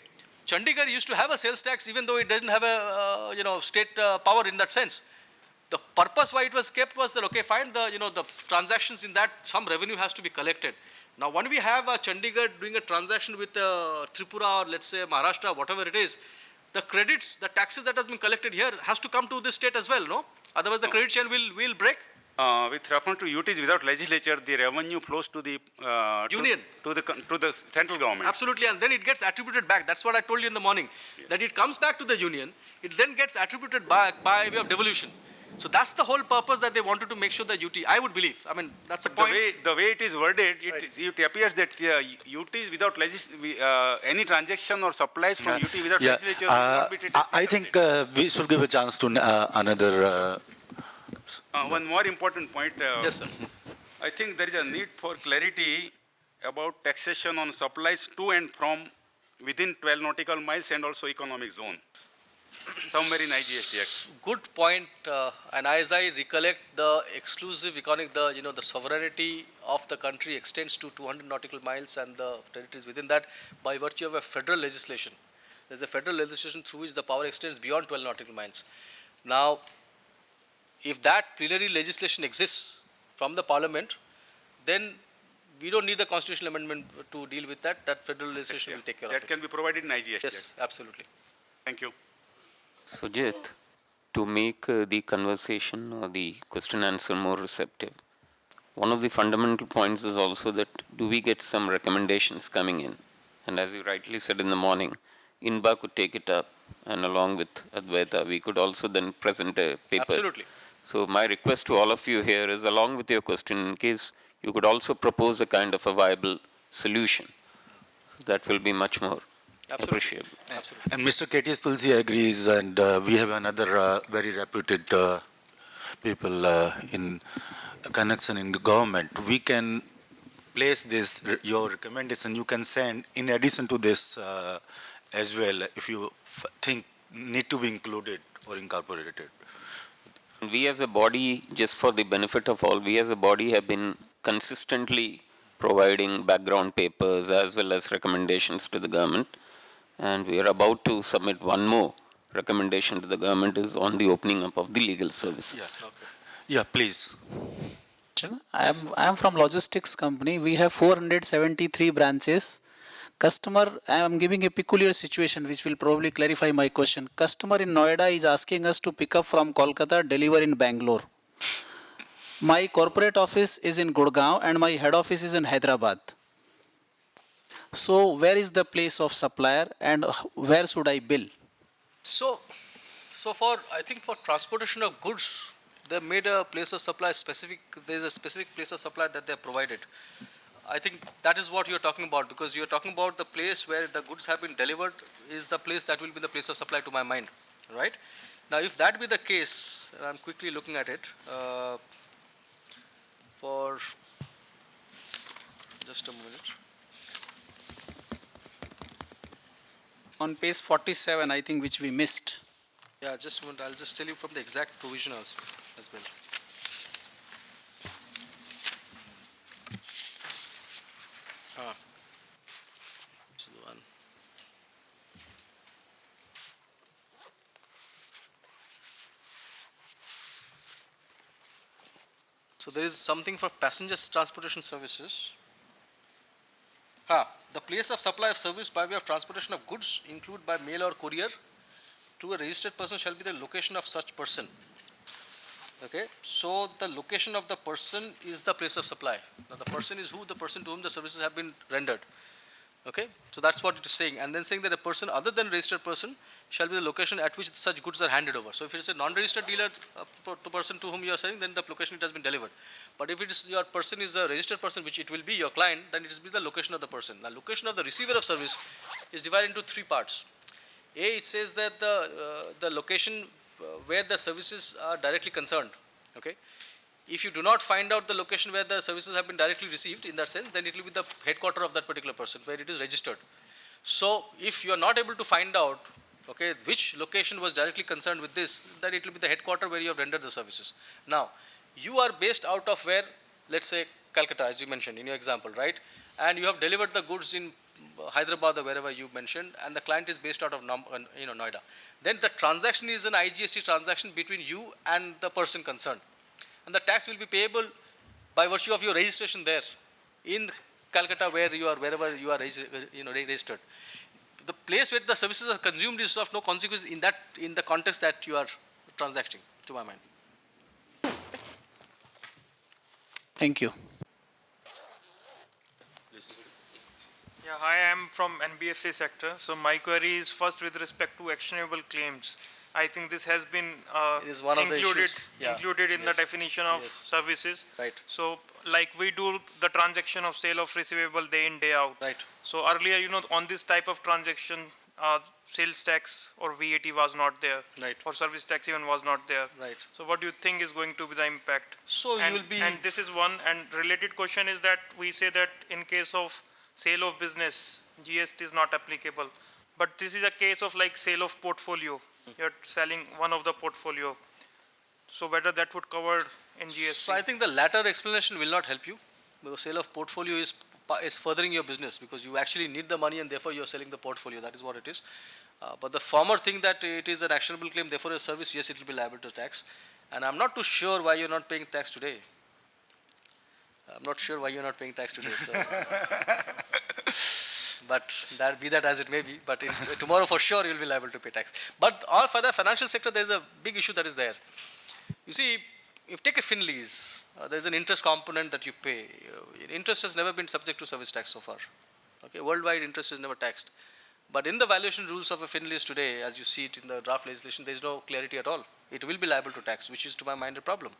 Chandigarh used to have a sales tax even though it doesn't have a state power in that sense. The purpose why it was kept was that, okay, fine, the transactions in that, some revenue has to be collected. Now, when we have a Chandigarh doing a transaction with Tripura or let's say Maharashtra, whatever it is, the credits, the taxes that has been collected here has to come to this state as well, no? Otherwise, the credit chain will break. With reference to UTs without legislature, the revenue flows to the union, to the central government. Absolutely, and then it gets attributed back. That's what I told you in the morning. Yes. That it comes back to the union. It then gets attributed back by way of devolution. So that's the whole purpose that they wanted to make sure the UT, I would believe. I mean, that's the point. The way it is worded, it appears that UTs without any transaction or supplies from UT without legislature will not be treated. I think we should give a chance to another. One more important point. Yes, sir. I think there is a need for clarity about taxation on supplies to and from within 12 nautical miles and also economic zone, somewhere in IGST Act. Good point. And as I recollect, the exclusive economic, the sovereignty of the country extends to 200 nautical miles and the territories within that by virtue of a federal legislation. There's a federal legislation through which the power extends beyond 12 nautical miles. Now, if that plenary legislation exists from the Parliament, then we don't need the constitutional amendment to deal with that. That federal legislation will take care of it. That can be provided in IGST Yes, Act. absolutely. Thank you. Sujit, to make the conversation or the question answer more receptive, one of the fundamental points is also that do we get some recommendations coming in? And as you rightly said in the morning, INBA could take it up, and along with Advaita, we could also then present a paper. Absolutely. So my request to all of you here is, along with your question, in case you could also propose a kind of a viable solution. That will be much more appreciable. Absolutely. And Mr. K.T.S. Tulsi agrees, and we have another very reputed people in connection in the government. We can place this, your recommendation, you can send in addition to this as well, if you think need to be included or incorporated. We as a body, just for the benefit of all, we as a body have been consistently providing background papers as well as recommendations to the government. And we are about to submit one more recommendation to the government is on the opening up of the legal services. Okay. Yeah, please. I am from logistics company. We have 473 branches. Customer, I am giving a peculiar situation which will probably clarify my question. Customer in Noida is asking us to pick up from Kolkata, deliver in Bangalore. My corporate office is in Gurgaon and my head office is in Hyderabad. So where is the place of supplier and where should I bill? So I think for transportation of goods, they made a place of supply specific. There is a specific place of supply that they have provided. I think that is what you are talking about, because you are talking about the place where the goods have been delivered is the place that will be the place of supply to my mind, right? Now, if that be the case, and I'm quickly looking at it for just a minute. On page 47, I think, which we missed. Yeah, just a moment. I'll just tell you from the exact provision as well. This is the one. So there is something for passengers transportation services. The place of supply of service by way of transportation of goods include by mail or courier to a registered person shall be the location of such person. Okay, so the location of the person is the place of supply. Now the person is who? The person to whom the services have been rendered. Okay, so that's what it is saying. And then saying that a person other than registered person shall be the location at which such goods are handed over. So if it is a non-registered dealer, the person to whom you are selling, then the location it has been delivered. But if it is your person is a registered person, which it will be your client, then it is the location of the person. Now location of the receiver of service is divided into three parts. A, it says that the location where the services are directly concerned. Okay, if you do not find out the location where the services have been directly received in that sense, then it will be the headquarter of that particular person where it is registered. So if you are not able to find out, okay, which location was directly concerned with this, then it will be the headquarter where you have rendered the services. Now, you are based out of where, let's say Calcutta, as you mentioned in your example, right? And you have delivered the goods in Hyderabad or wherever you mentioned, and the client is based out of Noida. Then the transaction is an IGST transaction between you and the person concerned, and the tax will be payable by virtue of your registration there in Calcutta, wherever you are registered. The place where the services are consumed is of no consequence in the context that you are transacting, to my mind. Thank you. Yeah, hi, I'm from NBFC sector. So my query is first with respect to actionable claims. I think this has been It is one of the included issues. Yeah. included in Yes. the definition of Yes. services. Right. So, like we do the transaction of sale of receivable day in day out. Right. So earlier, on this type of transaction, sales tax or VAT was not there. Right. Or service tax even was not there. Right. So what do you think is going to be the impact? So you and, will be. And this is one. And related question is that we say that in case of sale of business, GST is not applicable. But this is a case of like sale of portfolio. You're selling one of the portfolio. So whether that would cover in GST? So I think the latter explanation will not help you, because sale of portfolio is furthering your business, because you actually need the money and therefore you are selling the portfolio. That is what it is. But the former thing that it is an actionable claim, therefore a service, yes, it will be liable to tax. And I'm not too sure why you're not paying tax today. I'm not sure why you're not paying tax today. So. But that be that as it may be, but tomorrow for sure you'll be liable to pay tax. But all for the financial sector, there's a big issue that is there. You see, if you take a fin lease, there's an interest component that you pay. Interest has never been subject to service tax so far. Okay, worldwide interest is never taxed. But in the valuation rules of a fin lease today, as you see it in the draft legislation, there is no clarity at all. It will be liable to tax, which is to my mind a problem.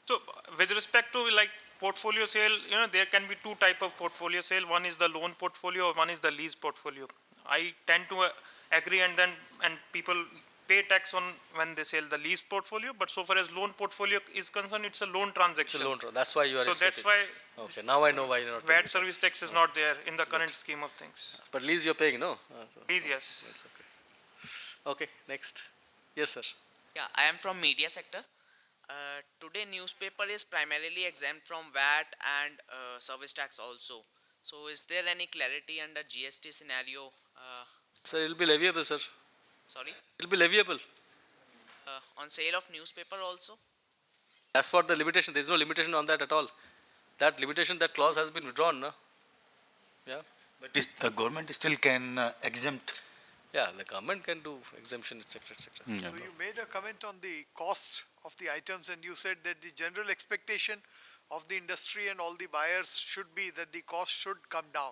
So with respect to like portfolio sale, there can be two type of portfolio sale. One is the loan portfolio, one is the lease portfolio. I tend to agree, and people pay tax on when they sell the lease portfolio. But so far as loan portfolio is concerned, it's a loan transaction. It's a loan. That's why you are. So that's why. Okay, now I know why you're not. VAT service tax is not there in the current scheme of things. But lease you're paying, no? Lease, yes. Okay, next. Yes, sir. Yeah, I am from media sector. Today newspaper is primarily exempt from VAT and service tax also. So is there any clarity under GST scenario? Sir, it will be leviable, sir. Sorry? It will be leviable. On sale of newspaper also? That's what the limitation. There is no limitation on that at all. That limitation, that clause has been withdrawn, no? Yeah. But the government still can exempt. Yeah, the government can do exemption, etc., etc. So you made a comment on the cost of the items, and you said that the general expectation of the industry and all the buyers should be that the cost should come down,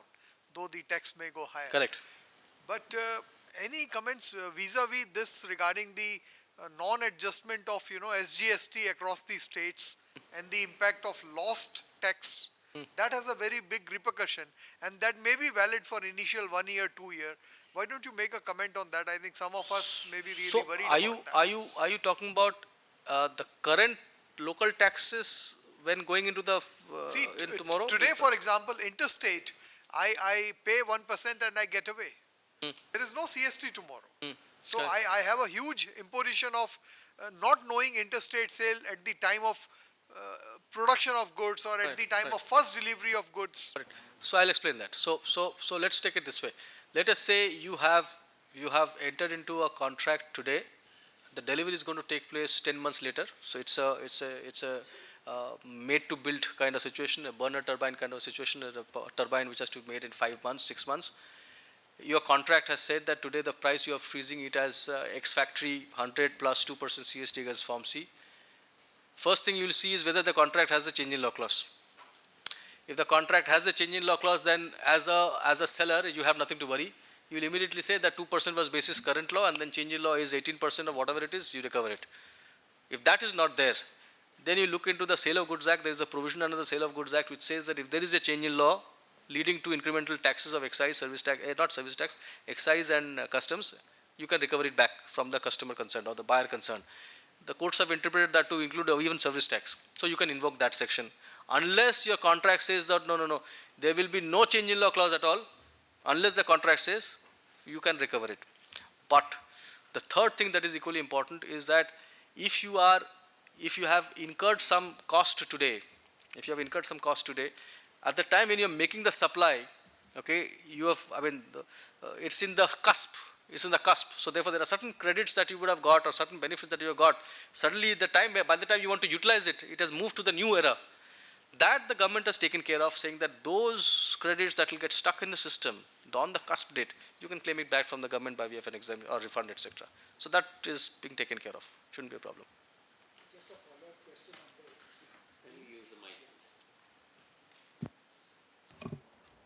though the tax may go higher. Correct. But any comments vis-a-vis this regarding the non-adjustment of SGST across the states and the impact of lost tax? That has a very big repercussion, and that may be valid for initial 1 year, 2 year. Why don't you make a comment on that? I think some of us may be really worried about that. Are you talking about the current local taxes when going into the See, tomorrow? Today, for example, interstate, I pay 1% and I get away. There is no CST tomorrow. So I have a huge imposition of not knowing interstate sale at the time of production of goods or at the time of first delivery of goods. So I'll explain that. So let's take it this way. Let us say you have entered into a contract today. The delivery is going to take place 10 months later. So it's a made to build kind of situation, a burner turbine kind of situation, a turbine which has to be made in 5 months, 6 months. Your contract has said that today the price you are freezing it as X factory 100 plus 2% CST against Form C. First thing you will see is whether the contract has a change in law clause. If the contract has a change in law clause, then as a seller, you have nothing to worry. You will immediately say that 2% was basis current law, and then change in law is 18% of whatever it is, you recover it. If that is not there, then you look into the Sale of Goods Act. There is a provision under the Sale of Goods Act which says that if there is a change in law leading to incremental taxes of excise, service tax, not service tax, excise and customs, you can recover it back from the customer concerned or the buyer concerned. The courts have interpreted that to include even service tax. So you can invoke that section. Unless your contract says that no, there will be no change in law clause at all, unless the contract says, you can recover it. But the third thing that is equally important is that if you have incurred some cost today, at the time when you are making the supply, okay, it's in the cusp. So therefore, there are certain credits that you would have got or certain benefits that you have got. Suddenly, by the time you want to utilize it, it has moved to the new era. That the government has taken care of, saying that those credits that will get stuck in the system on the cusp date, you can claim it back from the government by way of an exam or refund, etc. So that is being taken care of. Shouldn't be a problem. Just a follow-up question on this. Can you use the mic, please?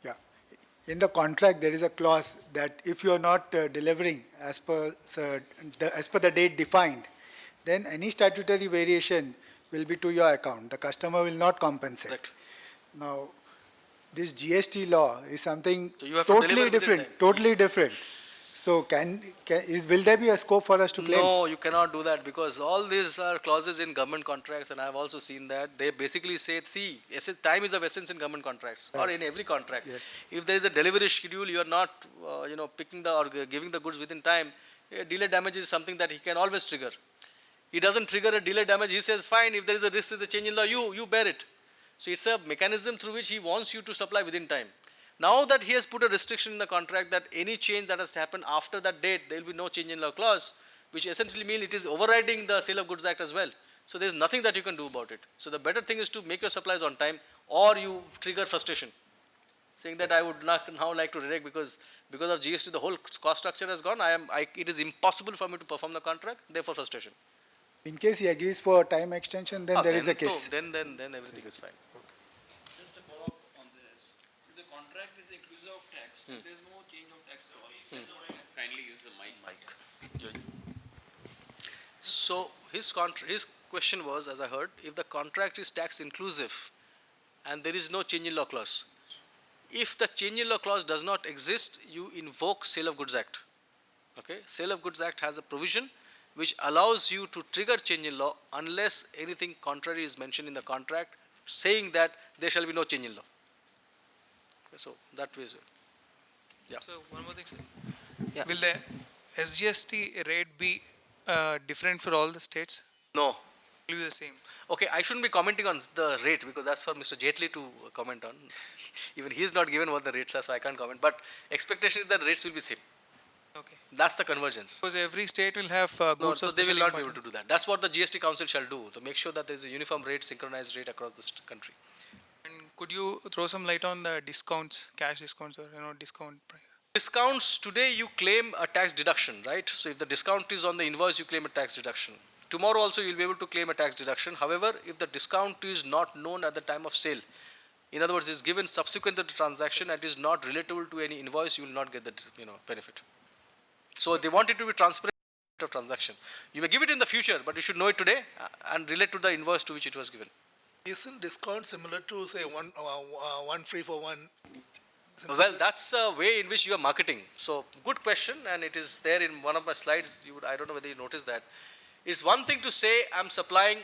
Yeah. in the contract there is a clause that if you are not delivering as per the date defined, then any statutory variation will be to your account. The customer will not compensate. Correct. Now, this GST law is something So you have to deliver totally within different, time. totally different. So will there be a scope for us to claim? No, you cannot do that because all these are clauses in government contracts, and I've also seen that they basically say, see, time is of essence in government contracts or in every contract. Yes. If there is a delivery schedule, you are not, picking or giving the goods within time. Delay damage is something that he can always trigger. He doesn't trigger a delay damage. He says, fine, if there is a risk of the change in law, you bear it. So it's a mechanism through which he wants you to supply within time. Now that he has put a restriction in the contract that any change that has happened after that date, there will be no change in law clause, which essentially means it is overriding the Sale of Goods Act as well. So there is nothing that you can do about it. So the better thing is to make your supplies on time, or you trigger frustration, saying that I would not now like to direct because of GST the whole cost structure has gone. It is impossible for me to perform the contract. Therefore frustration. In case he agrees for time extension, then there is a case. Then everything is fine. Just a follow-up on this. If the contract is inclusive of tax, there is no change of tax clause. Kindly use the mic. So his question was, as I heard, if the contract is tax inclusive and there is no change in law clause. If the change in law clause does not exist, you invoke Sale of Goods Act. Okay, Sale of Goods Act has a provision which allows you to trigger change in law unless anything contrary is mentioned in the contract saying that there shall be no change in law. Okay, so that way, yeah. So one more thing, sir. Yeah. Will the SGST rate be different for all the states? No. Will be the same? Okay, I shouldn't be commenting on the rate because that's for Mr. Jaitley to comment on. Even he is not given what the rates are, so I can't comment. But expectation is that rates will be same. Okay. That's the convergence. Because every state will have goods. No, so of they will special not be able importance. to do that. That's what the GST Council shall do, to make sure that there is a uniform rate, synchronized rate across the country. And could you throw some light on the discounts, cash discounts, or discount price? Discounts, today you claim a tax deduction, right? So if the discount is on the invoice, you claim a tax deduction. Tomorrow also you'll be able to claim a tax deduction. However, if the discount is not known at the time of sale, in other words, is given subsequent to the transaction and is not relatable to any invoice, you will not get the benefit. So they want it to be transparent of transaction. You may give it in the future, but you should know it today and relate to the invoice to which it was given. Isn't discount similar to, say, one free for one? Well, that's a way in which you are marketing. So, good question, and it is there in one of my slides. I don't know whether you noticed that. It's one thing to say I'm supplying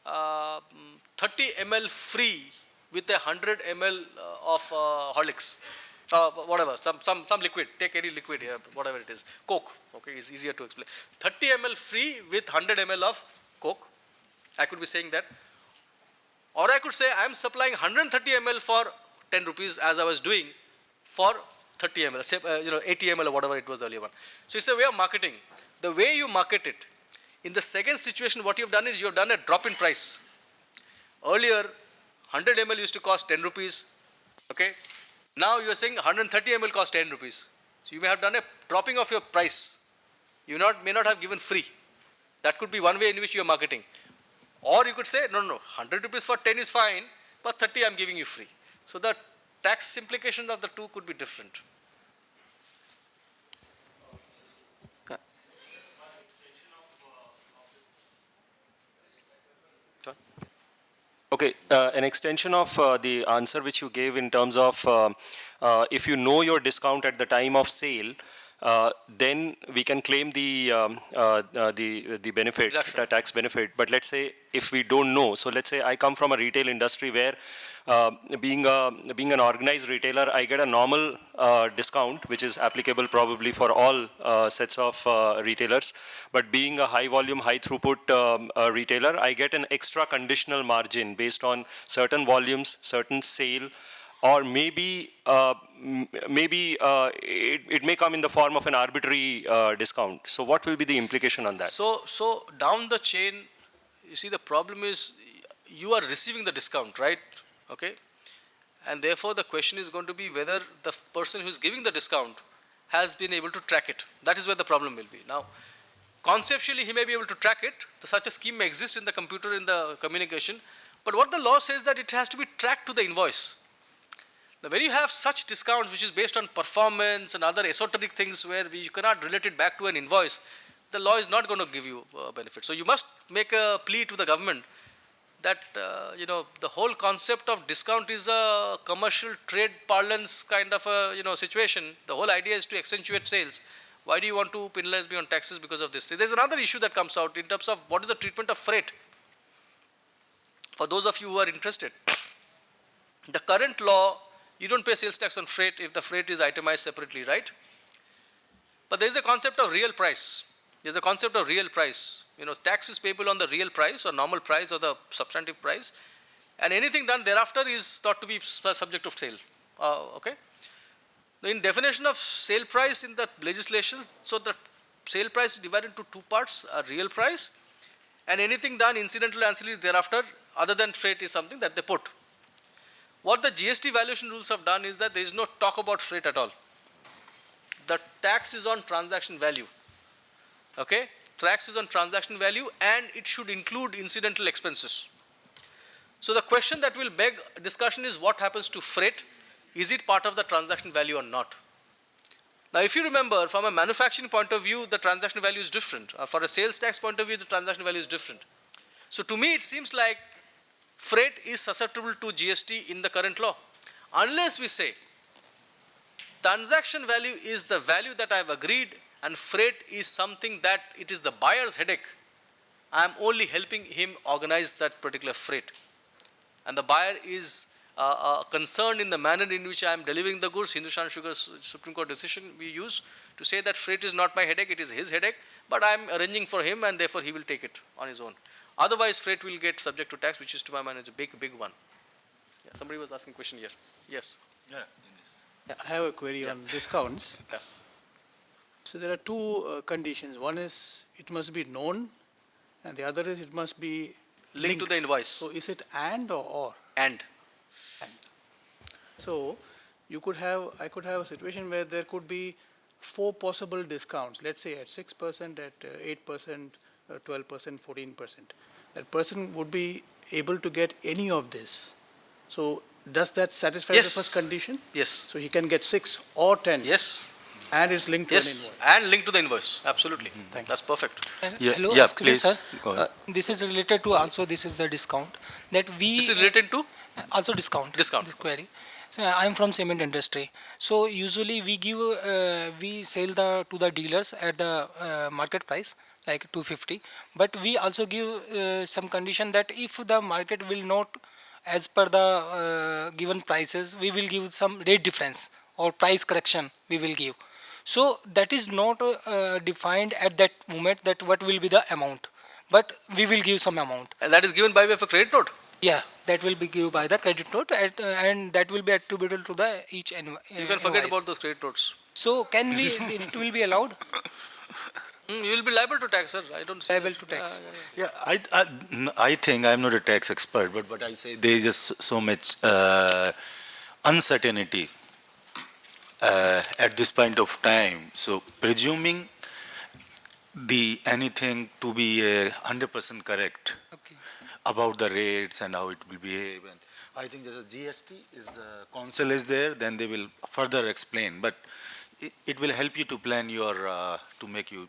30 ml free with 100 ml of Horlicks. Whatever, some liquid, take any liquid here, whatever it is. Coke, okay, it's easier to explain. 30 ml free with 100 ml of Coke. I could be saying that. Or I could say I am supplying 130 ml for 10 rupees as I was doing for 30 ml, say, 80 ml or whatever it was the earlier one. So it's a way of marketing. The way you market it, in the second situation, what you have done is you have done a drop in price. Earlier, 100 ml used to cost 10 rupees, okay? Now you are saying 130 ml cost 10 rupees. So you may have done a dropping of your price. You may not have given free. That could be one way in which you are marketing. Or you could say, no, 100 rupees for 10 is fine, but 30 I am giving you free. So the tax implications of the two could be different. Okay, an extension of the answer which you gave in terms of if you know your discount at the time of sale, then we can claim the benefit, the tax benefit. But let's say if we don't know, so let's say I come from a retail industry where being an organized retailer, I get a normal discount which is applicable probably for all sets of retailers. But being a high volume, high throughput retailer, I get an extra conditional margin based on certain volumes, certain sale, or maybe it may come in the form of an arbitrary discount. So what will be the implication on that? So down the chain, you see the problem is you are receiving the discount, right? Okay, and therefore the question is going to be whether the person who is giving the discount has been able to track it. That is where the problem will be. Now, conceptually he may be able to track it. Such a scheme may exist in the computer, in the communication, but what the law says that it has to be tracked to the invoice. Now, when you have such discounts which is based on performance and other esoteric things where you cannot relate it back to an invoice, the law is not going to give you benefit. So you must make a plea to the government that the whole concept of discount is a commercial trade parlance kind of a situation. The whole idea is to accentuate sales. Why do you want to penalize me on taxes because of this? There's another issue that comes out in terms of what is the treatment of freight. For those of you who are interested, the current law, you don't pay sales tax on freight if the freight is itemized separately, right? But there is a concept of real price. There's a concept of real price. Tax is payable on the real price or normal price or the substantive price, and anything done thereafter is thought to be subject of sale. Okay. In definition of sale price in the legislation, so the sale price is divided into two parts: a real price, and anything done incidental ancillary thereafter, other than freight, is something that they put. What the GST valuation rules have done is that there is no talk about freight at all. The tax is on transaction value. Okay. Tax is on transaction value, and it should include incidental expenses. So the question that will beg discussion is what happens to freight? Is it part of the transaction value or not? Now, if you remember, from a manufacturing point of view, the transaction value is different. For a sales tax point of view, the transaction value is different. So to me, it seems like freight is susceptible to GST in the current law. Unless we say transaction value is the value that I have agreed, and freight is something that it is the buyer's headache. I am only helping him organize that particular freight. And the buyer is concerned in the manner in which I am delivering the goods. Hindustan Sugar's Supreme Court decision we use to say that freight is not my headache, it is his headache, but I am arranging for him and therefore he will take it on his own. Otherwise, freight will get subject to tax, which is to my mind is a big one. Yeah, somebody was asking a question here. Yes. Yeah, I have a query on discounts. Yeah. So there are two conditions. One is it must be known, and the other is it must be linked to the invoice. So is it and or? And. So I could have a situation where there could be 4 possible discounts, let's say at 6%, at 8%, 12%, 14%. That person would be able to get any of this. So does that satisfy the first condition? Yes. So he can get 6 or 10. Yes. And it's linked to an invoice. And linked to the invoice. Absolutely. Thank you. That's perfect. Hello, yeah, please, sir. Go This is related to also, this is the discount that we. This is related to? Also discount. Discount. This query. So I am from cement industry. So usually we give, we sell to the dealers at the market price, like 250. But we also give some condition that if the market will not, as per the given prices, we will give some rate difference or price correction we will give. So that is not defined at that moment that what will be the amount, but we will give some amount. And that is given by way of a credit note? Yeah, that will be given by the credit note and that will be attributable to the each invoice. You can forget about those credit notes. So can we, it will be allowed? You will be liable to tax, sir. I don't say liable to tax. Yeah, I think I'm not a tax expert, but what I say there is just so much uncertainty at this point of time. So presuming anything to be 100% correct about the rates and how it will behave, and I think there's a GST is the council is there, then they will further explain. But it will help you to plan your to make you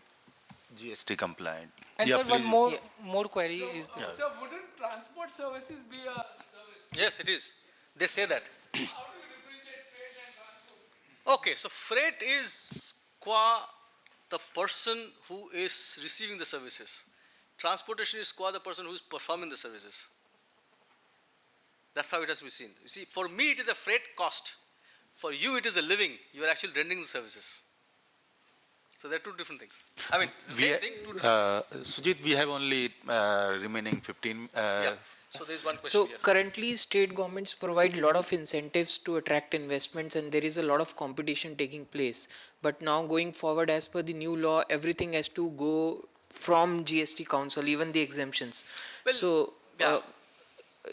GST compliant. And yeah, sir, one more query is there. So wouldn't transport services be a service? Yes, it is. They say that. How do you differentiate freight and transport? Okay, so freight is qua the person who is receiving the services. Transportation is qua the person who is performing the services. That's how it has to be seen. You see, for me it is a freight cost. For you it is a living. You are actually rendering the services. So there are two different things. I mean, same thing. Sujit, we have only remaining 15. So there is one question So here. currently state governments provide a lot of incentives to attract investments and there is a lot of competition taking place. But now going forward, as per the new law, everything has to go from GST Council, even the exemptions. Well, so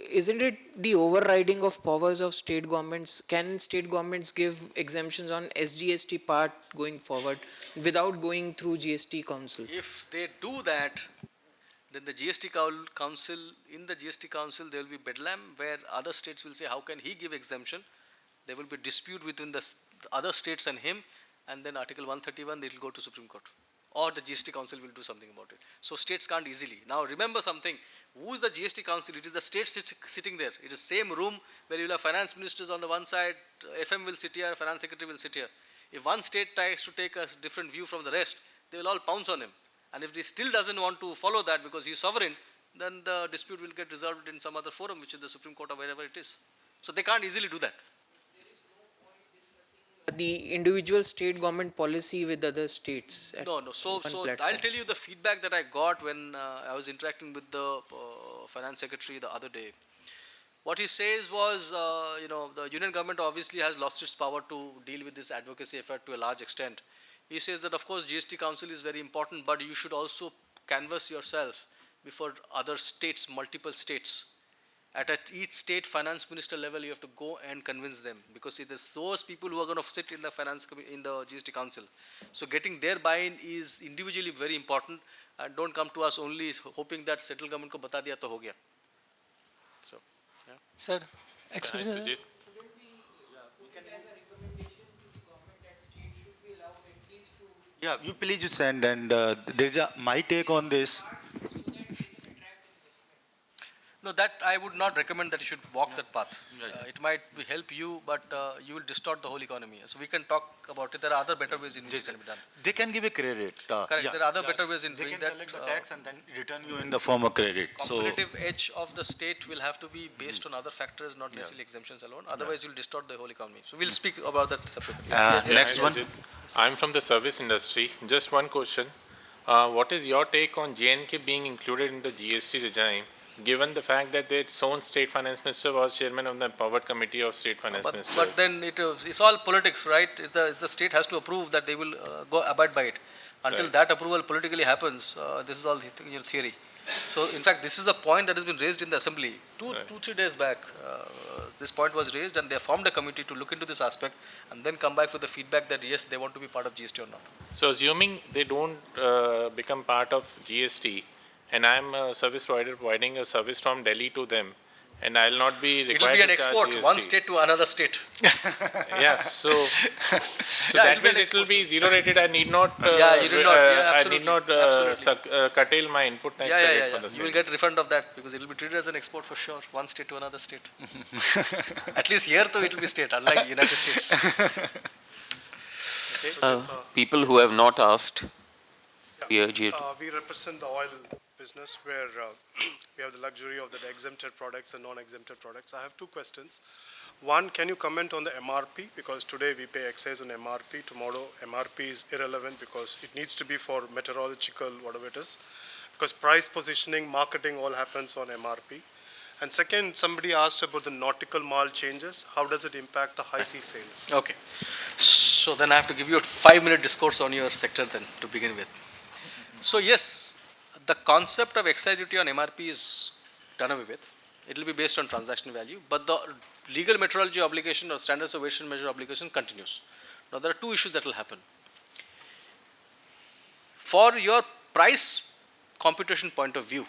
isn't it the overriding of powers of state governments? Can state governments give exemptions on SGST part going forward without going through GST Council? If they do that, then the GST Council, in the GST Council, there will be bedlam where other states will say, how can he give exemption? there will be dispute between the other states and him, and then Article 131, it will go to Supreme Court. Or the GST Council will do something about it. So states can't easily. Now remember something, who is the GST Council? It is the state sitting there. It is same room where you will have finance ministers on the one side, FM will sit here, finance secretary will sit here. If one state tries to take a different view from the rest, they will all pounce on him. And if he still doesn't want to follow that because he is sovereign, then the dispute will get resolved in some other forum, which is the Supreme Court or wherever it is. So they can't easily do that. The individual state government policy with other states. No. So I'll tell you the feedback that I got when I was interacting with the finance secretary the other day. What he says was, the union government obviously has lost its power to deal with this advocacy effort to a large extent. He says that of course GST Council is very important, but you should also canvass yourself before other states, multiple states. At each state finance minister level, you have to go and convince them, because it is those people who are going to sit in the in the GST Council. So getting their buy-in is individually very important, and don't come to us only hoping that central government ko bata diya to ho gaya. So, yeah. Sir, excuse me. Sujit. Yeah, you please send, and there's my take on this. No, that I would not recommend that you should walk that path. It might help you, but you will distort the whole economy. So we can talk about it. There are other better ways in which it can be done. They can give a credit. Correct. There are other better ways in they doing can that. collect the tax and then return you in the form of credit. Competitive edge of the state will have to be based on other factors, not necessarily exemptions alone. Otherwise, you'll distort the whole economy. So we'll speak about that separately. Next one. I'm from the service industry. Just one question. What is your take on J&K being included in the GST regime, given the fact that its own state finance minister was chairman of the empowered committee of state finance ministers? But then it's all politics, right? The state has to approve that they will go abide by it. Until that approval politically happens, this is all theory. So, in fact, this is a point that has been raised in the assembly. 2-3 days back, this point was raised, and they formed a committee to look into this aspect and then come back with the feedback that yes, they want to be part of GST or not. So, assuming they don't become part of GST, and I'm a service provider providing a service from Delhi to them, and I'll not be required to charge GST. It will be an export, one state to another state. Yes, so that means it will be zero rated. I need not. I need not curtail my input tax credit for the same. You will get refund of that because it will be treated as an export for sure, one state to another state. At least here, though, it will be state, unlike United States. People who have not asked, we urge you to. We represent the oil business where we have the luxury of the exempted products and non-exempted products. I have two questions. One, can you comment on the MRP? Because today we pay excise on MRP. Tomorrow MRP is irrelevant because it needs to be for meteorological, whatever it is. Because price positioning, marketing all happens on MRP. And second, somebody asked about the nautical mall changes. How does it impact the high sea sales? Okay. So then I have to give you a 5-minute discourse on your sector then to begin with. So yes, the concept of excise duty on MRP is done away with. It will be based on transaction value, but the legal metrology obligation or standards of weighted measure obligation continues. Now there are two issues that will happen. For your price computation point of view,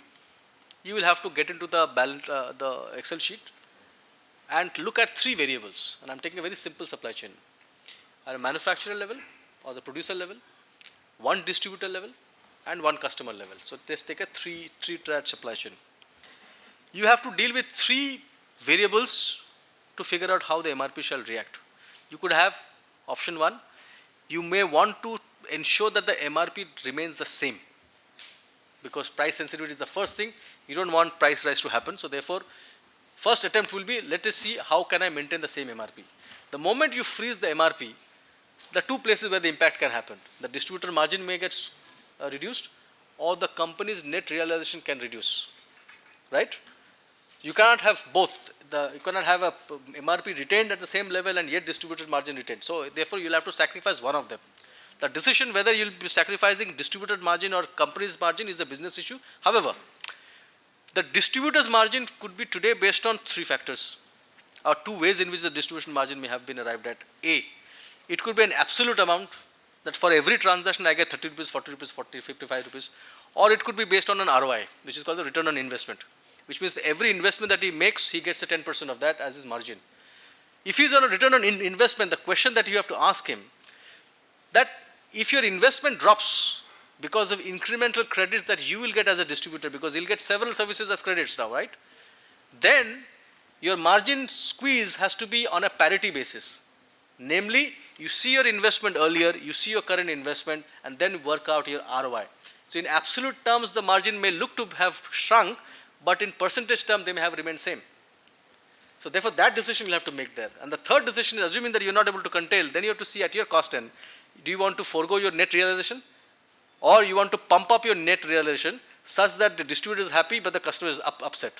you will have to get into the Excel sheet and look at 3 variables. And I'm taking a very simple supply chain. At a manufacturer level or the producer level, one distributor level, and one customer level. So let's take a three-tier supply chain. You have to deal with 3 variables to figure out how the MRP shall react. You could have option 1. You may want to ensure that the MRP remains the same, because price sensitivity is the first thing. You don't want price rise to happen. So therefore, first attempt will be, let us see how can I maintain the same MRP. The moment you freeze the MRP, the 2 places where the impact can happen. The distributor margin may get reduced, or the company's net realization can reduce, right? You cannot have both. You cannot have a MRP retained at the same level and yet distributor margin retained. So therefore, you'll have to sacrifice one of them. The decision whether you'll be sacrificing distributor margin or company's margin is a business issue. However, the distributor's margin could be today based on 3 factors, or 2 ways in which the distribution margin may have been arrived at. A, it could be an absolute amount, that for every transaction I get 30 rupees, 40 rupees, 40, 55 rupees, or it could be based on an ROI, which is called the return on investment, which means that every investment that he makes, he gets a 10% of that as his margin. If he's on a return on investment, the question that you have to ask him, that if your investment drops because of incremental credits that you will get as a distributor, because you'll get several services as credits now, right? Then your margin squeeze has to be on a parity basis. Namely, you see your investment earlier, you see your current investment, and then work out your ROI. So in absolute terms, the margin may look to have shrunk, but in percentage terms, they may have remained same. So therefore, that decision you'll have to make there. And the third decision is, assuming that you're not able to curtail, then you have to see at your cost end, do you want to forego your net realization? Or you want to pump up your net realization such that the distributor is happy, but the customer is upset.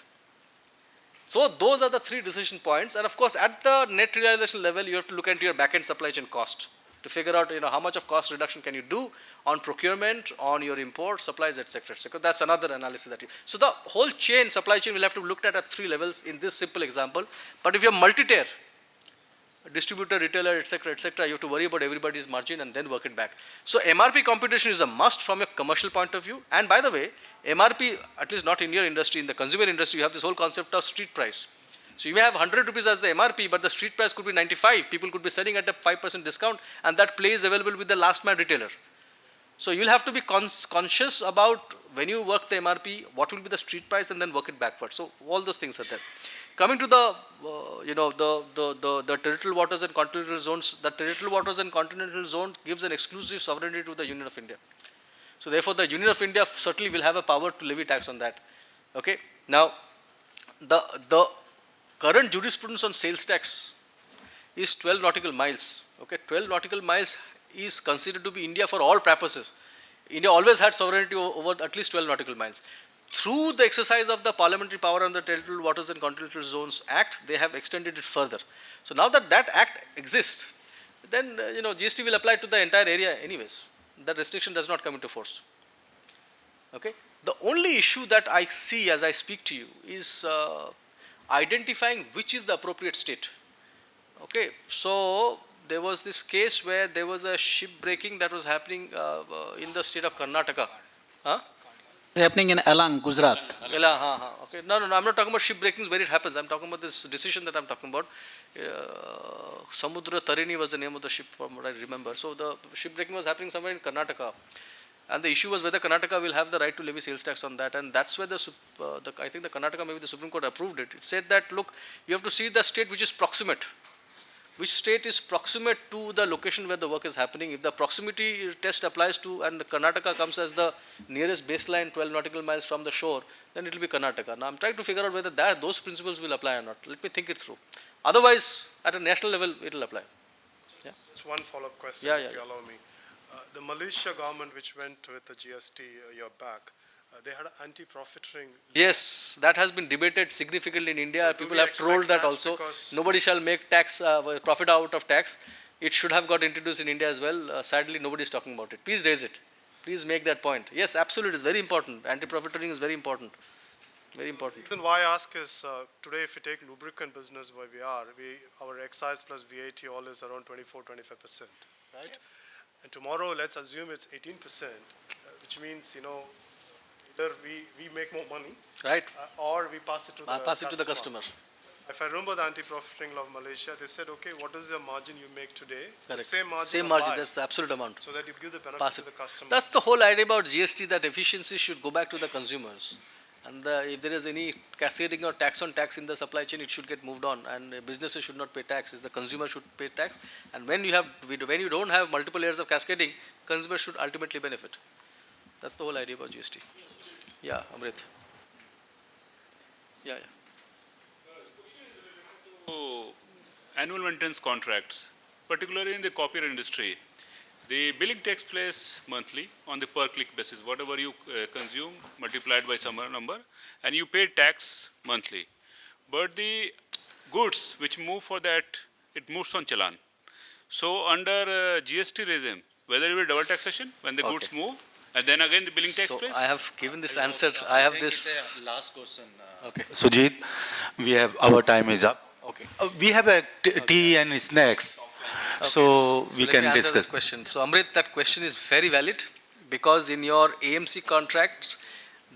So those are the three decision points. And of course, at the net realization level, you have to look into your back-end supply chain cost to figure out, how much of cost reduction can you do on procurement, on your import, supplies, etc. That's another analysis that you. So the whole chain, supply chain, will have to be looked at 3 levels in this simple example. But if you're multi-tier, distributor, retailer, etc., you have to worry about everybody's margin and then work it back. So MRP computation is a must from a commercial point of view. And by the way, MRP, at least not in your industry, in the consumer industry, you have this whole concept of street price. So you may have 100 rupees as the MRP, but the street price could be 95. People could be selling at a 5% discount, and that play is available with the last man retailer. So you'll have to be conscious about when you work the MRP, what will be the street price, and then work it backwards. So all those things are there. Coming to the, the territorial waters and continental zones, the territorial waters and continental zone gives an exclusive sovereignty to the Union of India. So therefore, the Union of India certainly will have a power to levy tax on that. Okay. Now, the current jurisprudence on sales tax is 12 nautical miles. Okay, 12 nautical miles is considered to be India for all purposes. India always had sovereignty over at least 12 nautical miles. Through the exercise of the parliamentary power under the Territorial Waters and Continental Zones Act, they have extended it further. So now that that act exists, then GST will apply to the entire area anyways. That restriction does not come into force. Okay. The only issue that I see as I speak to you is identifying which is the appropriate state. Okay. So there was this case where there was a ship breaking that was happening in the state of Karnataka. Huh? It's happening in Alang, Gujarat. Okay. No, I'm not talking about ship breakings where it happens. I'm talking about this decision that I'm talking about. Samudra Tarini was the name of the ship, from what I remember. So the ship breaking was happening somewhere in Karnataka. And the issue was whether Karnataka will have the right to levy sales tax on that. And that's where I think the Karnataka, maybe the Supreme Court approved it. It said that, look, you have to see the state which is proximate. Which state is proximate to the location where the work is happening. If the proximity test applies to, and Karnataka comes as the nearest baseline 12 nautical miles from the shore, then it will be Karnataka. Now I'm trying to figure out whether those principles will apply or not. Let me think it through. Otherwise, at a national level, it will apply. Just one follow-up question, if you allow me. The Malaysia government, which went with the GST a year back, they had anti-profiteering. Yes, that has been debated significantly in India. So people have trolled that also. Nobody shall make tax profit out of tax. It should have got introduced in India as well. Sadly, nobody is talking about it. Please raise it. Please make that point. Yes, absolutely. It's very important. Anti-profiteering is very important. Very important. The reason why I ask is today, if you take lubricant business where we are, our excise plus VAT all is around 24-25%, right? And tomorrow, let's assume it's 18%, which means either we make more money, right, or we pass it to the customer. If I remember the anti-profiteering law of Malaysia, they said, okay, what is the margin you make today? Correct. Same margin. Same margin. That's the absolute amount. So that you give the benefit to the customer. That's the whole idea about GST. That efficiency should go back to the consumers. And if there is any cascading or tax on tax in the supply chain, it should get moved on. And businesses should not pay taxes. The consumer should pay tax. And when you don't have multiple layers of cascading, consumers should ultimately benefit. That's the whole idea about GST. Yeah, Amrit. Yeah. So, annual maintenance contracts, particularly in the copier industry, the billing takes place monthly on the per click basis. Whatever you consume multiplied by some number, and you pay tax monthly. But the goods which move for that, it moves on challan. So under GST regime, whether it will double taxation when the goods move, and then again the billing takes place. I have given this answer. I have this last question. Okay. Sujit, our time is up. Okay. We have a tea and snacks. So we can let me discuss. This question. So Amrit, that question is very valid because in your AMC contracts,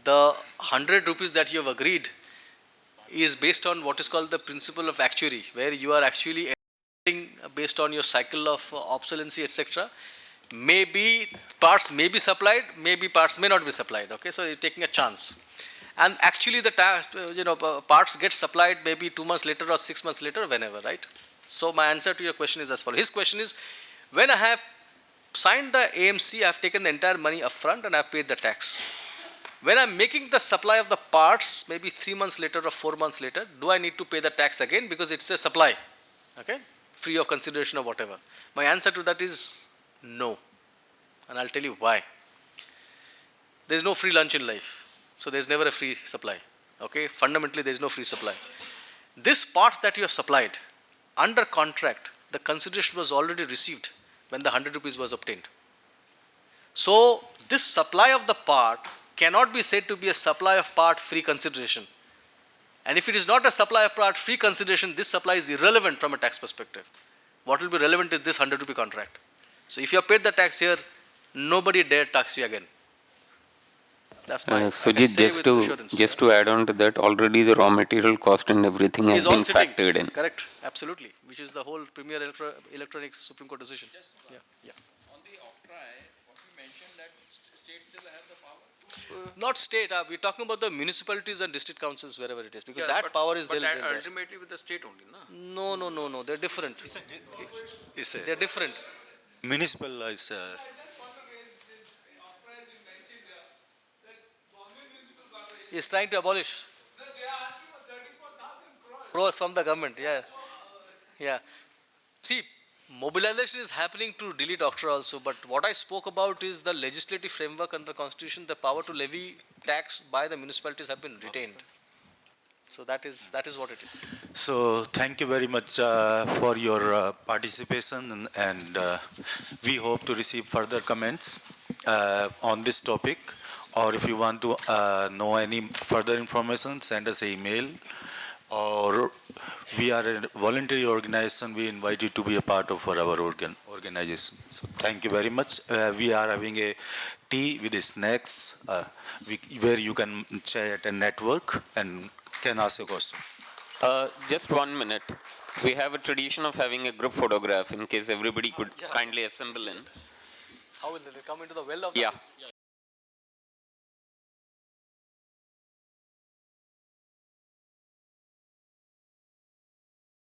the 100 rupees that you have agreed is based on what is called the principle of actuary, where you are actually based on your cycle of obsolescence, etc. Maybe parts may be supplied, maybe parts may not be supplied. Okay, so you're taking a chance. And actually the parts get supplied maybe 2 months later or 6 months later, whenever, right? So my answer to your question is as follows. His question is, when I have signed the AMC, I have taken the entire money upfront and I have paid the tax. When I'm making the supply of the parts, maybe 3 months later or 4 months later, do I need to pay the tax again because it's a supply, okay, free of consideration or whatever? My answer to that is no, and I'll tell you why. There's no free lunch in life, so there's never a free supply, okay? Fundamentally, there's no free supply. This part that you have supplied, under contract, the consideration was already received when the 100 rupees was obtained. So, this supply of the part cannot be said to be a supply of part free consideration. And if it is not a supply of part free consideration, this supply is irrelevant from a tax perspective. What will be relevant is this 100 rupee contract. So if you have paid the tax here, nobody dare tax you again. That's my Sujit, just to add on to that, already the raw material cost and everything has been factored in. Correct, absolutely, which is the whole premier electronics Supreme Court decision. Yeah. On the octroi, what you mentioned that states still have the power? Not state, we're talking about the municipalities and district councils, wherever it is, because Yeah, that power is there. But that ultimately with the state only, no? No, they're different. They're different. Municipal is He's trying to abolish. Pros from the government, yeah. See, mobilization is happening to delete octroi also, but what I spoke about is the legislative framework under the Constitution, the power to levy tax by the municipalities have been retained. So that is what it is. So thank you very much for your participation, and we hope to receive further comments on this topic. Or if you want to know any further information, send us an email. Or we are a voluntary organization. We invite you to be a part of our organization. So thank you very much. We are having a tea with the snacks where you can chat and network and can ask a question. Just 1 minute. We have a tradition of having a group photograph in case everybody could kindly assemble in. How will they come into the well of Yeah. the